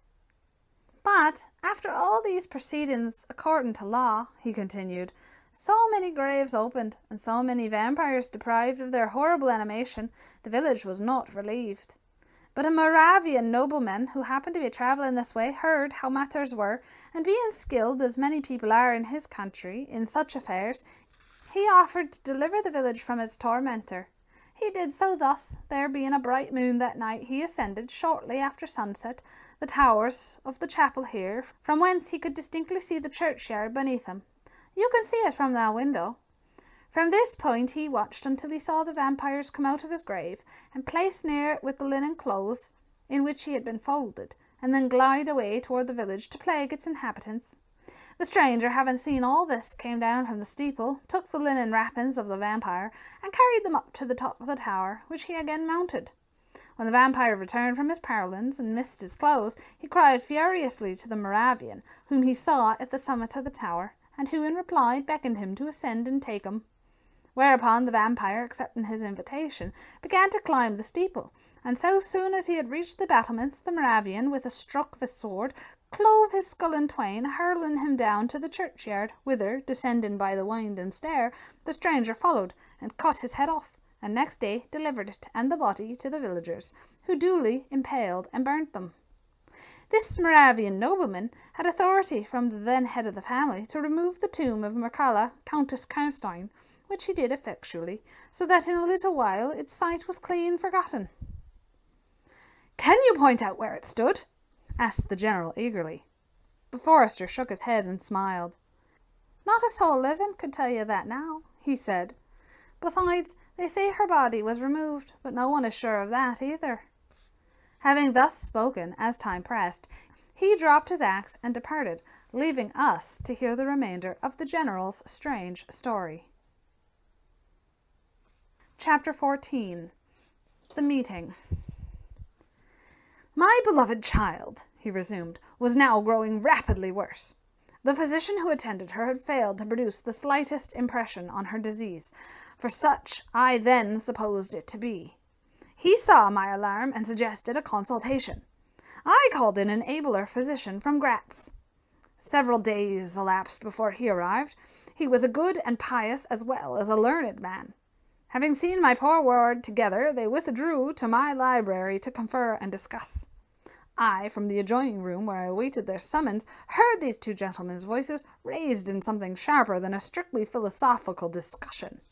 "But after all these proceedings, according to law," he continued, "so many graves opened, and so many vampires deprived of their horrible animation, the village was not relieved. But a Moravian nobleman, who happened to be travelling this way, heard how matters were, and being skilled, as many people are in his country, in such affairs, he offered to deliver the village from its tormentor. He did so thus. There being a bright moon that night, he ascended, shortly after sunset, the towers of the chapel here, from whence he could distinctly see the churchyard beneath him. You can see it from that window. From this point he watched until he saw the vampires come out of his grave, and place near it with the linen clothes in which he had been folded, and then glide away toward the village to plague its inhabitants. The stranger, having seen all this, came down from the steeple, took the linen wrappings of the vampire, and carried them up to the top of the tower, which he again mounted. When the vampire returned from his prowlings and missed his clothes, he cried furiously to the Moravian, whom he saw at the summit of the tower, and who in reply beckoned him to ascend and take him. Whereupon the vampire, accepting his invitation, began to climb the steeple, and so soon as he had reached the battlements, the Moravian, with a stroke of his sword, clove his skull in twain, hurling him down to the churchyard, whither, descending by the winding stair, the stranger followed, and cut his head off, and next day delivered it and the body to the villagers, who duly impaled and burnt them. This Moravian nobleman had authority from the then head of the family to remove the tomb of Mircalla, Countess Karnstein, which he did effectually, so that in a little while its site was clean forgotten. "Can you point out where it stood?" asked the general eagerly. The forester shook his head and smiled. "Not a soul living could tell you that now," he said. "Besides, they say her body was removed, but no one is sure of that either." Having thus spoken, as time pressed, he dropped his axe and departed, leaving us to hear the remainder of the general's strange story. Chapter 14. The Meeting. "My beloved child," he resumed, "was now growing rapidly worse. The physician who attended her had failed to produce the slightest impression on her disease, for such I then supposed it to be. He saw my alarm and suggested a consultation. I called in an abler physician from Gratz. Several days elapsed before he arrived. He was a good and pious as well as a learned man. Having seen my poor ward together, they withdrew to my library to confer and discuss. I, from the adjoining room where I awaited their summons, heard these two gentlemen's voices raised in something sharper than a strictly philosophical discussion.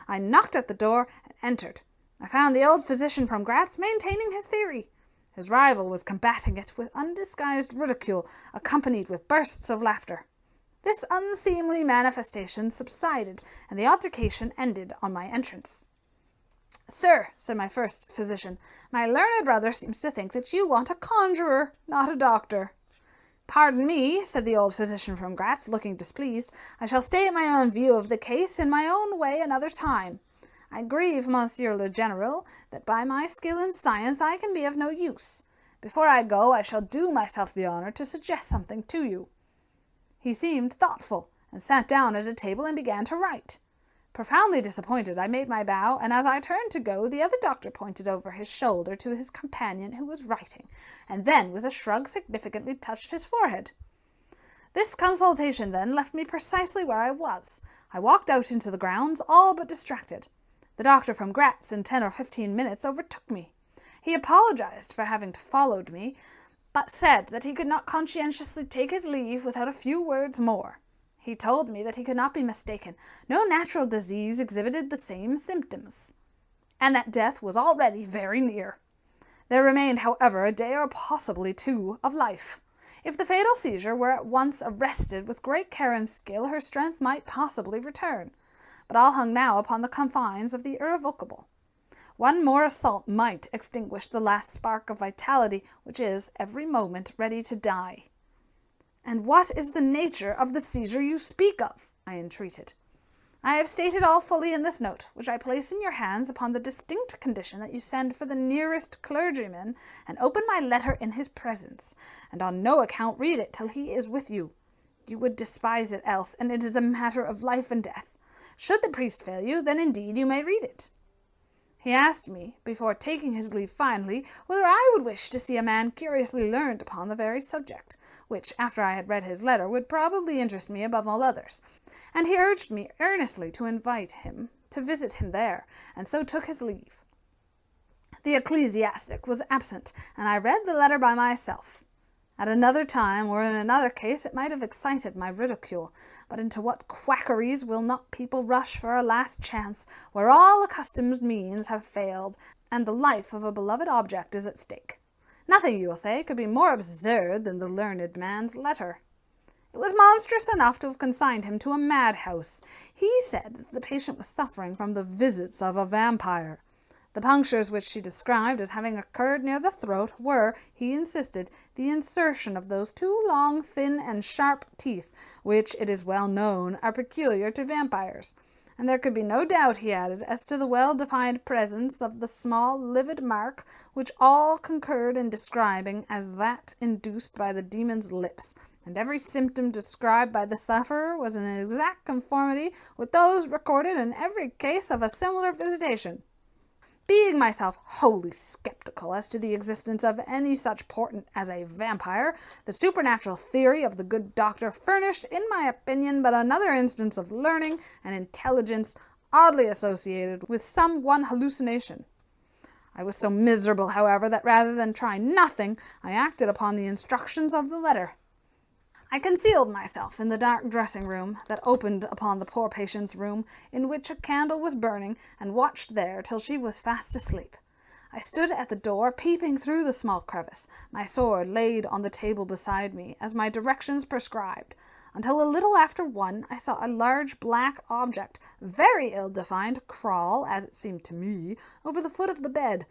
I knocked at the door and entered. I found the old physician from Gratz maintaining his theory. His rival was combating it with undisguised ridicule, accompanied with bursts of laughter. This unseemly manifestation subsided, and the altercation ended on my entrance. "Sir," said my first physician, "my learned brother seems to think that you want a conjurer, not a doctor." "Pardon me," said the old physician from Gratz, looking displeased. "I shall state my own view of the case in my own way another time. I grieve, Monsieur le General, that by my skill in science I can be of no use. Before I go, I shall do myself the honour to suggest something to you." He seemed thoughtful, and sat down at a table and began to write. Profoundly disappointed, I made my bow, and as I turned to go, the other doctor pointed over his shoulder to his companion who was writing, and then, with a shrug, significantly touched his forehead. This consultation, then, left me precisely where I was. I walked out into the grounds, all but distracted. The doctor from Gratz, in 10 or 15 minutes, overtook me. He apologized for having followed me, but said that he could not conscientiously take his leave without a few words more. He told me that he could not be mistaken. No natural disease exhibited the same symptoms, and that death was already very near. There remained, however, a day or possibly 2 of life. If the fatal seizure were at once arrested with great care and skill, her strength might possibly return. But all hung now upon the confines of the irrevocable. One more assault might extinguish the last spark of vitality, which is every moment ready to die. "And what is the nature of the seizure you speak of?" I entreated. "I have stated all fully in this note, which I place in your hands upon the distinct condition that you send for the nearest clergyman and open my letter in his presence, and on no account read it till he is with you. You would despise it else, and it is a matter of life and death. Should the priest fail you, then indeed you may read it." He asked me, before taking his leave finally, whether I would wish to see a man curiously learned upon the very subject, which, after I had read his letter, would probably interest me above all others, and he urged me earnestly to invite him to visit him there, and so took his leave. The ecclesiastic was absent, and I read the letter by myself. At another time, or in another case, it might have excited my ridicule, but into what quackeries will not people rush for a last chance, where all accustomed means have failed, and the life of a beloved object is at stake? Nothing, you will say, could be more absurd than the learned man's letter. It was monstrous enough to have consigned him to a madhouse. He said that the patient was suffering from the visits of a vampire. The punctures which she described as having occurred near the throat were, he insisted, the insertion of those 2 long, thin, and sharp teeth, which, it is well known, are peculiar to vampires. And there could be no doubt, he added, as to the well-defined presence of the small, livid mark, which all concurred in describing as that induced by the demon's lips, and every symptom described by the sufferer was in exact conformity with those recorded in every case of a similar visitation. Being myself wholly skeptical as to the existence of any such portent as a vampire, the supernatural theory of the good doctor furnished, in my opinion, but another instance of learning and intelligence oddly associated with some one hallucination. I was so miserable, however, that rather than try nothing, I acted upon the instructions of the letter. I concealed myself in the dark dressing-room that opened upon the poor patient's room, in which a candle was burning, and watched there till she was fast asleep. I stood at the door, peeping through the small crevice, my sword laid on the table beside me, as my directions prescribed, until a little after 1 I saw a large black object, very ill-defined, crawl, as it seemed to me, over the foot of the bed,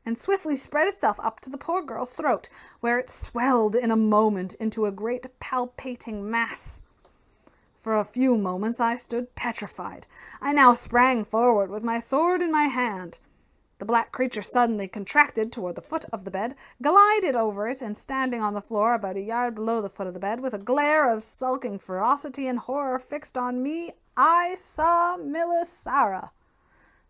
and swiftly spread itself up to the poor girl's throat, where it swelled in a moment into a great palpitating mass. For a few moments I stood petrified. I now sprang forward with my sword in my hand. The black creature suddenly contracted toward the foot of the bed, glided over it, and standing on the floor about a yard below the foot of the bed, with a glare of sulking ferocity and horror fixed on me, I saw Melisara.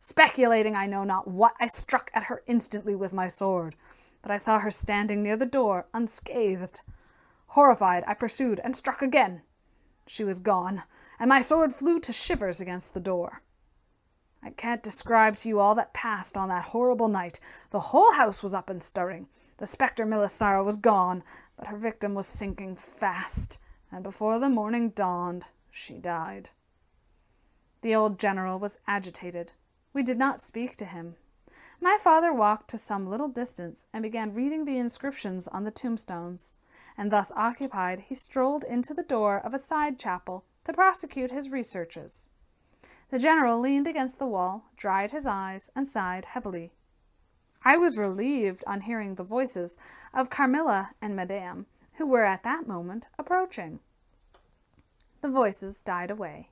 Speculating I know not what, I struck at her instantly with my sword, but I saw her standing near the door, unscathed. Horrified, I pursued and struck again. She was gone, and my sword flew to shivers against the door. I can't describe to you all that passed on that horrible night. The whole house was up and stirring. The spectre Melisara was gone, but her victim was sinking fast, and before the morning dawned, she died. The old general was agitated. We did not speak to him. My father walked to some little distance and began reading the inscriptions on the tombstones, and thus occupied he strolled into the door of a side chapel to prosecute his researches. The general leaned against the wall, dried his eyes, and sighed heavily. I was relieved on hearing the voices of Carmilla and Madame, who were at that moment approaching. The voices died away.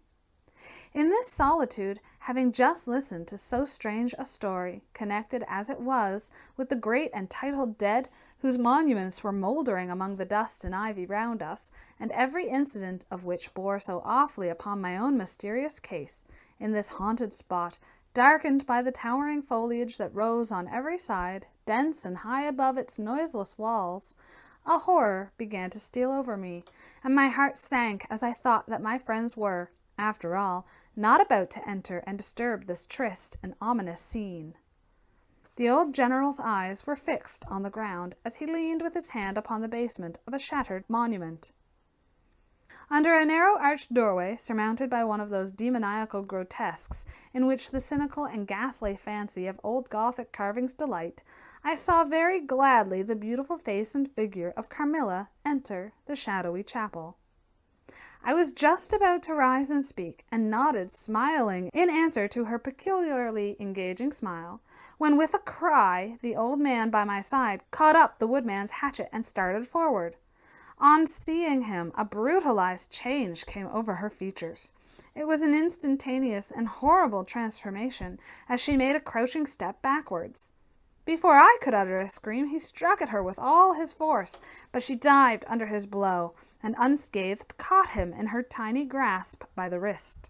In this solitude, having just listened to so strange a story, connected as it was with the great and titled dead, whose monuments were mouldering among the dust and ivy round us, and every incident of which bore so awfully upon my own mysterious case, in this haunted spot, darkened by the towering foliage that rose on every side, dense and high above its noiseless walls, a horror began to steal over me, and my heart sank as I thought that my friends were, after all, not about to enter and disturb this triste and ominous scene. The old general's eyes were fixed on the ground as he leaned with his hand upon the basement of a shattered monument. Under a narrow arched doorway, surmounted by one of those demoniacal grotesques in which the cynical and ghastly fancy of old Gothic carvings delight, I saw very gladly the beautiful face and figure of Carmilla enter the shadowy chapel. I was just about to rise and speak, and nodded, smiling, in answer to her peculiarly engaging smile, when with a cry the old man by my side caught up the woodman's hatchet and started forward. On seeing him, a brutalized change came over her features. It was an instantaneous and horrible transformation, as she made a crouching step backwards. Before I could utter a scream, he struck at her with all his force, but she dived under his blow, and unscathed caught him in her tiny grasp by the wrist.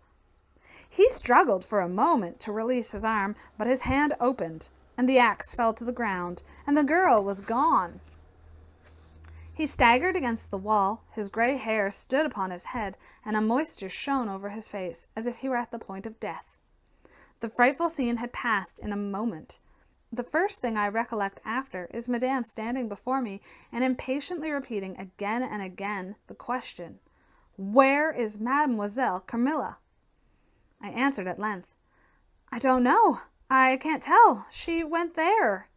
He struggled for a moment to release his arm, but his hand opened, and the axe fell to the ground, and the girl was gone. He staggered against the wall, his gray hair stood upon his head, and a moisture shone over his face, as if he were at the point of death. The frightful scene had passed in a moment. The first thing I recollect after is Madame standing before me and impatiently repeating again and again the question, "Where is Mademoiselle Carmilla?" I answered at length, "I don't know. I can't tell. She went there."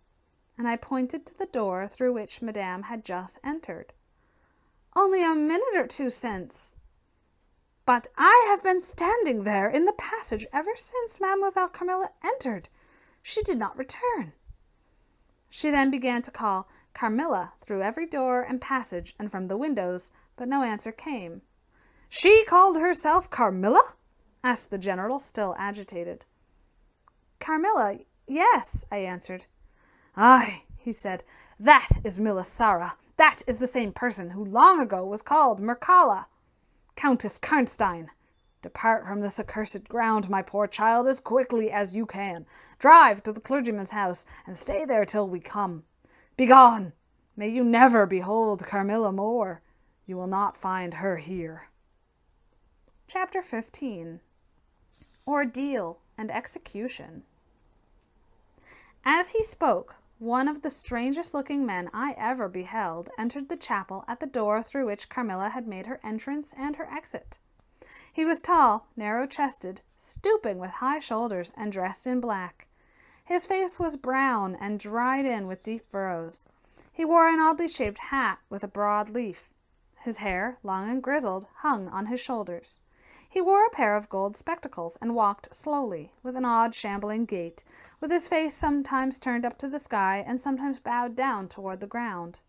And I pointed to the door through which Madame had just entered. "Only a minute or two since." "But I have been standing there in the passage ever since Mademoiselle Carmilla entered. She did not return." She then began to call Carmilla through every door and passage and from the windows, but no answer came. "She called herself Carmilla?" asked the general, still agitated. "Carmilla, yes," I answered. "Aye," he said, "that is Milasara. That is the same person who long ago was called Mircalla. Countess Karnstein. Depart from this accursed ground, my poor child, as quickly as you can. Drive to the clergyman's house, and stay there till we come. Begone! May you never behold Carmilla more. You will not find her here." Chapter 15. Ordeal and Execution. As he spoke, one of the strangest-looking men I ever beheld entered the chapel at the door through which Carmilla had made her entrance and her exit. He was tall, narrow-chested, stooping with high shoulders, and dressed in black. His face was brown and dried in with deep furrows. He wore an oddly shaped hat with a broad leaf. His hair, long and grizzled, hung on his shoulders. He wore a pair of gold spectacles and walked slowly, with an odd shambling gait, with his face sometimes turned up to the sky and sometimes bowed down toward the ground.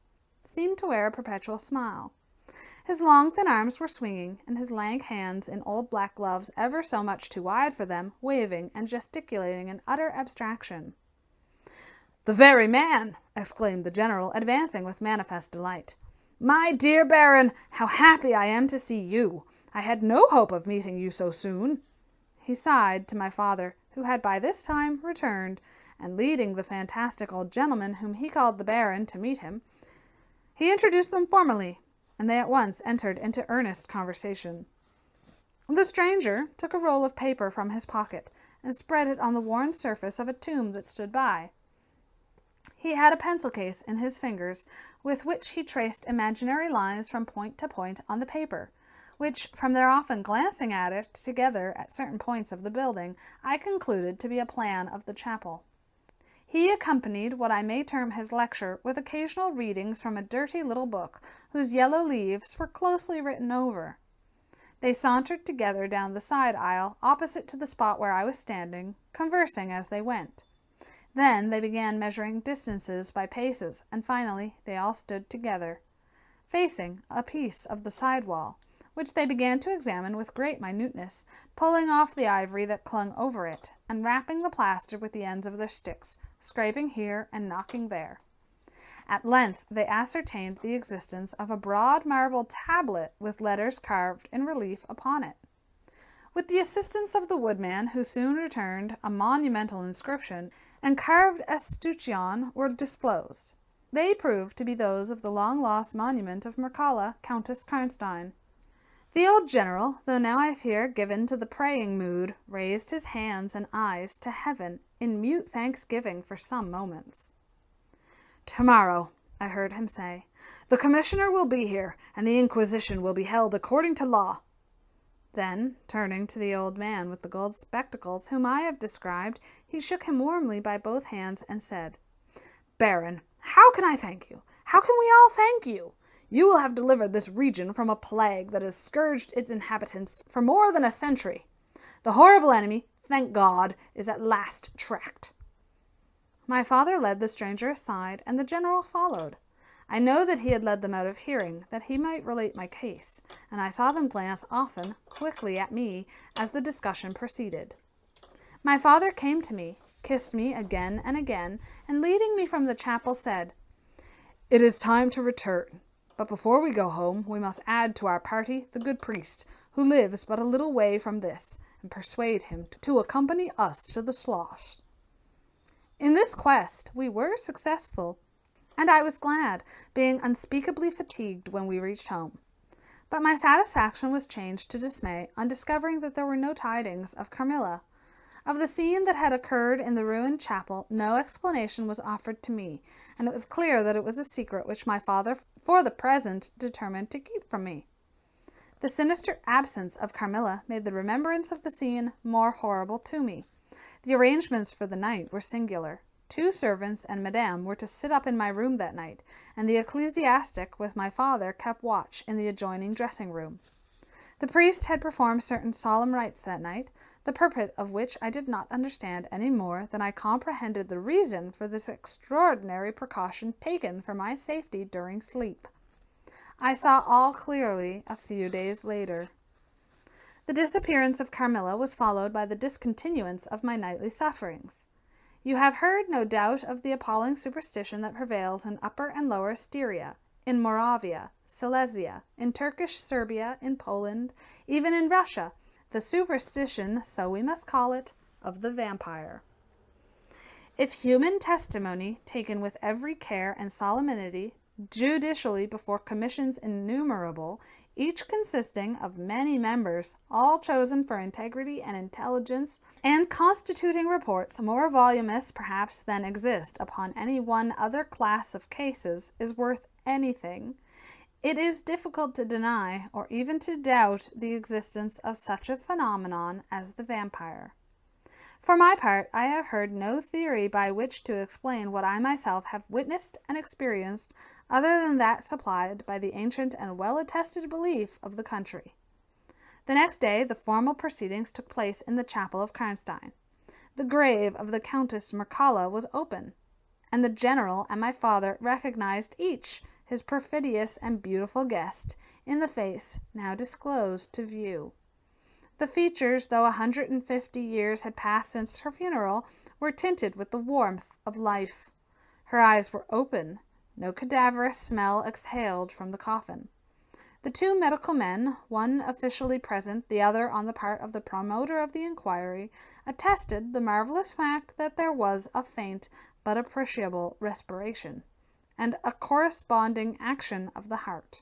He seemed to wear a perpetual smile. His long, thin arms were swinging, and his lank hands in old black gloves, ever so much too wide for them, waving and gesticulating in utter abstraction. "The very man!" exclaimed the general, advancing with manifest delight. "My dear Baron, how happy I am to see you! I had no hope of meeting you so soon." He sighed to my father, who had by this time returned, and leading the fantastic old gentleman whom he called the Baron to meet him, he introduced them formally, and they at once entered into earnest conversation. The stranger took a roll of paper from his pocket and spread it on the worn surface of a tomb that stood by. He had a pencil case in his fingers with which he traced imaginary lines from point to point on the paper, which, from their often glancing at it together at certain points of the building, I concluded to be a plan of the chapel. He accompanied what I may term his lecture with occasional readings from a dirty little book, whose yellow leaves were closely written over. They sauntered together down the side aisle opposite to the spot where I was standing, conversing as they went. Then they began measuring distances by paces, and finally they all stood together, facing a piece of the side wall, which they began to examine with great minuteness, pulling off the ivory that clung over it, and rapping the plaster with the ends of their sticks, scraping here and knocking there. At length they ascertained the existence of a broad marble tablet with letters carved in relief upon it. With the assistance of the woodman, who soon returned a monumental inscription, and carved escutcheon were disclosed. They proved to be those of the long-lost monument of Mircalla, Countess Karnstein. The old general, though now I fear given to the praying mood, raised his hands and eyes to heaven in mute thanksgiving for some moments. "Tomorrow," I heard him say, "the commissioner will be here, and the inquisition will be held according to law." Then, turning to the old man with the gold spectacles whom I have described, he shook him warmly by both hands and said, Baron, how can I thank you? How can we all thank you? You will have delivered this region from a plague that has scourged its inhabitants for more than a century. The horrible enemy, thank God, is at last tracked." My father led the stranger aside, and the general followed. I know that he had led them out of hearing, that he might relate my case, and I saw them glance often, quickly at me, as the discussion proceeded. My father came to me, kissed me again and again, and leading me from the chapel said, "It is time to return, but before we go home we must add to our party the good priest, who lives but a little way from this, and persuade him to accompany us to the slough." In this quest we were successful, and I was glad, being unspeakably fatigued when we reached home. But my satisfaction was changed to dismay on discovering that there were no tidings of Carmilla. Of the scene that had occurred in the ruined chapel, no explanation was offered to me, and it was clear that it was a secret which my father, for the present, determined to keep from me. The sinister absence of Carmilla made the remembrance of the scene more horrible to me. The arrangements for the night were singular. 2 servants and Madame were to sit up in my room that night, and the ecclesiastic with my father kept watch in the adjoining dressing-room. The priest had performed certain solemn rites that night, the purport of which I did not understand any more than I comprehended the reason for this extraordinary precaution taken for my safety during sleep. I saw all clearly a few days later. The disappearance of Carmilla was followed by the discontinuance of my nightly sufferings. You have heard, no doubt, of the appalling superstition that prevails in Upper and Lower Styria, in Moravia, Silesia, in Turkish Serbia, in Poland, even in Russia, the superstition, so we must call it, of the vampire. If human testimony, taken with every care and solemnity, judicially before commissions innumerable, each consisting of many members, all chosen for integrity and intelligence, and constituting reports more voluminous perhaps than exist upon any one other class of cases, is worth anything, it is difficult to deny or even to doubt the existence of such a phenomenon as the vampire. For my part, I have heard no theory by which to explain what I myself have witnessed and experienced other than that supplied by the ancient and well-attested belief of the country. The next day the formal proceedings took place in the chapel of Karnstein. The grave of the Countess Mircalla was open, and the general and my father recognized each his perfidious and beautiful guest in the face now disclosed to view. The features, though 150 years had passed since her funeral, were tinted with the warmth of life. Her eyes were open. No cadaverous smell exhaled from the coffin. The 2 medical men, one officially present, the other on the part of the promoter of the inquiry, attested the marvelous fact that there was a faint but appreciable respiration, and a corresponding action of the heart.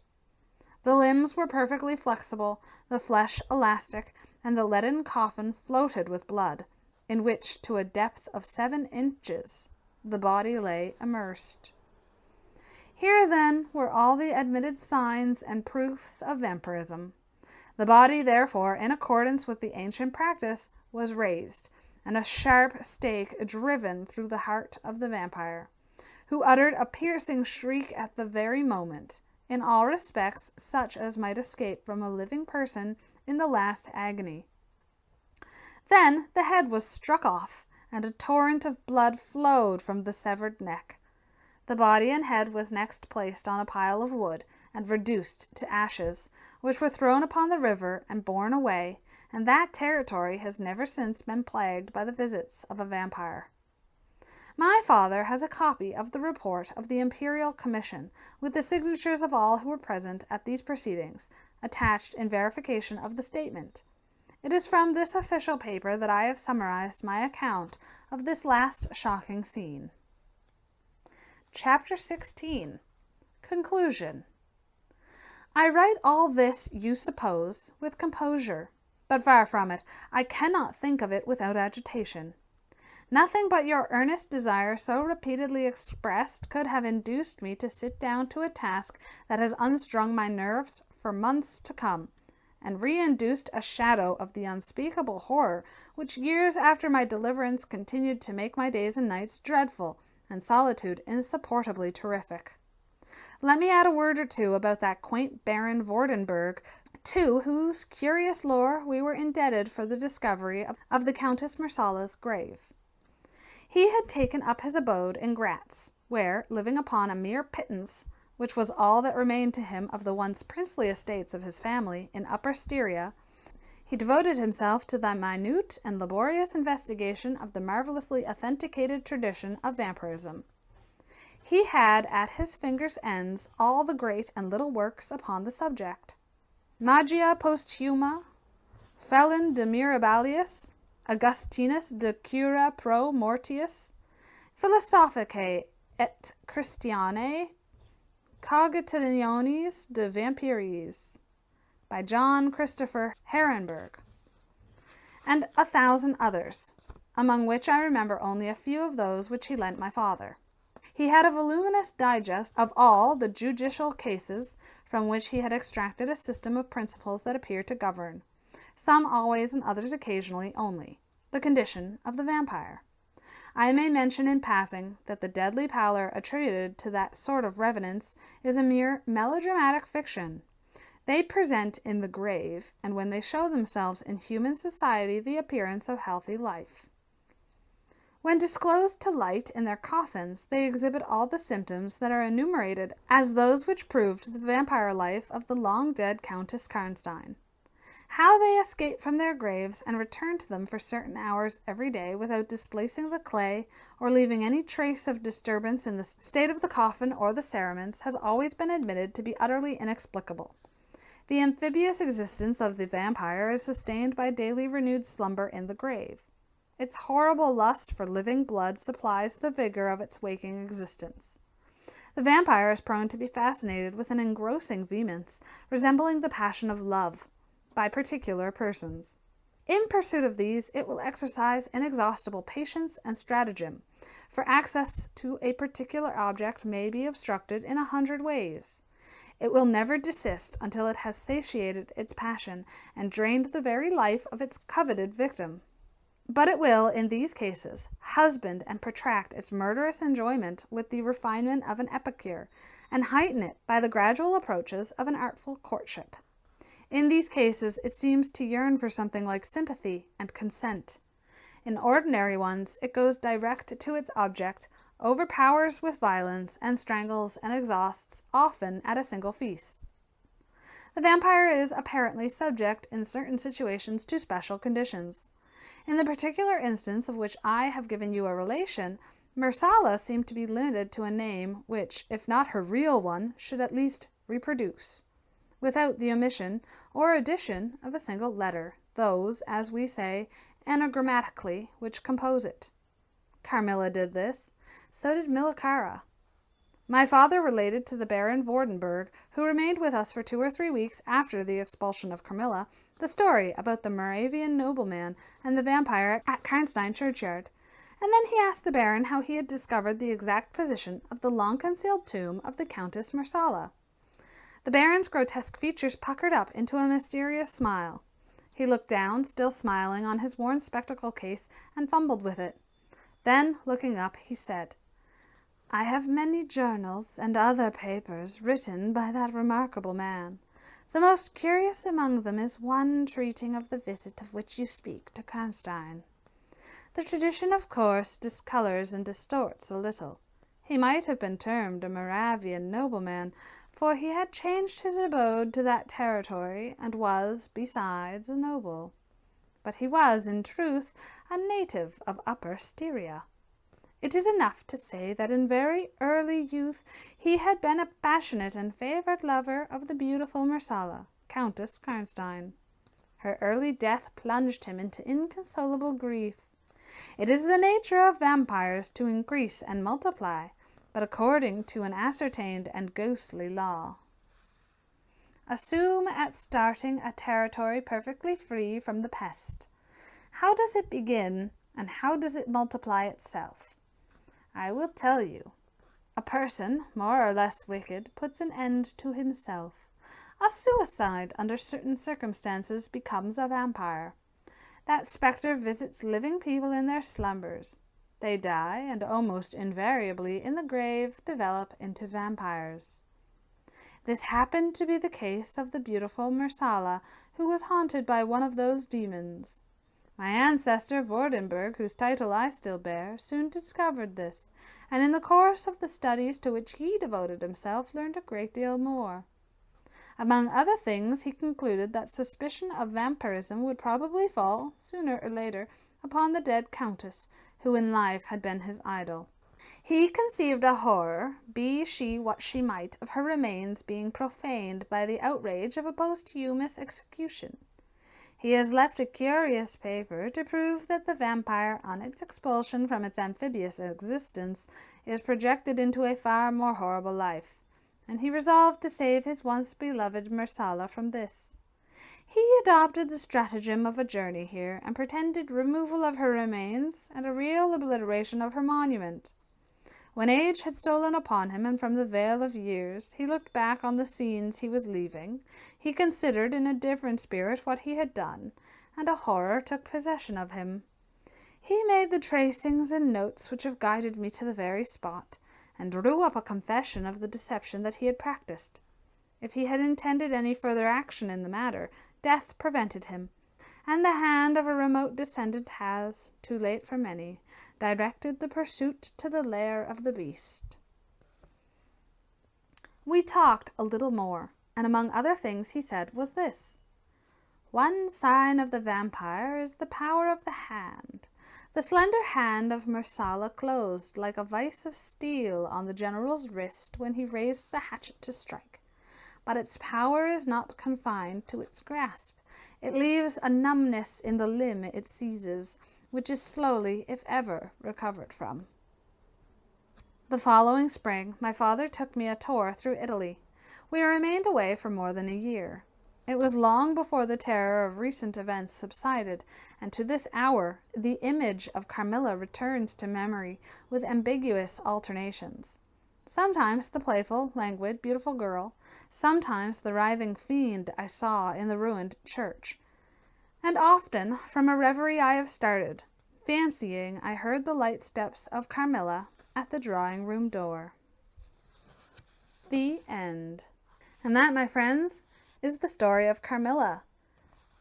The limbs were perfectly flexible, the flesh elastic, and the leaden coffin floated with blood, in which, to a depth of 7 inches, the body lay immersed. Here, then, were all the admitted signs and proofs of vampirism. The body, therefore, in accordance with the ancient practice, was raised, and a sharp stake driven through the heart of the vampire, who uttered a piercing shriek at the very moment, in all respects such as might escape from a living person in the last agony. Then the head was struck off, and a torrent of blood flowed from the severed neck. The body and head was next placed on a pile of wood, and reduced to ashes, which were thrown upon the river and borne away, and that territory has never since been plagued by the visits of a vampire. My father has a copy of the report of the Imperial Commission, with the signatures of all who were present at these proceedings, attached in verification of the statement. It is from this official paper that I have summarized my account of this last shocking scene. Chapter 16. Conclusion. I write all this, you suppose, with composure, but far from it. I cannot think of it without agitation. Nothing but your earnest desire so repeatedly expressed could have induced me to sit down to a task that has unstrung my nerves for months to come, and re-induced a shadow of the unspeakable horror which years after my deliverance continued to make my days and nights dreadful, and solitude insupportably terrific. Let me add a word or two about that quaint Baron Vordenburg, to whose curious lore we were indebted for the discovery of the Countess Mersala's grave. He had taken up his abode in Gratz, where, living upon a mere pittance, which was all that remained to him of the once princely estates of his family in Upper Styria, he devoted himself to the minute and laborious investigation of the marvelously authenticated tradition of vampirism. He had at his fingers' ends all the great and little works upon the subject. Magia Posthuma, Felin de Mirabilis, Augustinus de Cura pro Mortiis, Philosophicae et Christianae, Cogitationes de Vampiris, by John Christopher Herrenberg, and 1,000 others, among which I remember only a few of those which he lent my father. He had a voluminous digest of all the judicial cases, from which he had extracted a system of principles that appear to govern, some always and others occasionally only, the condition of the vampire. I may mention in passing that the deadly pallor attributed to that sort of revenants is a mere melodramatic fiction. They present in the grave, and when they show themselves in human society, the appearance of healthy life. When disclosed to light in their coffins, they exhibit all the symptoms that are enumerated as those which proved the vampire life of the long-dead Countess Karnstein. How they escape from their graves and return to them for certain hours every day without displacing the clay or leaving any trace of disturbance in the state of the coffin or the cerements has always been admitted to be utterly inexplicable. The amphibious existence of the vampire is sustained by daily renewed slumber in the grave. Its horrible lust for living blood supplies the vigor of its waking existence. The vampire is prone to be fascinated with an engrossing vehemence, resembling the passion of love, by particular persons. In pursuit of these, it will exercise inexhaustible patience and stratagem, for access to a particular object may be obstructed in 100 ways. It will never desist until it has satiated its passion and drained the very life of its coveted victim. But it will, in these cases, husband and protract its murderous enjoyment with the refinement of an epicure, and heighten it by the gradual approaches of an artful courtship. In these cases, it seems to yearn for something like sympathy and consent. In ordinary ones, it goes direct to its object, overpowers with violence, and strangles and exhausts, often at a single feast. The vampire is apparently subject in certain situations to special conditions. In the particular instance of which I have given you a relation, Mersala seemed to be limited to a name which, if not her real one, should at least reproduce, without the omission or addition of a single letter, those, as we say, anagrammatically, which compose it. Carmilla did this. So did Milicara. My father related to the Baron Vordenburg, who remained with us for 2 or 3 weeks after the expulsion of Carmilla, the story about the Moravian nobleman and the vampire at Karnstein churchyard, and then he asked the Baron how he had discovered the exact position of the long-concealed tomb of the Countess Mersala. The Baron's grotesque features puckered up into a mysterious smile. He looked down, still smiling, on his worn spectacle case and fumbled with it. Then, looking up, he said, "I have many journals and other papers written by that remarkable man. The most curious among them is one treating of the visit of which you speak to Karnstein. The tradition, of course, discolors and distorts a little. He might have been termed a Moravian nobleman, for he had changed his abode to that territory, and was, besides, a noble. But he was, in truth, a native of Upper Styria. It is enough to say that in very early youth he had been a passionate and favoured lover of the beautiful Mersala, Countess Karnstein. Her early death plunged him into inconsolable grief. It is the nature of vampires to increase and multiply, but according to an ascertained and ghostly law. Assume at starting a territory perfectly free from the pest. How does it begin, and how does it multiply itself? I will tell you. A person, more or less wicked, puts an end to himself. A suicide, under certain circumstances, becomes a vampire. That spectre visits living people in their slumbers. They die, and almost invariably in the grave develop into vampires. This happened to be the case of the beautiful Mersala, who was haunted by one of those demons. My ancestor Vordenberg, whose title I still bear, soon discovered this, and in the course of the studies to which he devoted himself learned a great deal more. Among other things, he concluded that suspicion of vampirism would probably fall, sooner or later, upon the dead countess, who in life had been his idol. He conceived a horror, be she what she might, of her remains being profaned by the outrage of a posthumous execution. He has left a curious paper to prove that the vampire, on its expulsion from its amphibious existence, is projected into a far more horrible life, and he resolved to save his once beloved Mersala from this. He adopted the stratagem of a journey here, and pretended removal of her remains and a real obliteration of her monument. When age had stolen upon him, and from the veil of years he looked back on the scenes he was leaving, he considered in a different spirit what he had done, and a horror took possession of him. He made the tracings and notes which have guided me to the very spot, and drew up a confession of the deception that he had practiced. If he had intended any further action in the matter, death prevented him, and the hand of a remote descendant has, too late for many, directed the pursuit to the lair of the beast. We talked a little more, and among other things he said was this: "One sign of the vampire is the power of the hand. The slender hand of Mersala closed like a vice of steel on the general's wrist when he raised the hatchet to strike. But its power is not confined to its grasp. It leaves a numbness in the limb it seizes, which is slowly, if ever, recovered from." The following spring, my father took me a tour through Italy. We remained away for more than a year. It was long before the terror of recent events subsided, and to this hour the image of Carmilla returns to memory with ambiguous alternations. Sometimes the playful, languid, beautiful girl, sometimes the writhing fiend I saw in the ruined church. And often, from a reverie I have started, fancying I heard the light steps of Carmilla at the drawing-room door. The end. And that, my friends, is the story of Carmilla.